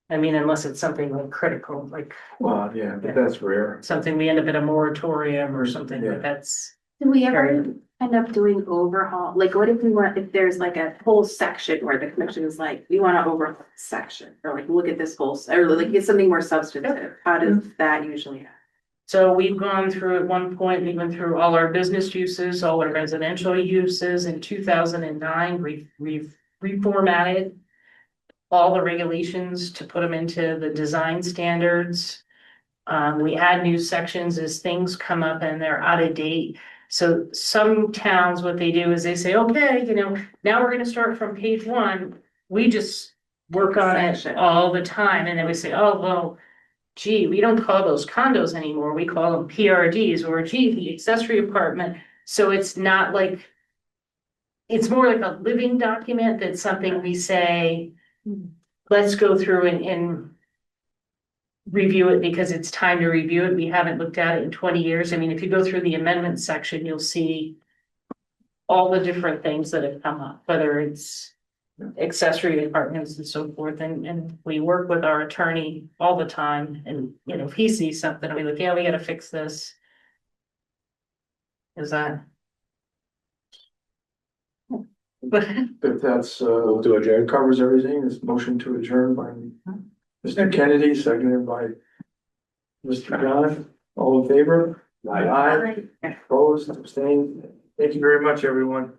I mean, unless it's something like critical, like Well, yeah, but that's rare. something we end up in a moratorium or something Yeah. like that's. Do we ever Period. end up doing overhaul? Like, what if there's like a whole section where the commission is like, we wanna overhaul this section, or like, look at this whole, or like, get something more substantive? How does that usually happen? So we've gone through at one point, we went through all our business uses, all our residential uses in 2009, we've reformatted. All the regulations to put them into the design standards. We add new sections as things come up and they're out of date. So some towns, what they do is they say, okay, you know, now we're gonna start from page 1. work on it Section. all the time, and then we say, oh, well, gee, we don't call those condos anymore, we call them PRDs, or gee, the accessory apartment, so it's not like. It's more like a living document than something we say, let's go through and review it because it's time to review it. We haven't looked at it in 20 years. I mean, if you go through the amendment section, you'll see all the different things that have come up, whether it's accessory apartments and so forth. And we work with our attorney all the time. And, you know, if he sees something, we look, yeah, we gotta fix this. Is that? But If that's, to adjourn, covers everything, this motion to adjourn by Mr. Kennedy, seconded by Mr. John, all in favor? Aye. Opposed, abstained. Thank you very much, everyone.